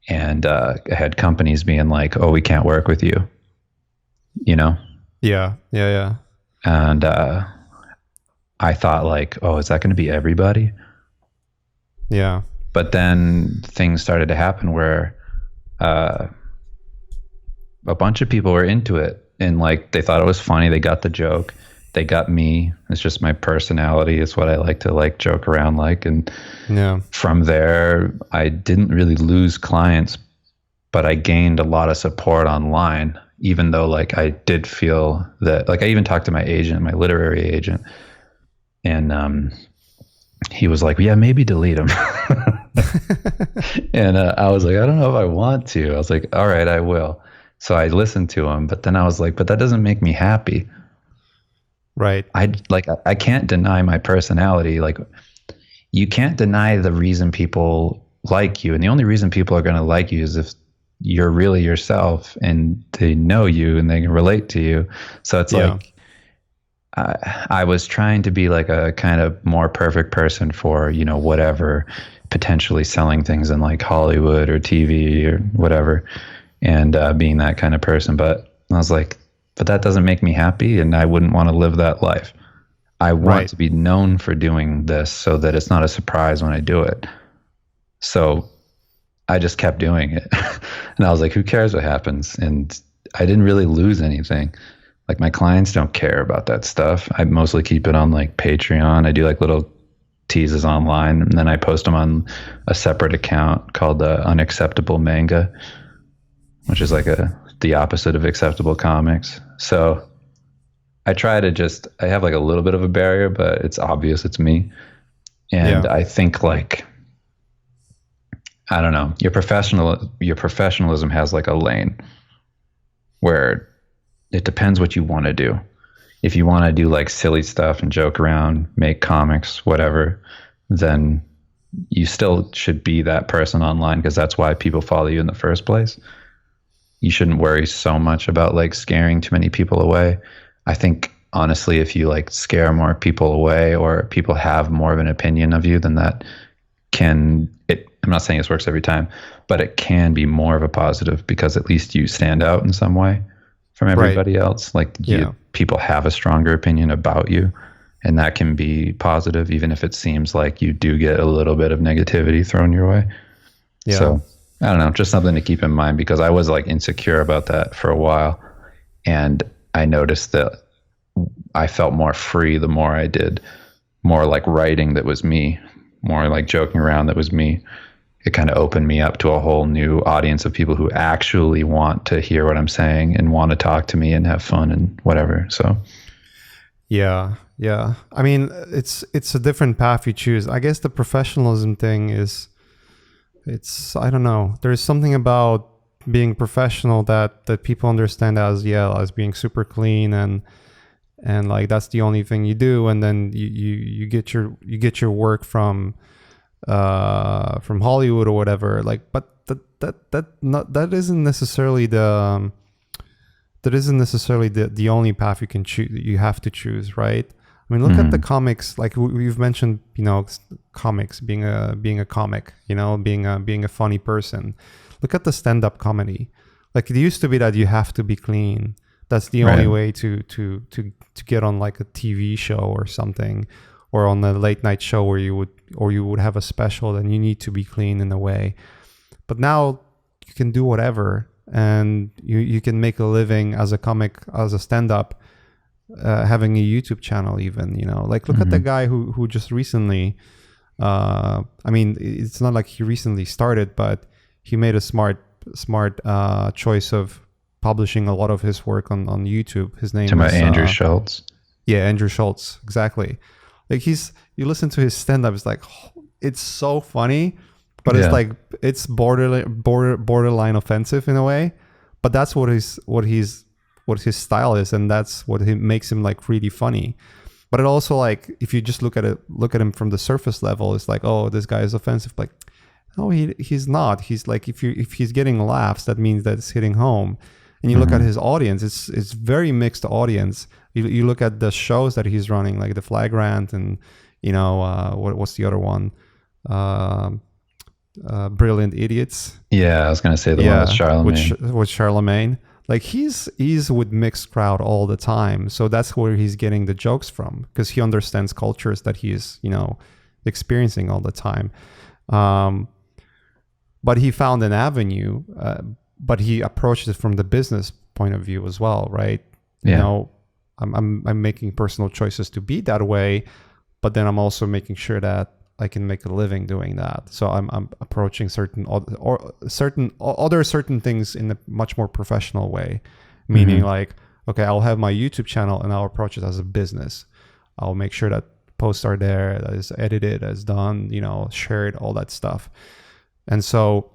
and I had companies being like, "Oh, we can't work with you," Yeah. And I thought like, "Oh, is that going to be everybody?" Yeah. But then things started to happen where a bunch of people were into it, and like they thought it was funny. They got the joke. They got me. It's just my personality. It's what I like to like joke around like. And from there, I didn't really lose clients, but I gained a lot of support online, even though like I did feel that, like I even talked to my agent, my literary agent, and he was like, yeah, maybe delete them. And I was like, I don't know if I want to. I was like, all right, I will. So I listened to him, but then I was like, but that doesn't make me happy. Right. I can't deny my personality. Like you can't deny the reason people like you. And the only reason people are going to like you is if you're really yourself and they know you and they can relate to you. So it's like, I was trying to be like a kind of more perfect person for, whatever, potentially selling things in like Hollywood or TV or whatever, and being that kind of person. But I was like, but that doesn't make me happy, and I wouldn't want to live that life. I want to be known for doing this so that it's not a surprise when I do it. So I just kept doing it. And I was like, who cares what happens? And I didn't really lose anything. Like my clients don't care about that stuff. I mostly keep it on like Patreon. I do like little teases online, and then I post them on a separate account called Unacceptable Manga, which is like the opposite of acceptable comics. So I try to I have like a little bit of a barrier, but it's obvious it's me. And I think like, I don't know, your professionalism has like a lane where it depends what you want to do. If you want to do like silly stuff and joke around, make comics, whatever, then you still should be that person online, because that's why people follow you in the first place. You shouldn't worry so much about like scaring too many people away. I think honestly, if you like scare more people away, or people have more of an opinion of you, then I'm not saying this works every time, but it can be more of a positive, because at least you stand out in some way from everybody else. Like people have a stronger opinion about you, and that can be positive, even if it seems like you do get a little bit of negativity thrown your way. Yeah. So I don't know, just something to keep in mind, because I was like insecure about that for a while. And I noticed that I felt more free the more I did more like writing that was me, more like joking around that was me. It kind of opened me up to a whole new audience of people who actually want to hear what I'm saying and want to talk to me and have fun and whatever. So yeah. I mean, it's a different path you choose. I guess the professionalism thing is, I don't know. There's something about being professional that people understand as being super clean and like that's the only thing you do, and then you get your work from Hollywood or whatever. Like, but that isn't necessarily the only path you can choose. You have to choose, right? I mean, look at the comics. Like we've mentioned, comics being a comic, being a funny person. Look at the stand-up comedy. Like it used to be that you have to be clean. That's the only way to get on like a TV show or something, or on a late night show where you would have a special. Then you need to be clean in a way. But now you can do whatever, and you can make a living as a comic, as a stand-up, having a YouTube channel even. Like look at the guy who just recently. I mean, it's not like he recently started, but he made a smart choice of publishing a lot of his work on YouTube. His name is Andrew Schultz. Yeah, Andrew Schultz, exactly. Like you listen to his stand-up, it's like it's so funny, but it's like it's borderline offensive in a way. But that's what his style is, and that's what makes him like really funny. But it also, like, if you just look at him from the surface level, it's like, oh, this guy is offensive. Like, no, he's not. He's like, if he's getting laughs, that means that it's hitting home. And you look at his audience, it's very mixed audience. You look at the shows that he's running, like the Flagrant, and what's the other one? Brilliant Idiots. Yeah, I was gonna say the one with Charlemagne. With Charlemagne. Like he's with mixed crowd all the time, so that's where he's getting the jokes from, because he understands cultures that he's experiencing all the time. But he found an avenue, but he approached it from the business point of view as well, right? Yeah. I'm making personal choices to be that way, but then I'm also making sure that I can make a living doing that. So I'm approaching certain things in a much more professional way, meaning like, okay, I'll have my YouTube channel and I'll approach it as a business. I'll make sure that posts are there, that is edited, that's done, shared, all that stuff. And so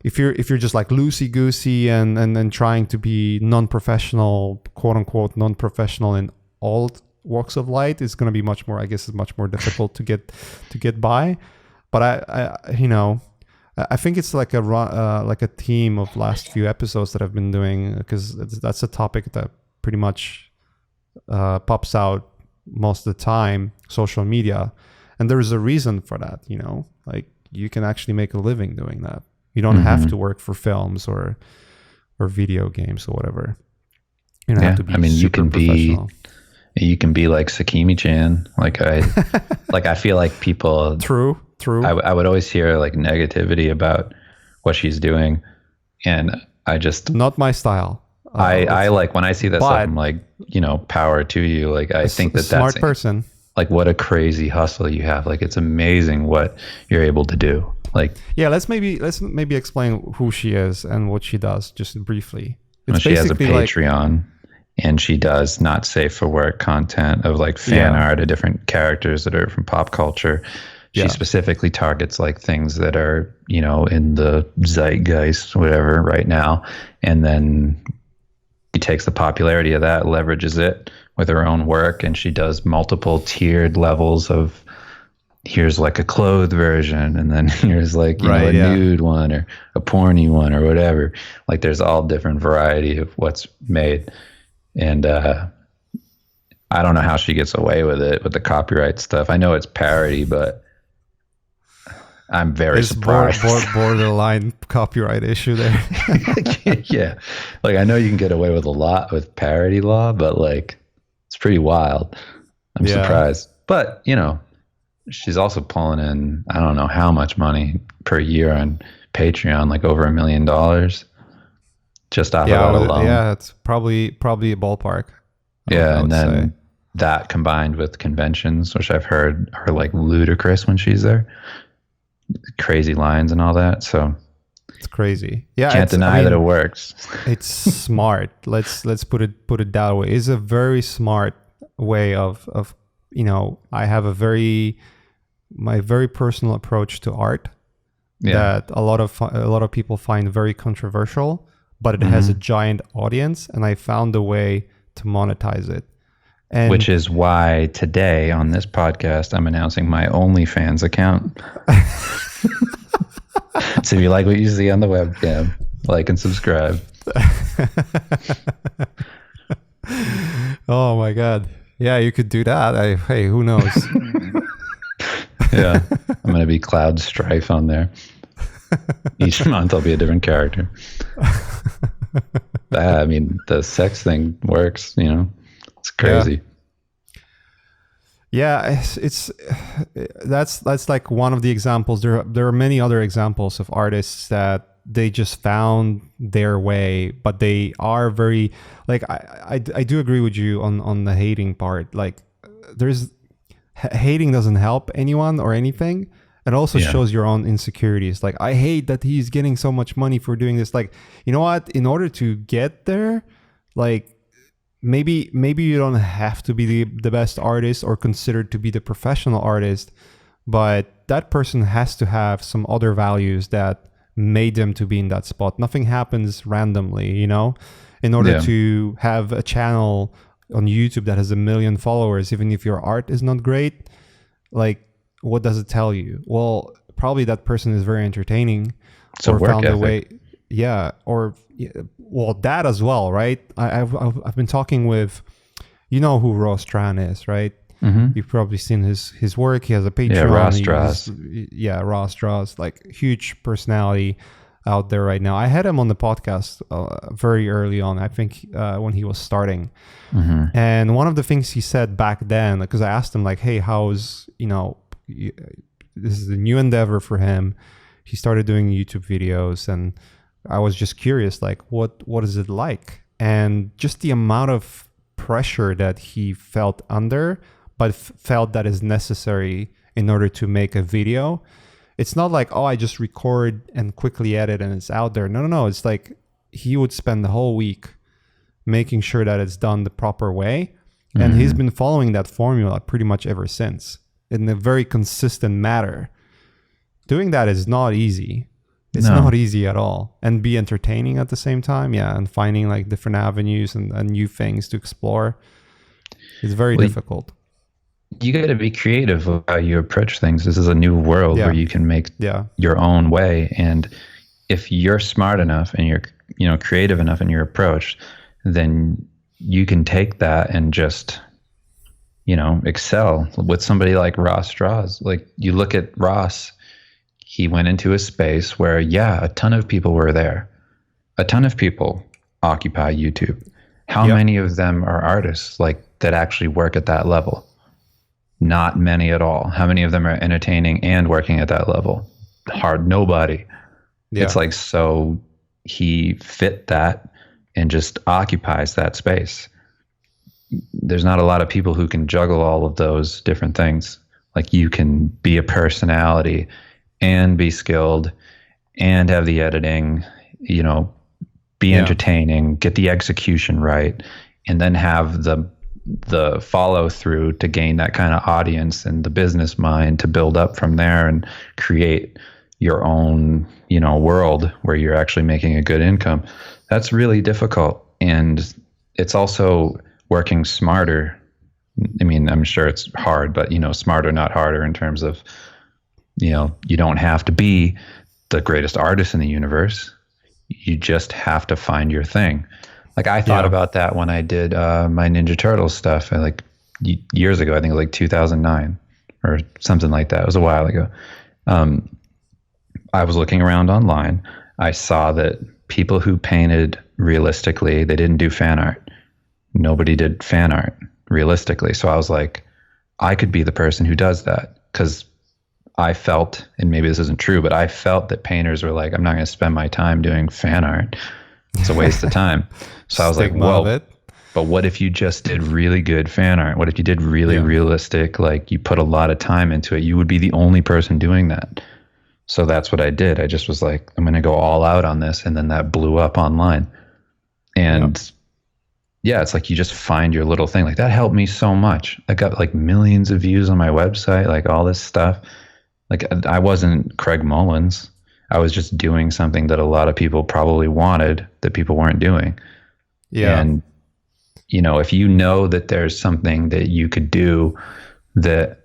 if you're just like loosey goosey and trying to be non-professional, quote unquote non-professional in all walks of light, it's going to be much more difficult to get by. But I think it's like a theme of last few episodes that I've been doing, because that's a topic that pretty much pops out most of the time, social media. And there is a reason for that, like you can actually make a living doing that. You don't have to work for films or video games or whatever. You don't have to be super professional. You can be like Sakimi-chan. Like I feel like people. True. I would always hear like negativity about what she's doing, and I just not my style. I like when I see that stuff, I'm like, power to you. Like I think that's smart person. Like what a crazy hustle you have. Like it's amazing what you're able to do. Like let's maybe explain who she is and what she does just briefly. She has a Patreon. And she does not safe for work content of like fan art of different characters that are from pop culture. She specifically targets like things that are, in the zeitgeist, whatever, right now. And then she takes the popularity of that, leverages it with her own work. And she does multiple tiered levels of, here's like a clothed version. And then here's like, a nude one or a porny one or whatever. Like there's all different variety of what's made. And I don't know how she gets away with it with the copyright stuff. I know it's parody, but I'm very surprised. Borderline copyright issue there. Yeah, like I know you can get away with a lot with parody law, but like it's pretty wild. I'm surprised, but she's also pulling in I don't know how much money per year on Patreon, like over $1 million. Just off of that alone. Yeah, it's probably a ballpark. Yeah, and then that combined with conventions, which I've heard are like ludicrous when she's there, crazy lines and all that. So It's crazy. Yeah, can't deny that it works. It's smart. Let's put it that way. It's a very smart way of I have my very personal approach to art that a lot of people find very controversial, but it has a giant audience, and I found a way to monetize it. And which is why today on this podcast I'm announcing my OnlyFans account. So if you like what you see on the webcam, like and subscribe. Oh my God. Yeah, you could do that. Hey, who knows? Yeah. I'm going to be Cloud Strife on there. Each month I'll be a different character. I mean, the sex thing works, It's crazy. Yeah, that's like one of the examples. There are many other examples of artists that they just found their way, but they are very like I do agree with you on the hating part. Like hating doesn't help anyone or anything. It also shows your own insecurities. Like, I hate that he's getting so much money for doing this. Like, you know what? In order to get there, like, maybe you don't have to be the best artist or considered to be the professional artist, but that person has to have some other values that made them to be in that spot. Nothing happens randomly, in order to have a channel on YouTube that has 1 million followers, even if your art is not great, like, what does it tell you? Well, probably that person is very entertaining, or found a way. Yeah, well, that as well, right? I've been talking with, you know who Ross Tran is, right? Mm-hmm. You've probably seen his work. He has a Patreon. Yeah, Ross Draws. Ross Draws, like, huge personality out there right now. I had him on the podcast very early on, I think, when he was starting. Mm-hmm. And one of the things he said back then, because I asked him, like, hey, how's, this is a new endeavor for him. He started doing YouTube videos, and I was just curious, like, what is it like? And just the amount of pressure that he felt under, but felt that is necessary in order to make a video. It's not like, oh, I just record and quickly edit and it's out there. No. It's like he would spend the whole week making sure that it's done the proper way. And he's been following that formula pretty much ever since, in a very consistent manner. Doing that is not easy. It's not easy at all. And be entertaining at the same time. Yeah. And finding like different avenues and new things to explore. It's very difficult. You got to be creative with how you approach things. This is a new world where you can make your own way. And if you're smart enough and you're creative enough in your approach, then you can take that and just, excel with somebody like Ross Draws. Like, you look at Ross, he went into a space where, a ton of people were there. A ton of people occupy YouTube. How many of them are artists, like, that actually work at that level? Not many at all. How many of them are entertaining and working at that level? Nobody. Yeah. It's like, so he fit that and just occupies that space. There's not a lot of people who can juggle all of those different things. Like, you can be a personality and be skilled and have the editing, be entertaining, get the execution right, and then have the follow through to gain that kind of audience and the business mind to build up from there and create your own, world where you're actually making a good income. That's really difficult. And it's also working smarter. I mean, I'm sure it's hard, but, smarter, not harder, in terms of, you don't have to be the greatest artist in the universe. You just have to find your thing. Like, I thought about that when I did my Ninja Turtles stuff, like years ago. I think it was like 2009 or something like that. It was a while ago. I was looking around online. I saw that people who painted realistically, they didn't do fan art. Nobody did fan art realistically. So I was like, I could be the person who does that, because I felt, and maybe this isn't true, but I felt that painters were like, I'm not going to spend my time doing fan art. It's a waste of time. So I was like, well, But what if you just did really good fan art? What if you did really realistic, like you put a lot of time into it? You would be the only person doing that. So that's what I did. I just was like, I'm going to go all out on this. And then that blew up online. And yeah, it's like you just find your little thing. Like that helped me so much. I got like millions of views on my website, like all this stuff. Like I wasn't Craig Mullins. I was just doing something that a lot of people probably wanted that people weren't doing. Yeah. And, you know, if you know that there's something that you could do that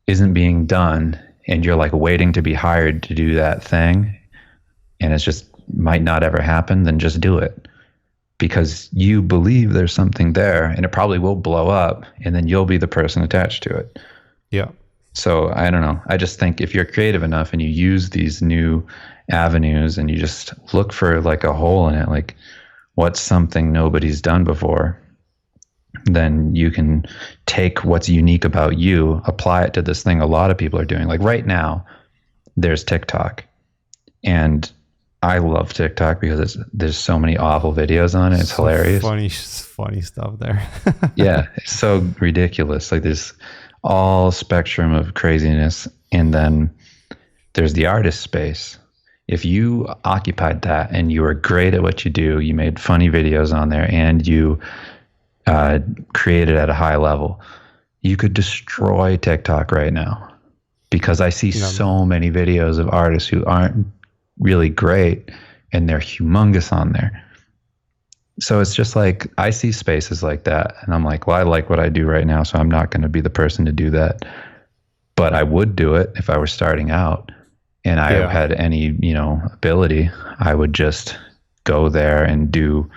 isn't being done and you're like waiting to be hired to do that thing and it's just might not ever happen, then just do it. Because you believe there's something there and it probably will blow up and then you'll be the person attached to it. Yeah. So I don't know. I just think if you're creative enough and you use these new avenues and you just look for like a hole in it, like what's something nobody's done before, then you can take what's unique about you, apply it to this thing a lot of people are doing. Like right now, there's TikTok. And I love TikTok because there's so many awful videos on it. It's so hilarious. Funny stuff there. Yeah, it's so ridiculous. Like there's all spectrum of craziness. And then there's the artist space. If you occupied that and you were great at what you do, you made funny videos on there and you created at a high level, you could destroy TikTok right now. Because I see so many videos of artists who aren't really great and they're humongous on there. So it's just like I see spaces like that and I'm like, well, I like what I do right now, so I'm not going to be the person to do that. But I would do it if I were starting out and I had any, you know, ability. I would just go there and do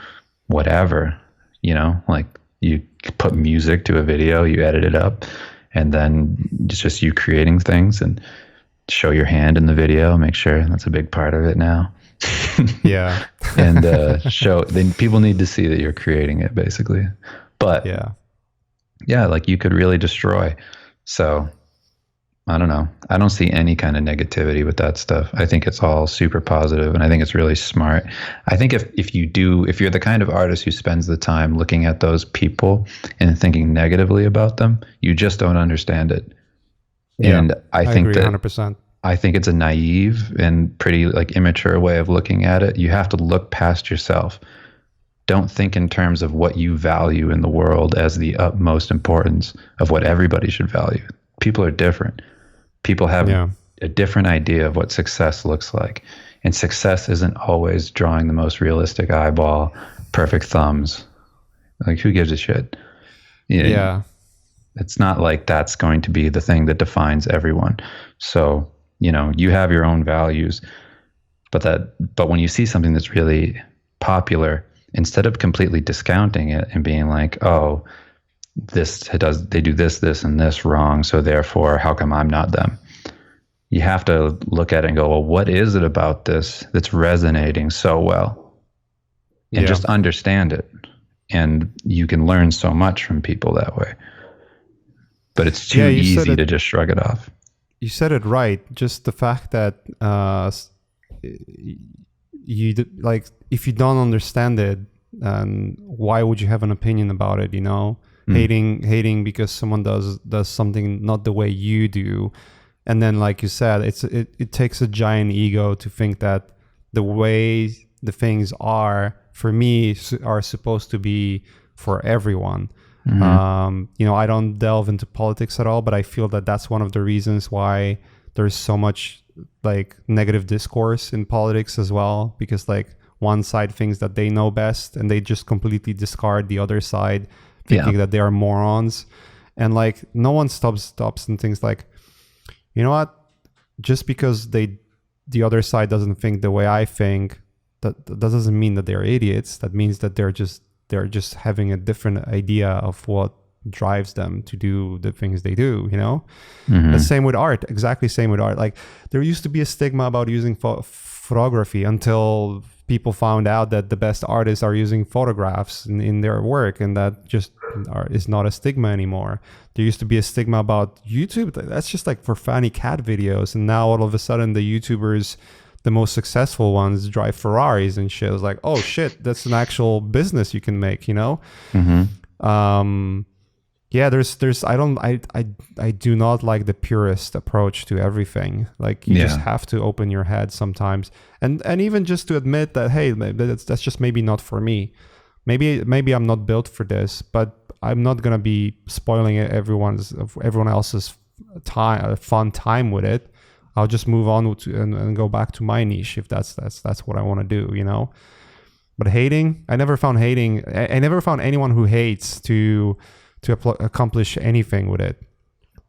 whatever, you know, like you put music to a video, you edit it up, and then it's just you creating things and show your hand in the video, make sure that's a big part of it now. Yeah. And then people need to see that you're creating it basically. But yeah, like you could really destroy. So I don't know. I don't see any kind of negativity with that stuff. I think it's all super positive and I think it's really smart. I think if you're the kind of artist who spends the time looking at those people and thinking negatively about them, you just don't understand it. Yeah, and I think agree, that 100%. I think it's a naive and pretty like immature way of looking at it. You have to look past yourself. Don't think in terms of what you value in the world as the utmost importance of what everybody should value. People are different. People have a different idea of what success looks like. And success isn't always drawing the most realistic eyeball, perfect thumbs. Like who gives a shit? Yeah. It's not like that's going to be the thing that defines everyone. So, you know, you have your own values, but when you see something that's really popular, instead of completely discounting it and being like, oh, they do this, and this wrong, so therefore, how come I'm not them? You have to look at it and go, well, what is it about this that's resonating so well? And just understand it. And you can learn so much from people that way. But it's too easy to just shrug it off. You said it right. Just the fact that if you don't understand it, why would you have an opinion about it? You know, hating because someone does something not the way you do, and then like you said, it takes a giant ego to think that the way the things are for me are supposed to be for everyone. Mm-hmm. You know, I don't delve into politics at all, but I feel that that's one of the reasons why there's so much like negative discourse in politics as well, because like one side thinks that they know best and they just completely discard the other side, thinking that they are morons. And like no one stops and thinks like, you know what, just because the other side doesn't think the way I think, that doesn't mean that they're idiots. That means that they're just having a different idea of what drives them to do the things they do, you know? Mm-hmm. The same with art, exactly same with art. Like there used to be a stigma about using photography until people found out that the best artists are using photographs in their work, and that just is not a stigma anymore. There used to be a stigma about YouTube. That's just like for funny cat videos. And now all of a sudden the YouTubers the most successful ones drive Ferraris and shit. I was like, oh shit, that's an actual business you can make, you know? Yeah, I do not like the purist approach to everything. Like you just have to open your head sometimes, and even just to admit that, hey, that's just maybe not for me. Maybe I'm not built for this, but I'm not gonna be spoiling everyone else's fun time with it. I'll just move on and go back to my niche if that's what I want to do, you know. But hating, I never found anyone who hates to accomplish anything with it.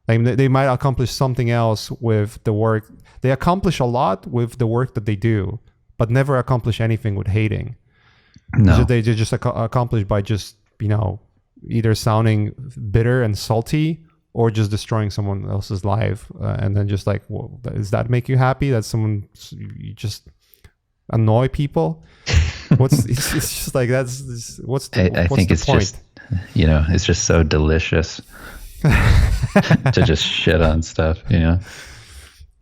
Like they might accomplish something else with the work. They accomplish a lot with the work that they do, but never accomplish anything with hating. No, they just accomplish by just, you know, either sounding bitter and salty or just destroying someone else's life, and then just like, well, does that make you happy that you just annoy people? It's just like what's the think it's point? Just, you know, it's just so delicious to just shit on stuff, you know.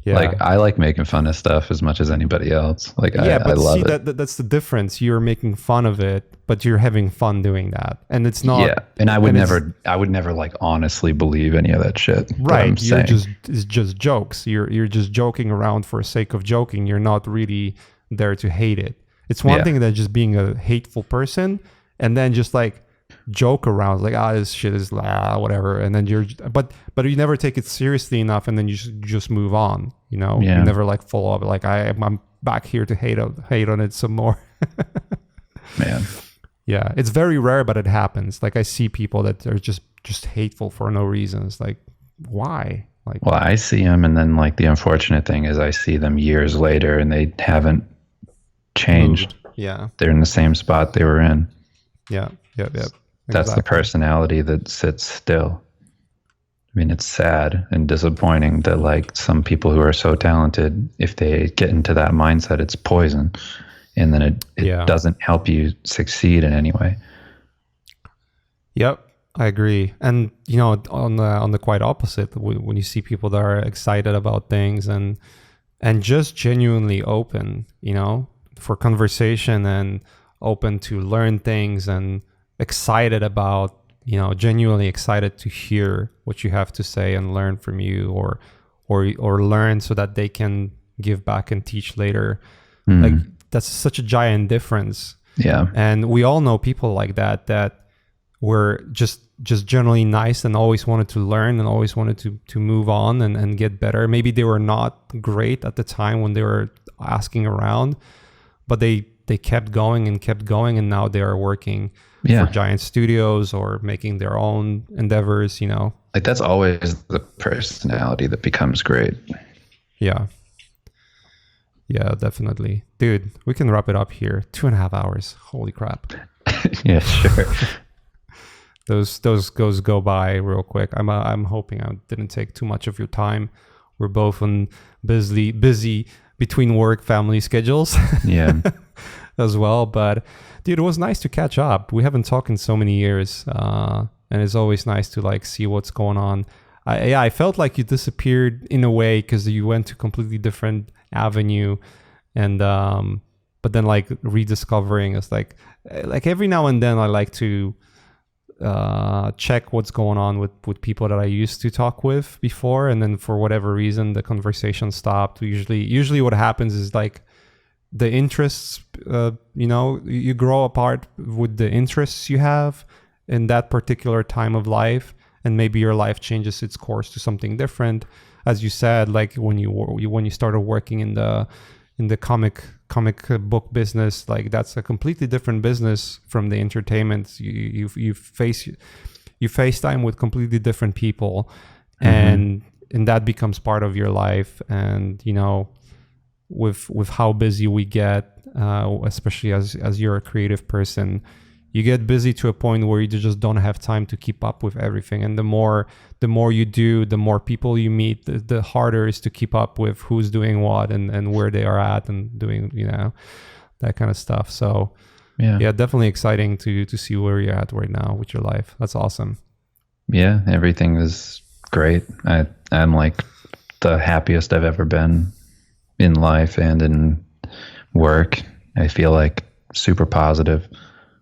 Yeah. Like I like making fun of stuff as much as anybody else. Like I love it. That's the difference. You're making fun of it, but you're having fun doing that, and it's not. Yeah, and I would never like honestly believe any of that shit. Right, it's just jokes. You're just joking around for the sake of joking. You're not really there to hate it. It's one thing than just being a hateful person, and then just like joke around like, this shit is whatever, and then but you never take it seriously enough, and then you just move on, you know. You never like follow up like I'm back here to hate on it some more. Man, yeah, it's very rare, but it happens. Like I see people that are just hateful for no reason. It's like, why? Like, well, I see them, and then like the unfortunate thing is I see them years later and they haven't changed. Yeah, they're in the same spot they were in. Yep. That's the personality that sits still. I mean, it's sad and disappointing that like some people who are so talented, if they get into that mindset, it's poison, and then it doesn't help you succeed in any way. Yep, I agree. And you know, on the quite opposite, when you see people that are excited about things and just genuinely open, you know, for conversation and open to learn things and excited about, you know, genuinely excited to hear what you have to say and learn from you, or learn so that they can give back and teach later. Like that's such a giant difference. Yeah. And we all know people like that were just generally nice and always wanted to learn and always wanted to move on and get better. Maybe they were not great at the time when they were asking around, but they kept going, and now they are working for giant studios or making their own endeavors, you know. Like that's always the personality that becomes great. Yeah, definitely. Dude, we can wrap it up here. 2.5 hours. Holy crap. Yeah, sure. Those go by real quick. I'm hoping I didn't take too much of your time. We're both on busy between work, family schedules. Yeah. As well, but dude, it was nice to catch up. We haven't talked in so many years, and it's always nice to like see what's going on. I felt like you disappeared in a way because you went to completely different avenue, and but then like rediscovering is like every now and then I like to check what's going on with people that I used to talk with before, and then for whatever reason the conversation stopped. Usually what happens is like the interests, you know, you grow apart with the interests you have in that particular time of life, and maybe your life changes its course to something different. As you said, like when you started working in the comic book business, like that's a completely different business from the entertainment. You face time with completely different people, and that becomes part of your life. And you know, with how busy we get, especially as you're a creative person, you get busy to a point where you just don't have time to keep up with everything. And the more you do, the more people you meet, the harder it is to keep up with who's doing what and where they are at and doing, you know, that kind of stuff. So yeah, definitely exciting to see where you're at right now with your life. That's awesome. Yeah, everything is great. I'm like the happiest I've ever been in life and in work. I feel like super positive.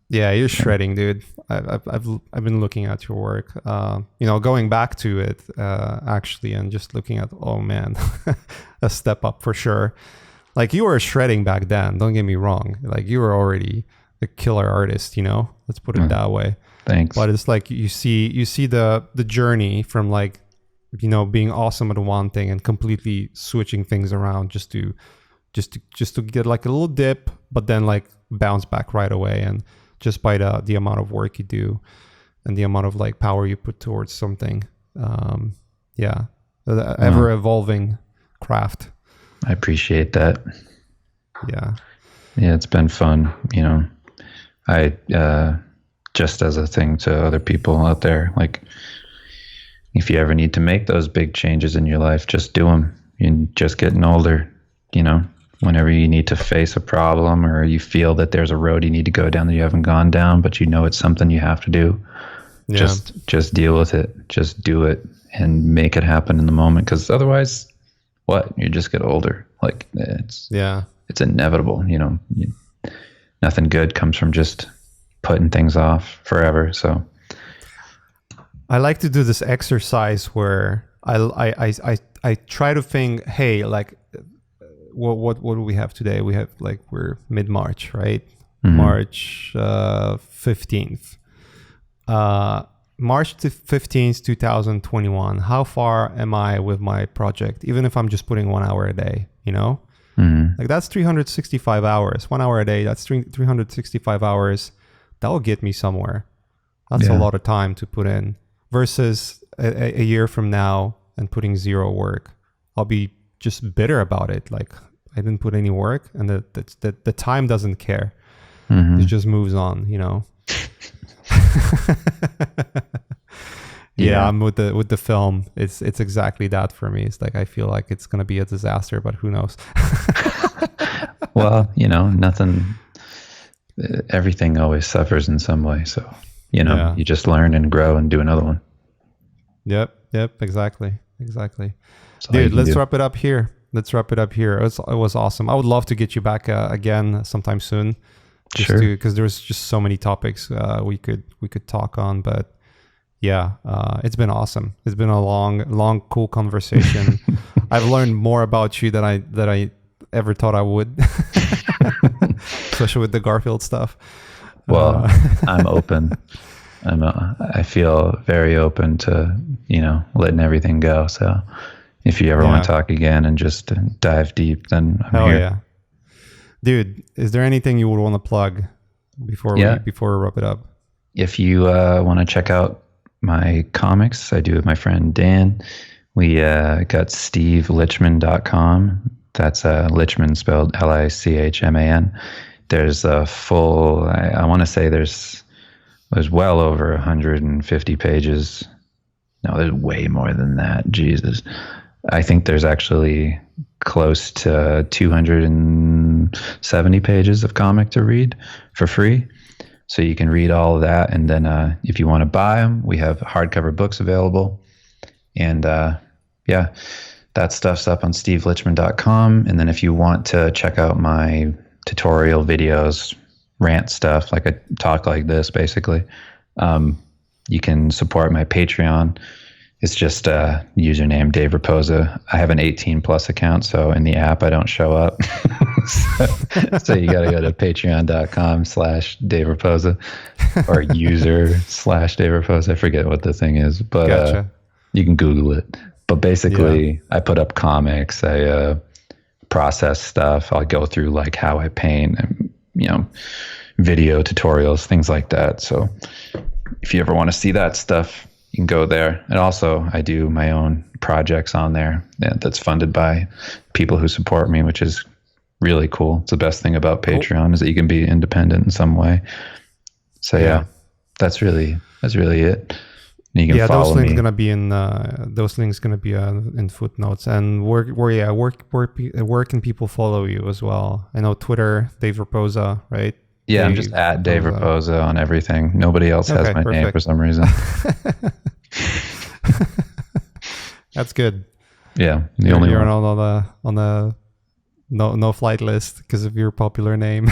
Yeah, you're shredding, dude. I've been looking at your work, going back to it actually, and just looking at, oh man, a step up for sure. Like, you were shredding back then. Don't get me wrong. Like, you were already a killer artist. Let's put it that way. Thanks. But it's like you see the journey from, like, being awesome at one thing and completely switching things around just to get like a little dip, but then like bounce back right away. And just by the amount of work you do and the amount of like power you put towards something. The ever evolving craft. I appreciate that. Yeah, it's been fun. I just as a thing to other people out there, like, if you ever need to make those big changes in your life, just do them. You're just getting older, whenever you need to face a problem, or you feel that there's a road you need to go down that you haven't gone down, but it's something you have to do. Yeah. Just deal with it. Just do it and make it happen in the moment. Because otherwise, what? You just get older. Like, it's inevitable. Nothing good comes from just putting things off forever. So I like to do this exercise where I try to think, hey, like, what do we have today? We have, like, we're mid-March, right? Mm-hmm. March 15th. March 15th, 2021. How far am I with my project? Even if I'm just putting 1 hour a day, Mm-hmm. Like, that's 365 hours. 1 hour a day, that's 365 hours. That will get me somewhere. That's a lot of time to put in. Versus a year from now and putting zero work. I'll be just bitter about it. Like, I didn't put any work, and the time doesn't care. Mm-hmm. It just moves on, I'm with the film. It's exactly that for me. It's like, I feel like it's gonna be a disaster, but who knows? Well, nothing. Everything always suffers in some way. So you just learn and grow and do another one. Yep. Exactly. Dude, let's wrap it up here. It was awesome. I would love to get you back again sometime soon. Sure. Because there's just so many topics we could talk on. But it's been awesome. It's been a long, cool conversation. I've learned more about you than I ever thought I would, especially with the Garfield stuff. Well, I'm open. I feel very open to, letting everything go. So if you ever want to talk again and just dive deep, then I'm here. Yeah. Dude, is there anything you would want to plug before we wrap it up? If you want to check out my comics, I do with my friend Dan. We got SteveLichman.com. That's Lichman spelled Lichman. There's a full, I want to say there's well over 150 pages. No, there's way more than that. Jesus. I think there's actually close to 270 pages of comic to read for free. So you can read all of that. And then if you want to buy them, we have hardcover books available. And that stuff's up on stevelichman.com. And then if you want to check out my tutorial videos, rant stuff, like a talk like this, basically, you can support my Patreon. It's just username Dave Rapoza. I have an 18+ account, so in the app I don't show up. so you got to go to patreon.com/Dave Rapoza or user/Dave Rapoza. I forget what the thing is, but you can Google it. But basically, I put up comics. I process stuff. I'll go through like how I paint and, video tutorials, things like that. So if you ever want to see that stuff, you can go there. And also, I do my own projects on there that's funded by people who support me, which is really cool. It's the best thing about Patreon is that you can be independent in some way. So that's really it. And you can follow those links me. Gonna be in in footnotes. And where can people follow you as well? I know Twitter, Dave Rapoza, right? Yeah, I'm just at Dave Rapoza on everything. Nobody else has my name for some reason. That's good. Yeah, You're on the no flight list because of your popular name.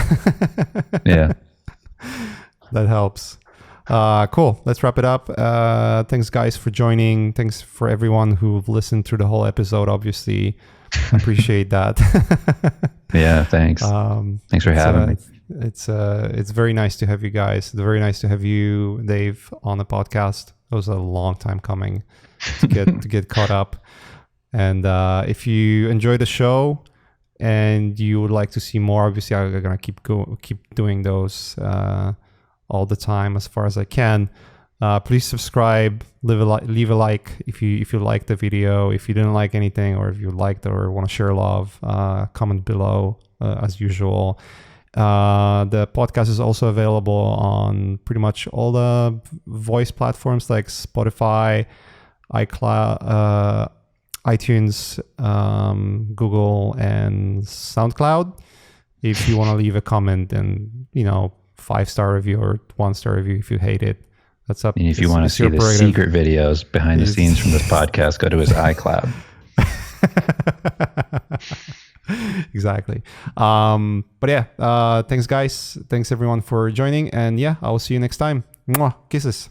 Yeah. That helps. Cool. Let's wrap it up. Thanks, guys, for joining. Thanks for everyone who listened through the whole episode. Obviously, appreciate that. Yeah, thanks. Thanks for having me. It's very nice to have you guys. It's very nice to have you, Dave, on the podcast. It was a long time coming to get caught up. And if you enjoy the show and you would like to see more, obviously I'm gonna keep doing those all the time as far as I can. Please subscribe, leave a like if you like the video. If you didn't like anything, or if you liked or want to share love, comment below as usual. The podcast is also available on pretty much all the voice platforms like Spotify, iCloud, iTunes, Google, and SoundCloud. If you want to leave a comment and 5-star review or 1-star review if you hate it, that's up. And if you want to see the secret videos behind the scenes from this podcast, go to his iCloud. Exactly. But yeah, thanks guys. Thanks everyone for joining. And yeah, I will see you next time. Mwah. Kisses.